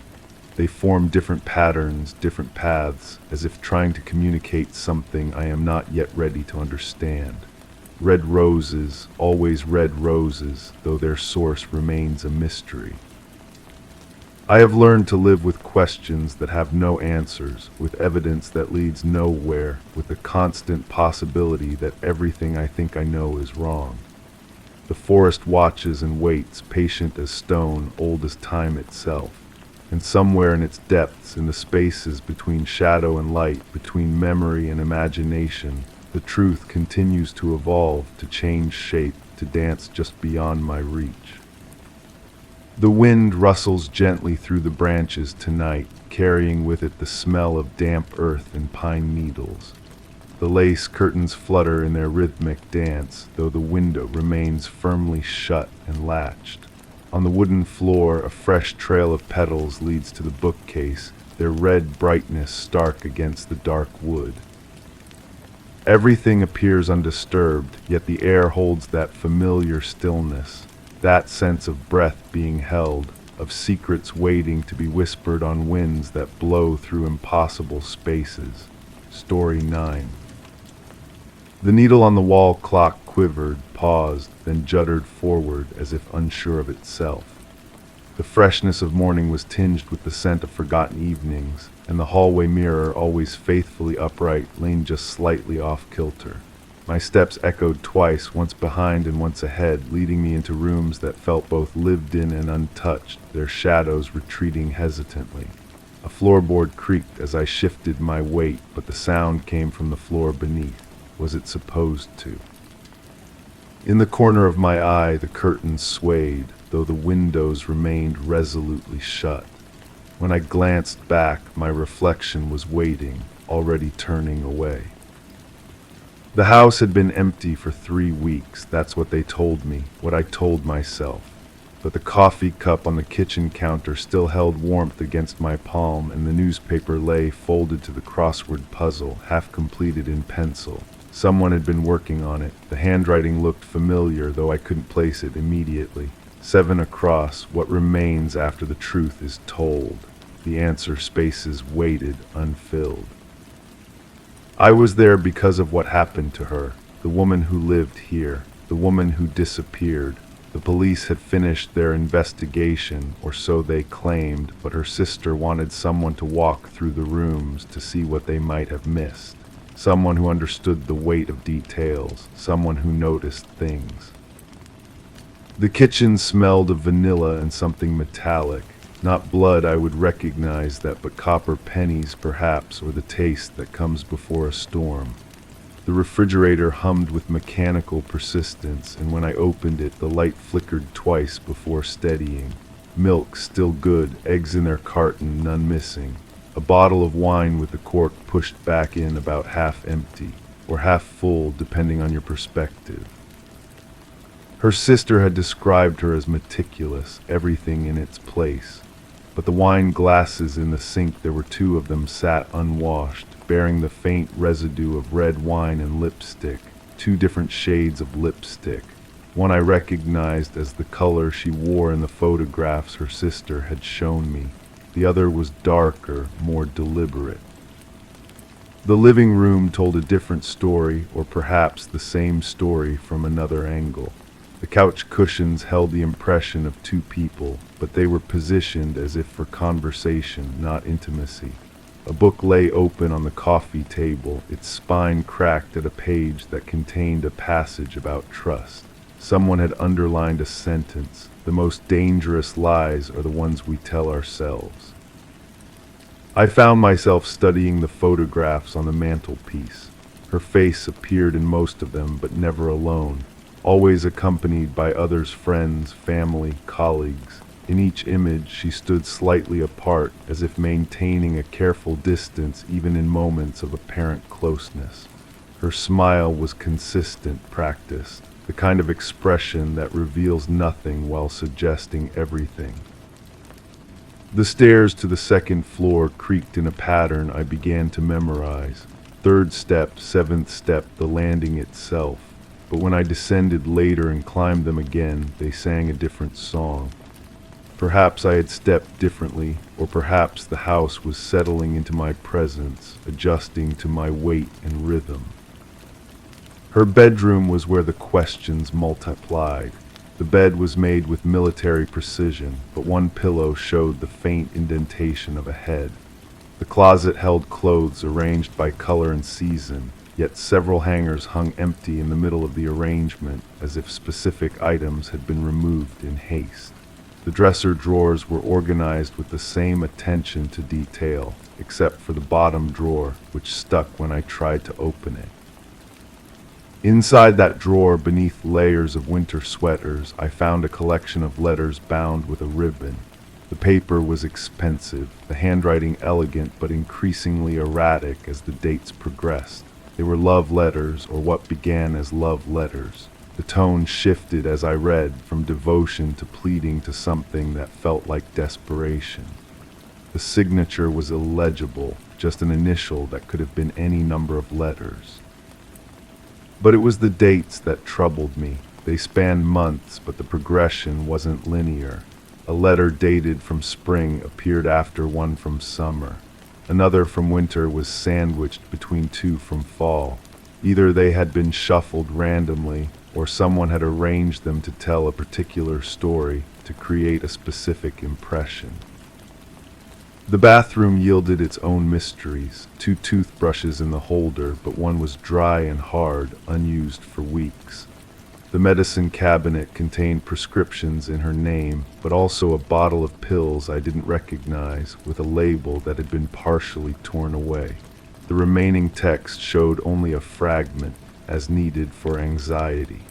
They form different patterns, different paths, as if trying to communicate something I am not yet ready to understand. Red roses, always red roses, though their source remains a mystery. I have learned to live with questions that have no answers, with evidence that leads nowhere, with the constant possibility that everything I think I know is wrong. The forest watches and waits, patient as stone, old as time itself. And somewhere in its depths, in the spaces between shadow and light, between memory and imagination, the truth continues to evolve, to change shape, to dance just beyond my reach. The wind rustles gently through the branches tonight, carrying with it the smell of damp earth and pine needles. The lace curtains flutter in their rhythmic dance, though the window remains firmly shut and latched. On the wooden floor, a fresh trail of petals leads to the bookcase, their red brightness stark against the dark wood. Everything appears undisturbed, yet the air holds that familiar stillness, that sense of breath being held, of secrets waiting to be whispered on winds that blow through impossible spaces. Story 9. The needle on the wall clock quivered, paused, then juddered forward as if unsure of itself. The freshness of morning was tinged with the scent of forgotten evenings, and the hallway mirror, always faithfully upright, leaned just slightly off kilter. My steps echoed twice, once behind and once ahead, leading me into rooms that felt both lived in and untouched, their shadows retreating hesitantly. A floorboard creaked as I shifted my weight, but the sound came from the floor beneath. Was it supposed to? In the corner of my eye, the curtains swayed, though the windows remained resolutely shut. When I glanced back, my reflection was waiting, already turning away. The house had been empty for 3 weeks. That's what they told me, what I told myself. but the coffee cup on the kitchen counter still held warmth against my palm, and the newspaper lay folded to the crossword puzzle, half completed in pencil. Someone had been working on it. The handwriting looked familiar, though I couldn't place it immediately. 7 across, what remains after the truth is told. The answer spaces waited, unfilled. I was there because of what happened to her, the woman who lived here, the woman who disappeared. The police had finished their investigation, or so they claimed, but her sister wanted someone to walk through the rooms to see what they might have missed. Someone who understood the weight of details, someone who noticed things. The kitchen smelled of vanilla and something metallic. Not blood, I would recognize that, but copper pennies perhaps, or the taste that comes before a storm. The refrigerator hummed with mechanical persistence, and when I opened it, the light flickered twice before steadying. Milk still good, eggs in their carton, none missing. A bottle of wine with the cork pushed back in, about half empty, or half full depending on your perspective. Her sister had described her as meticulous, everything in its place. But the wine glasses in the sink, there were 2 of them, sat unwashed, bearing the faint residue of red wine and lipstick, 2 different shades of lipstick. One I recognized as the color she wore in the photographs her sister had shown me. The other was darker, more deliberate. The living room told a different story, or perhaps the same story from another angle. The couch cushions held the impression of 2 people, but they were positioned as if for conversation, not intimacy. A book lay open on the coffee table, its spine cracked at a page that contained a passage about trust. Someone had underlined a sentence: "The most dangerous lies are the ones we tell ourselves." I found myself studying the photographs on the mantelpiece. Her face appeared in most of them, but never alone, always accompanied by others, friends, family, colleagues. In each image she stood slightly apart, as if maintaining a careful distance even in moments of apparent closeness. Her smile was consistent, practiced, the kind of expression that reveals nothing while suggesting everything. The stairs to the 2nd floor creaked in a pattern I began to memorize. 3rd step, 7th step, the landing itself. But when I descended later and climbed them again, they sang a different song. Perhaps I had stepped differently, or perhaps the house was settling into my presence, adjusting to my weight and rhythm. Her bedroom was where the questions multiplied. The bed was made with military precision, but one pillow showed the faint indentation of a head. The closet held clothes arranged by color and season, yet several hangers hung empty in the middle of the arrangement, as if specific items had been removed in haste. The dresser drawers were organized with the same attention to detail, except for the bottom drawer, which stuck when I tried to open it. Inside that drawer, beneath layers of winter sweaters, I found a collection of letters bound with a ribbon. The paper was expensive, the handwriting elegant but increasingly erratic as the dates progressed. They were love letters, or what began as love letters. The tone shifted as I read, from devotion to pleading to something that felt like desperation. The signature was illegible, just an initial that could have been any number of letters. But it was the dates that troubled me. They spanned months, but the progression wasn't linear. A letter dated from spring appeared after one from summer. Another from winter was sandwiched between 2 from fall. Either they had been shuffled randomly, or someone had arranged them to tell a particular story, to create a specific impression. The bathroom yielded its own mysteries. 2 toothbrushes in the holder, but one was dry and hard, unused for weeks. The medicine cabinet contained prescriptions in her name, but also a bottle of pills I didn't recognize, with a label that had been partially torn away. The remaining text showed only a fragment, as needed for anxiety.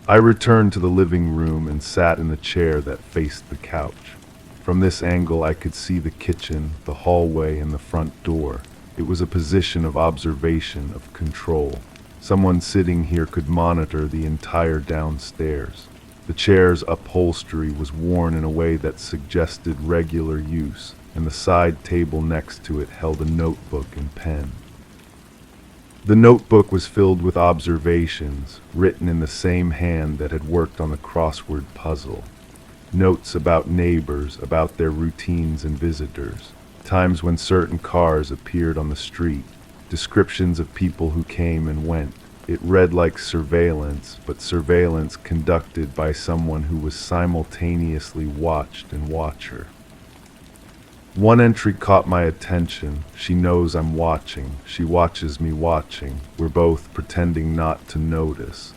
I returned to the living room and sat in the chair that faced the couch. From this angle I could see the kitchen, the hallway, and the front door. It was a position of observation, of control. Someone sitting here could monitor the entire downstairs. The chair's upholstery was worn in a way that suggested regular use, and the side table next to it held a notebook and pen. The notebook was filled with observations, written in the same hand that had worked on the crossword puzzle. Notes about neighbors, about their routines and visitors, times when certain cars appeared on the street, descriptions of people who came and went. It read like surveillance, but surveillance conducted by someone who was simultaneously watched and watcher. One entry caught my attention. She knows I'm watching. She watches me watching. We're both pretending not to notice.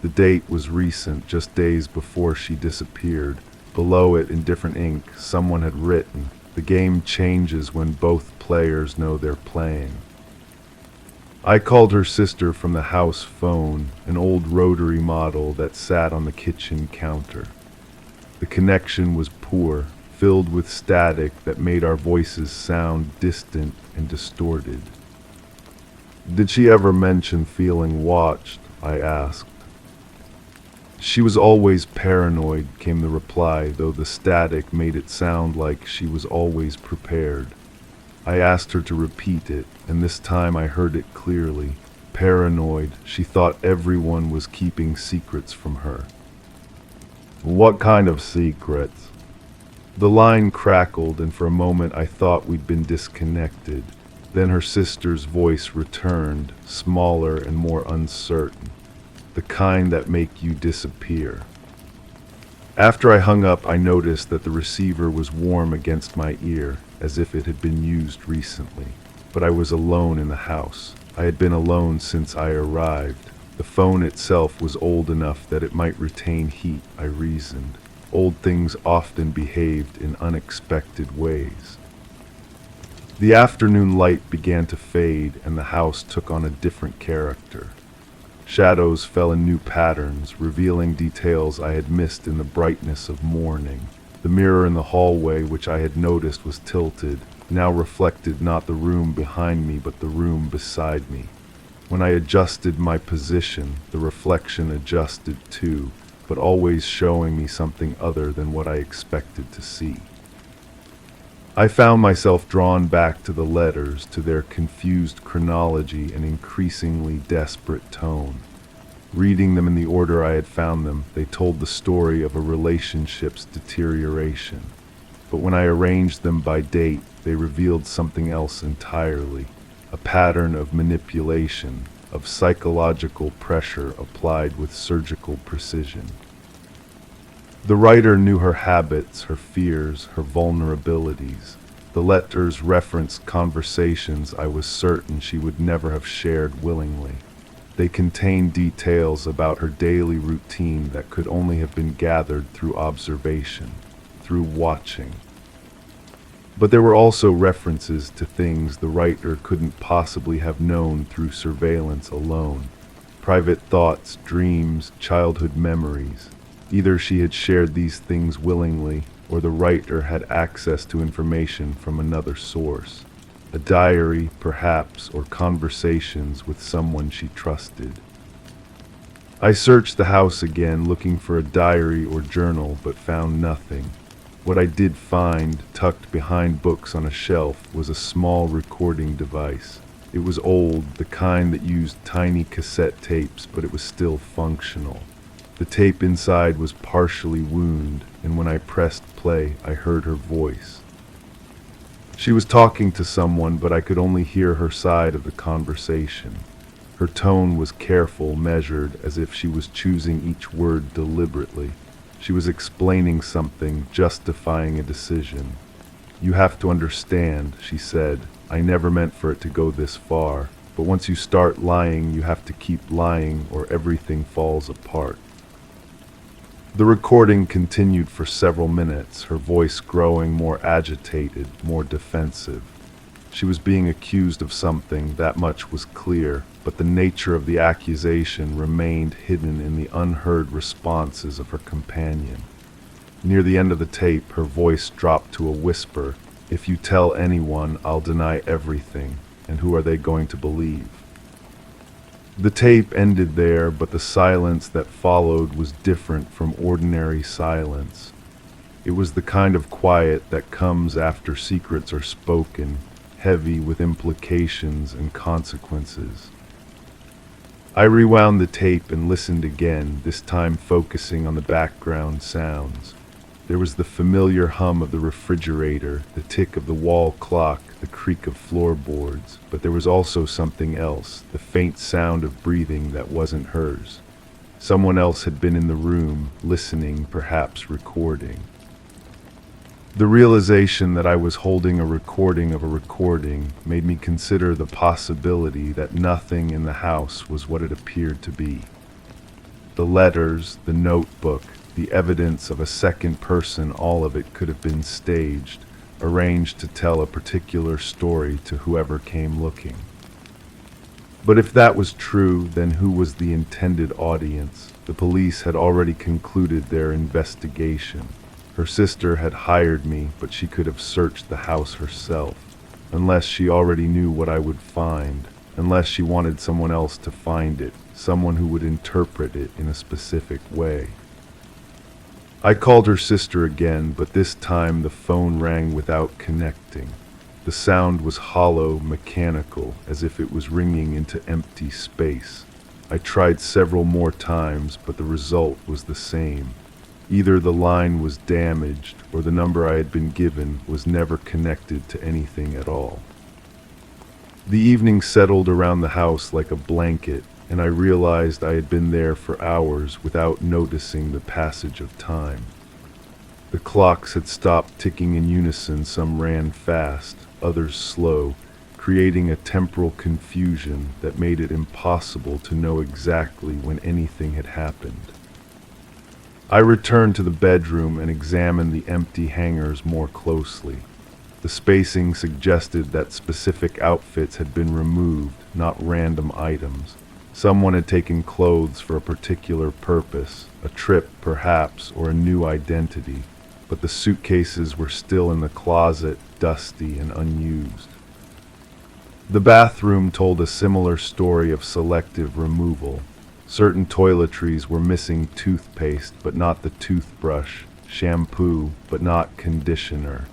The date was recent, just days before she disappeared. Below it, in different ink, someone had written, "The game changes when both players know they're playing." I called her sister from the house phone, an old rotary model that sat on the kitchen counter. The connection was poor, filled with static that made our voices sound distant and distorted. "Did she ever mention feeling watched?" I asked. "She was always paranoid," came the reply, though the static made it sound like she was always prepared. I asked her to repeat it, and this time I heard it clearly. Paranoid, she thought everyone was keeping secrets from her. "What kind of secrets?" The line crackled, and for a moment I thought we'd been disconnected. Then her sister's voice returned, smaller and more uncertain. "The kind that make you disappear." After I hung up, I noticed that the receiver was warm against my ear, as if it had been used recently. But I was alone in the house. I had been alone since I arrived. The phone itself was old enough that it might retain heat, I reasoned. Old things often behaved in unexpected ways. The afternoon light began to fade, and the house took on a different character. Shadows fell in new patterns, revealing details I had missed in the brightness of morning. The mirror in the hallway, which I had noticed was tilted, now reflected not the room behind me but the room beside me. When I adjusted my position, the reflection adjusted too, but always showing me something other than what I expected to see. I found myself drawn back to the letters, to their confused chronology and increasingly desperate tone. Reading them in the order I had found them, they told the story of a relationship's deterioration. But when I arranged them by date, they revealed something else entirely, a pattern of manipulation, of psychological pressure applied with surgical precision. The writer knew her habits, her fears, her vulnerabilities. The letters referenced conversations I was certain she would never have shared willingly. They contained details about her daily routine that could only have been gathered through observation, through watching. But there were also references to things the writer couldn't possibly have known through surveillance alone. Private thoughts, dreams, childhood memories. Either she had shared these things willingly, or the writer had access to information from another source. A diary, perhaps, or conversations with someone she trusted. I searched the house again, looking for a diary or journal, but found nothing. What I did find, tucked behind books on a shelf, was a small recording device. It was old, the kind that used tiny cassette tapes, but it was still functional. The tape inside was partially wound, and when I pressed play, I heard her voice. She was talking to someone, but I could only hear her side of the conversation. Her tone was careful, measured, as if she was choosing each word deliberately. She was explaining something, justifying a decision. "You have to understand," she said, "I never meant for it to go this far, but once you start lying, you have to keep lying or everything falls apart." The recording continued for several minutes, her voice growing more agitated, more defensive. She was being accused of something, that much was clear, but the nature of the accusation remained hidden in the unheard responses of her companion. Near the end of the tape, her voice dropped to a whisper. "If you tell anyone, I'll deny everything, and who are they going to believe?" The tape ended there, but the silence that followed was different from ordinary silence. It was the kind of quiet that comes after secrets are spoken, heavy with implications and consequences. I rewound the tape and listened again, this time focusing on the background sounds. There was the familiar hum of the refrigerator, the tick of the wall clock, the creak of floorboards, but there was also something else, the faint sound of breathing that wasn't hers. Someone else had been in the room, listening, perhaps recording. The realization that I was holding a recording of a recording made me consider the possibility that nothing in the house was what it appeared to be. The letters, the notebook, the evidence of a second person, all of it could have been staged, arranged to tell a particular story to whoever came looking. But if that was true, then who was the intended audience? The police had already concluded their investigation. Her sister had hired me, but she could have searched the house herself, unless she already knew what I would find, unless she wanted someone else to find it, someone who would interpret it in a specific way. I called her sister again, but this time the phone rang without connecting. The sound was hollow, mechanical, as if it was ringing into empty space. I tried several more times, but the result was the same. Either the line was damaged, or the number I had been given was never connected to anything at all. The evening settled around the house like a blanket, and I realized I had been there for hours without noticing the passage of time. The clocks had stopped ticking in unison, some ran fast, others slow, creating a temporal confusion that made it impossible to know exactly when anything had happened. I returned to the bedroom and examined the empty hangers more closely. The spacing suggested that specific outfits had been removed, not random items. Someone had taken clothes for a particular purpose, a trip perhaps, or a new identity, but the suitcases were still in the closet, dusty and unused. The bathroom told a similar story of selective removal. Certain toiletries were missing toothpaste, but not the toothbrush, shampoo, but not conditioner.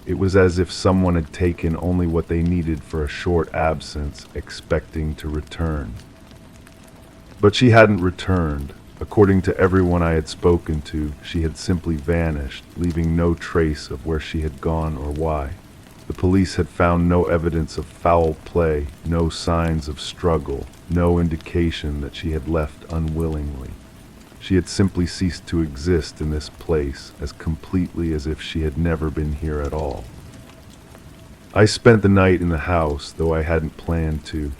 It was as if someone had taken only what they needed for a short absence, expecting to return. But she hadn't returned. According to everyone I had spoken to, she had simply vanished, leaving no trace of where she had gone or why. The police had found no evidence of foul play, no signs of struggle, no indication that she had left unwillingly. She had simply ceased to exist in this place, as completely as if she had never been here at all. I spent the night in the house, though I hadn't planned to.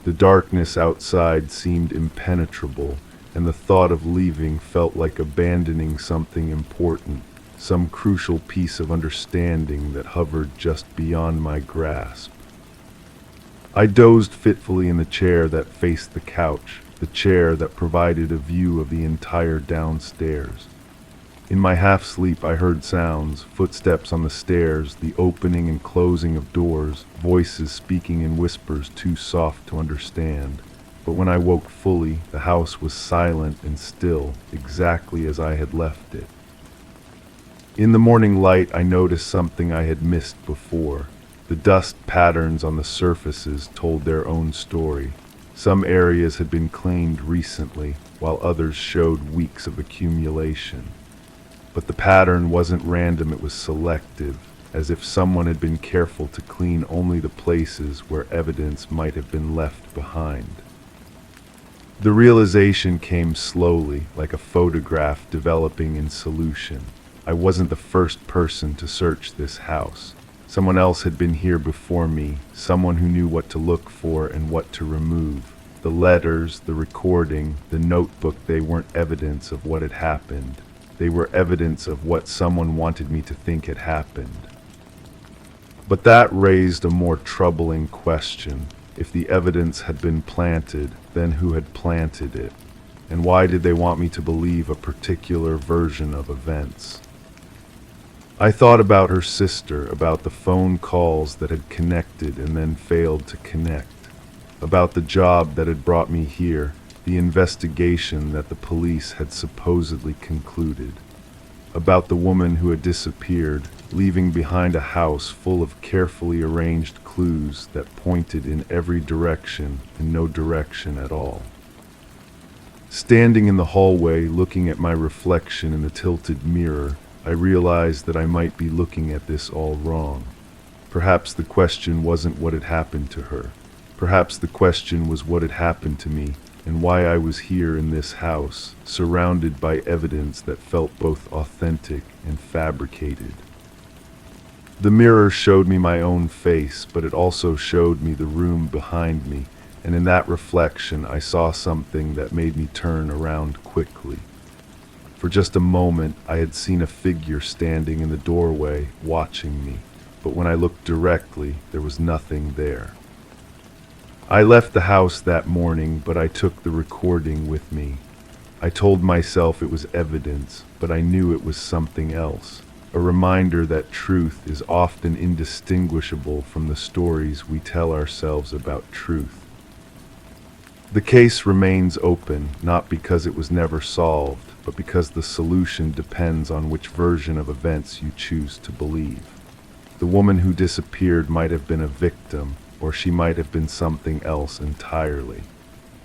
The darkness outside seemed impenetrable, and the thought of leaving felt like abandoning something important, some crucial piece of understanding that hovered just beyond my grasp. I dozed fitfully in the chair that faced the couch, the chair that provided a view of the entire downstairs. In my half-sleep I heard sounds, footsteps on the stairs, the opening and closing of doors, voices speaking in whispers too soft to understand. But when I woke fully, the house was silent and still, exactly as I had left it. In the morning light, I noticed something I had missed before. The dust patterns on the surfaces told their own story. Some areas had been cleaned recently, while others showed weeks of accumulation. But the pattern wasn't random, it was selective, as if someone had been careful to clean only the places where evidence might have been left behind. The realization came slowly, like a photograph developing in solution. I wasn't the first person to search this house. Someone else had been here before me, someone who knew what to look for and what to remove. The letters, the recording, the notebook, they weren't evidence of what had happened. They were evidence of what someone wanted me to think had happened. But that raised a more troubling question. If the evidence had been planted, then who had planted it? And why did they want me to believe a particular version of events? I thought about her sister, about the phone calls that had connected and then failed to connect. about the job that had brought me here, the investigation that the police had supposedly concluded, about the woman who had disappeared, leaving behind a house full of carefully arranged clues that pointed in every direction and no direction at all. Standing in the hallway, looking at my reflection in the tilted mirror, I realized that I might be looking at this all wrong. Perhaps the question wasn't what had happened to her. Perhaps the question was what had happened to me and why I was here in this house, surrounded by evidence that felt both authentic and fabricated. The mirror showed me my own face, but it also showed me the room behind me, and in that reflection I saw something that made me turn around quickly. For just a moment I had seen a figure standing in the doorway, watching me, but when I looked directly, there was nothing there. I left the house that morning, but I took the recording with me. I told myself it was evidence, but I knew it was something else, a reminder that truth is often indistinguishable from the stories we tell ourselves about truth. The case remains open, not because it was never solved, but because the solution depends on which version of events you choose to believe. The woman who disappeared might have been a victim, or she might have been something else entirely.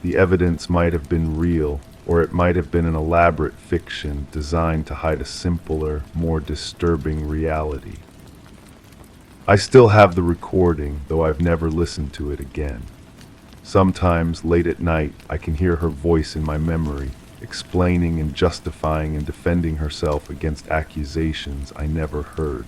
The evidence might have been real, or it might have been an elaborate fiction designed to hide a simpler, more disturbing reality. I still have the recording, though I've never listened to it again. Sometimes, late at night, I can hear her voice in my memory, explaining and justifying and defending herself against accusations I never heard.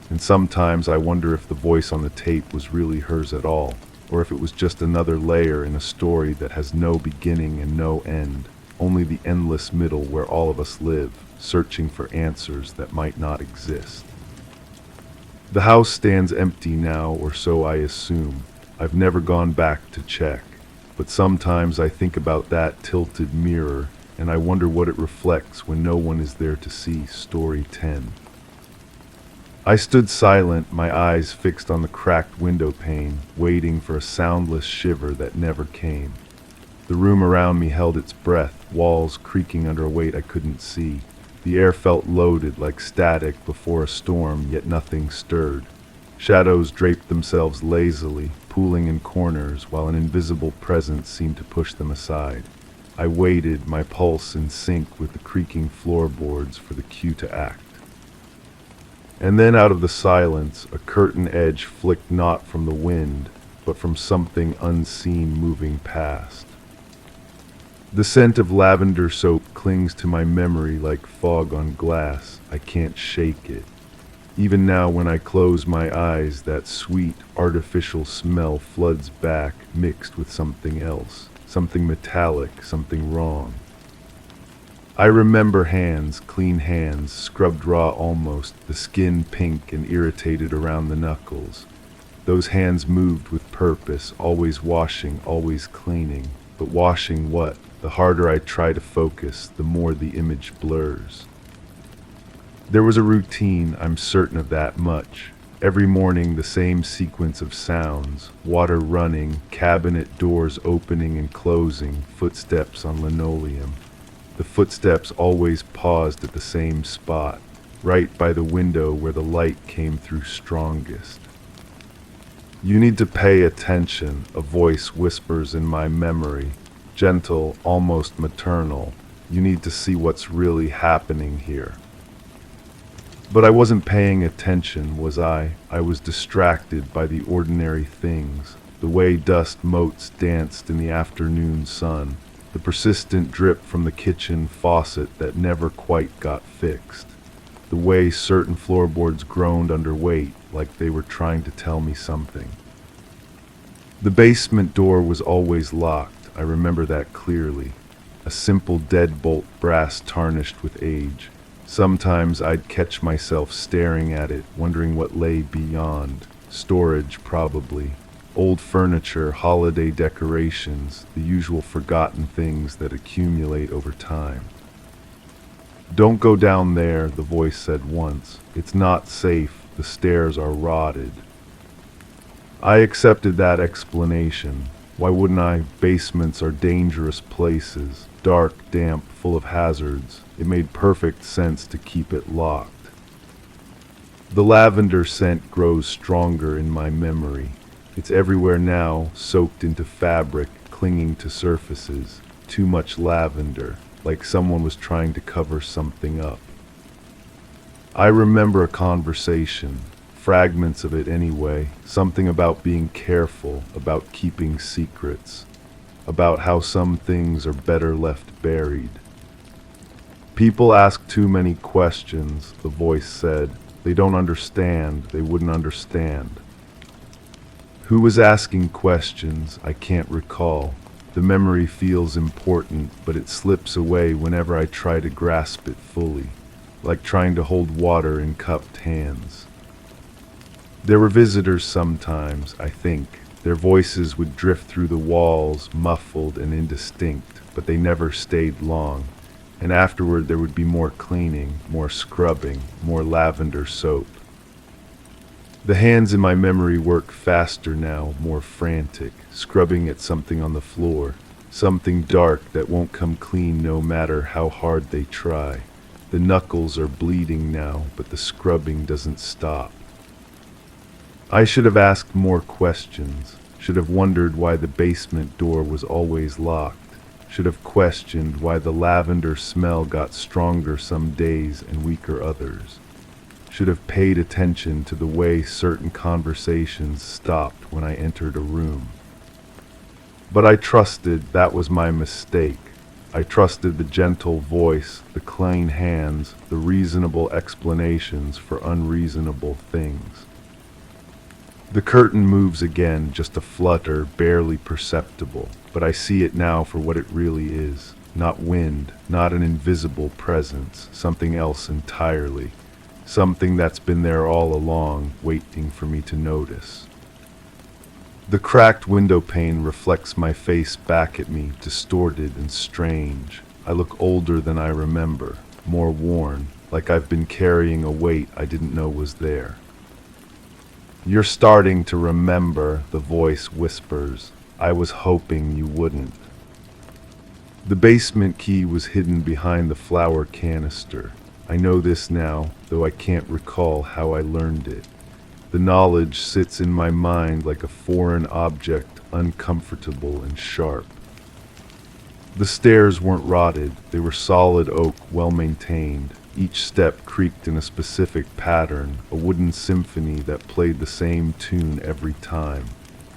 And sometimes I wonder if the voice on the tape was really hers at all, or if it was just another layer in a story that has no beginning and no end, only the endless middle where all of us live, searching for answers that might not exist. The house stands empty now, or so I assume. I've never gone back to check, but sometimes I think about that tilted mirror, and I wonder what it reflects when no one is there to see Story 10. I stood silent, my eyes fixed on the cracked window pane, waiting for a soundless shiver that never came. The room around me held its breath, walls creaking under a weight I couldn't see. The air felt loaded like static before a storm, yet nothing stirred. Shadows draped themselves lazily, pooling in corners, while an invisible presence seemed to push them aside. I waited, my pulse in sync with the creaking floorboards, for the cue to act. And then out of the silence, a curtain edge flicked not from the wind, but from something unseen moving past. The scent of lavender soap clings to my memory like fog on glass. I can't shake it. Even now when I close my eyes, that sweet, artificial smell floods back, mixed with something else, something metallic, something wrong. I remember hands, clean hands, scrubbed raw almost, the skin pink and irritated around the knuckles. Those hands moved with purpose, always washing, always cleaning. But washing what? The harder I try to focus, the more the image blurs. There was a routine, I'm certain of that much. Every morning the same sequence of sounds, water running, cabinet doors opening and closing, footsteps on linoleum. The footsteps always paused at the same spot, right by the window where the light came through strongest. You need to pay attention, a voice whispers in my memory, gentle, almost maternal. You need to see what's really happening here. But I wasn't paying attention, was I? I was distracted by the ordinary things, the way dust motes danced in the afternoon sun, the persistent drip from the kitchen faucet that never quite got fixed, the way certain floorboards groaned under weight like they were trying to tell me something. The basement door was always locked, I remember that clearly, a simple deadbolt brass tarnished with age. Sometimes I'd catch myself staring at it, wondering what lay beyond. Storage, probably. Old furniture, holiday decorations, the usual forgotten things that accumulate over time. "Don't go down there," the voice said once. "It's not safe. The stairs are rotted." I accepted that explanation. Why wouldn't I? Basements are dangerous places, dark, damp, full of hazards. It made perfect sense to keep it locked. The lavender scent grows stronger in my memory. It's everywhere now, soaked into fabric, clinging to surfaces. Too much lavender, like someone was trying to cover something up. I remember a conversation, fragments of it anyway, something about being careful, about keeping secrets, about how some things are better left buried. People ask too many questions, the voice said. They don't understand, they wouldn't understand. Who was asking questions? I can't recall. The memory feels important, but it slips away whenever I try to grasp it fully, like trying to hold water in cupped hands. There were visitors sometimes, I think. Their voices would drift through the walls, muffled and indistinct, but they never stayed long. And afterward there would be more cleaning, more scrubbing, more lavender soap. The hands in my memory work faster now, more frantic, scrubbing at something on the floor, something dark that won't come clean no matter how hard they try. The knuckles are bleeding now, but the scrubbing doesn't stop. I should have asked more questions, should have wondered why the basement door was always locked, should have questioned why the lavender smell got stronger some days and weaker others, should have paid attention to the way certain conversations stopped when I entered a room. But I trusted that was my mistake. I trusted the gentle voice, the clean hands, the reasonable explanations for unreasonable things. The curtain moves again, just a flutter, barely perceptible, but I see it now for what it really is. Not wind, not an invisible presence, something else entirely. Something that's been there all along, waiting for me to notice. The cracked window pane reflects my face back at me, distorted and strange. I look older than I remember, more worn, like I've been carrying a weight I didn't know was there. You're starting to remember, the voice whispers. I was hoping you wouldn't. The basement key was hidden behind the flour canister. I know this now, though I can't recall how I learned it. The knowledge sits in my mind like a foreign object, uncomfortable and sharp. The stairs weren't rotted, they were solid oak, well maintained. Each step creaked in a specific pattern, a wooden symphony that played the same tune every time.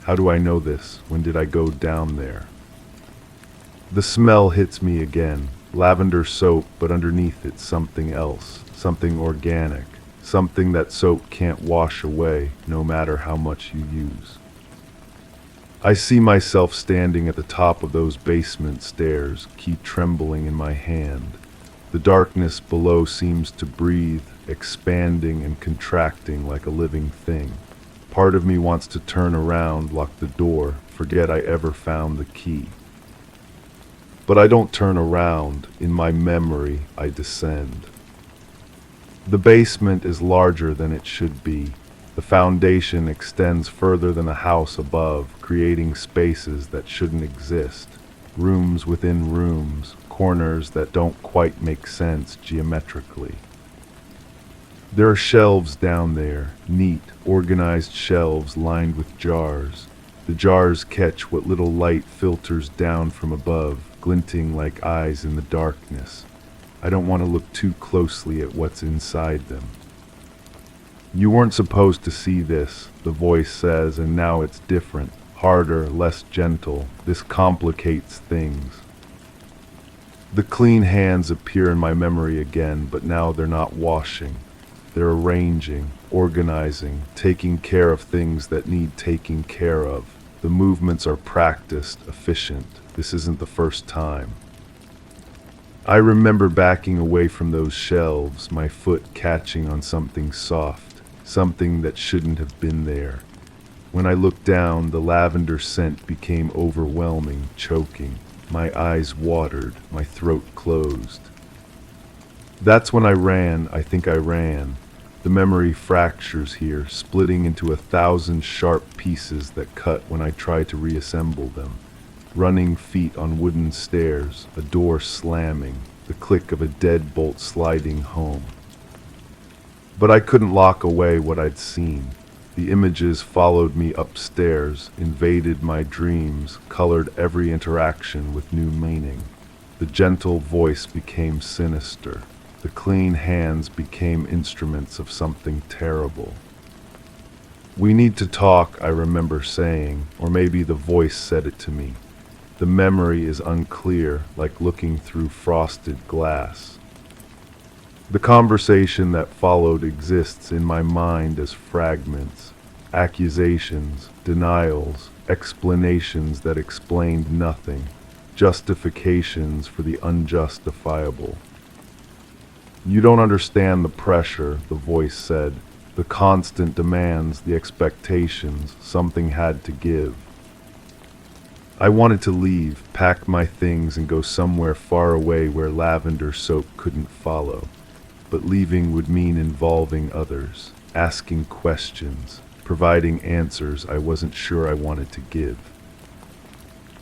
How do I know this? When did I go down there? The smell hits me again. Lavender soap, but underneath it's something else, something organic, something that soap can't wash away, no matter how much you use. I see myself standing at the top of those basement stairs, key trembling in my hand. The darkness below seems to breathe, expanding and contracting like a living thing. Part of me wants to turn around, lock the door, forget I ever found the key. But I don't turn around. In my memory, I descend. The basement is larger than it should be. The foundation extends further than the house above, creating spaces that shouldn't exist. Rooms within rooms, corners that don't quite make sense geometrically. There are shelves down there, neat, organized shelves lined with jars. The jars catch what little light filters down from above, glinting like eyes in the darkness. I don't want to look too closely at what's inside them. You weren't supposed to see this, the voice says, and now it's different, harder, less gentle. This complicates things. The clean hands appear in my memory again, but now they're not washing. They're arranging, organizing, taking care of things that need taking care of. The movements are practiced, efficient. This isn't the first time. I remember backing away from those shelves, my foot catching on something soft, something that shouldn't have been there. When I looked down, the lavender scent became overwhelming, choking. My eyes watered, my throat closed. That's when I ran, I think I ran. The memory fractures here, splitting into 1,000 sharp pieces that cut when I try to reassemble them. Running feet on wooden stairs, a door slamming, the click of a deadbolt sliding home. But I couldn't lock away what I'd seen. The images followed me upstairs, invaded my dreams, colored every interaction with new meaning. The gentle voice became sinister. The clean hands became instruments of something terrible. "We need to talk," I remember saying, or maybe the voice said it to me. The memory is unclear, like looking through frosted glass. The conversation that followed exists in my mind as fragments, accusations, denials, explanations that explained nothing, justifications for the unjustifiable. "You don't understand the pressure," the voice said, "the constant demands, the expectations, something had to give." I wanted to leave, pack my things and go somewhere far away where lavender soap couldn't follow. But leaving would mean involving others, asking questions, providing answers I wasn't sure I wanted to give.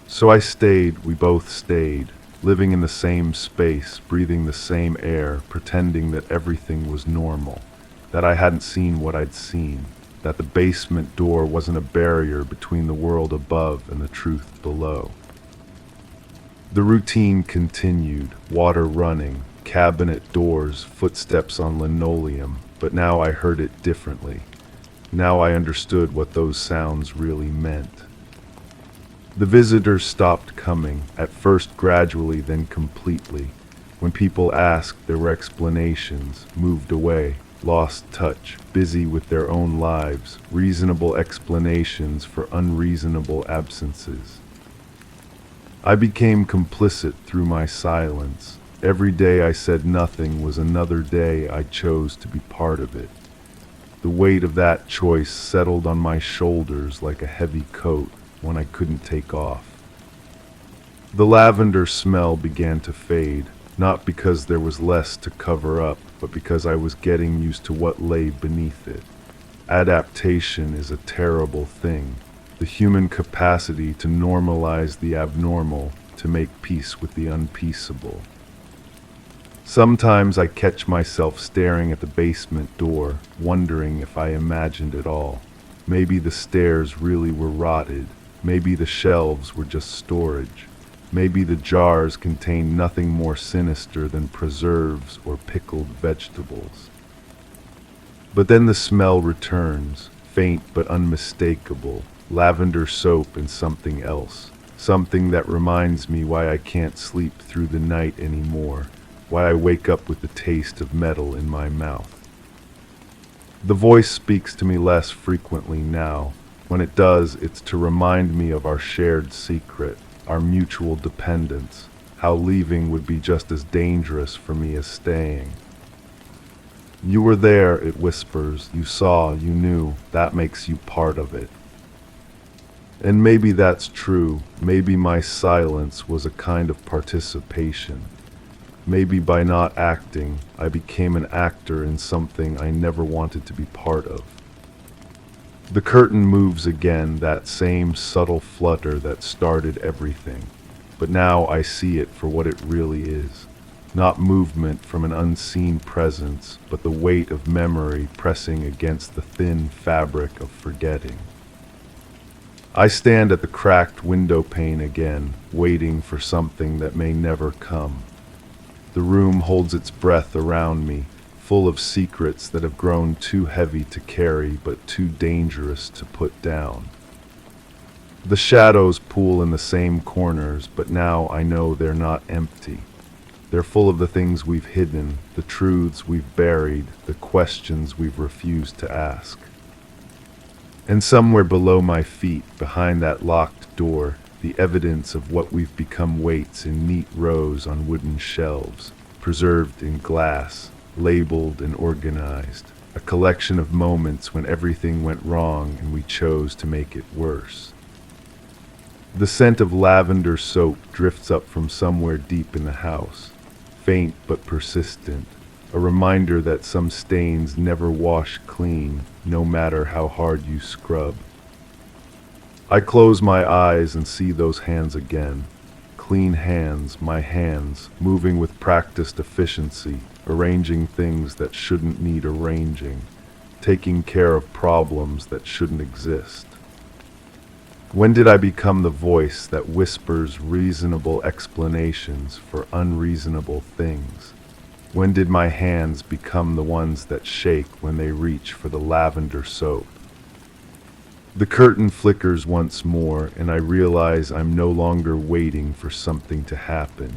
So I stayed, we both stayed, living in the same space, breathing the same air, pretending that everything was normal, that I hadn't seen what I'd seen, that the basement door wasn't a barrier between the world above and the truth below. The routine continued, water running, cabinet doors, footsteps on linoleum, but now I heard it differently. Now I understood what those sounds really meant. The visitors stopped coming, at first gradually, then completely. When people asked, there were explanations, moved away, lost touch, busy with their own lives, reasonable explanations for unreasonable absences. I became complicit through my silence. Every day I said nothing was another day I chose to be part of it. The weight of that choice settled on my shoulders like a heavy coat when I couldn't take off. The lavender smell began to fade, not because there was less to cover up, but because I was getting used to what lay beneath it. Adaptation is a terrible thing. The human capacity to normalize the abnormal, to make peace with the unpeaceable. Sometimes I catch myself staring at the basement door, wondering if I imagined it all. Maybe the stairs really were rotted. Maybe the shelves were just storage. Maybe the jars contained nothing more sinister than preserves or pickled vegetables. But then the smell returns, faint but unmistakable, lavender soap and something else. Something that reminds me why I can't sleep through the night anymore, why I wake up with the taste of metal in my mouth. The voice speaks to me less frequently now. When it does, it's to remind me of our shared secret, our mutual dependence, how leaving would be just as dangerous for me as staying. "You were there," it whispers. "You saw, you knew. That makes you part of it." And maybe that's true. Maybe my silence was a kind of participation. Maybe by not acting, I became an actor in something I never wanted to be part of. The curtain moves again, that same subtle flutter that started everything. But now I see it for what it really is. Not movement from an unseen presence, but the weight of memory pressing against the thin fabric of forgetting. I stand at the cracked window pane again, waiting for something that may never come. The room holds its breath around me, full of secrets that have grown too heavy to carry but too dangerous to put down. The shadows pool in the same corners, but now I know they're not empty. They're full of the things we've hidden, the truths we've buried, the questions we've refused to ask. And somewhere below my feet, behind that locked door, the evidence of what we've become waits in neat rows on wooden shelves, preserved in glass, labeled and organized, a collection of moments when everything went wrong and we chose to make it worse. The scent of lavender soap drifts up from somewhere deep in the house, faint but persistent, a reminder that some stains never wash clean, no matter how hard you scrub. I close my eyes and see those hands again. Clean hands, my hands, moving with practiced efficiency, arranging things that shouldn't need arranging, taking care of problems that shouldn't exist. When did I become the voice that whispers reasonable explanations for unreasonable things? When did my hands become the ones that shake when they reach for the lavender soap? The curtain flickers once more, and I realize I'm no longer waiting for something to happen.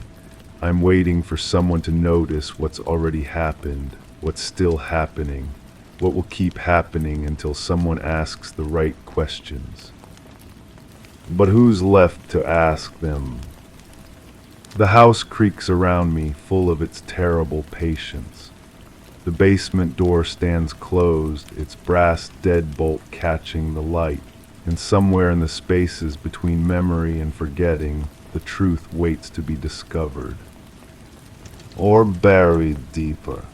I'm waiting for someone to notice what's already happened, what's still happening, what will keep happening until someone asks the right questions. But who's left to ask them? The house creaks around me, full of its terrible patience. The basement door stands closed, its brass deadbolt catching the light, and somewhere in the spaces between memory and forgetting, the truth waits to be discovered. Or buried deeper.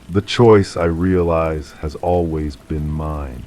The choice, I realize, has always been mine.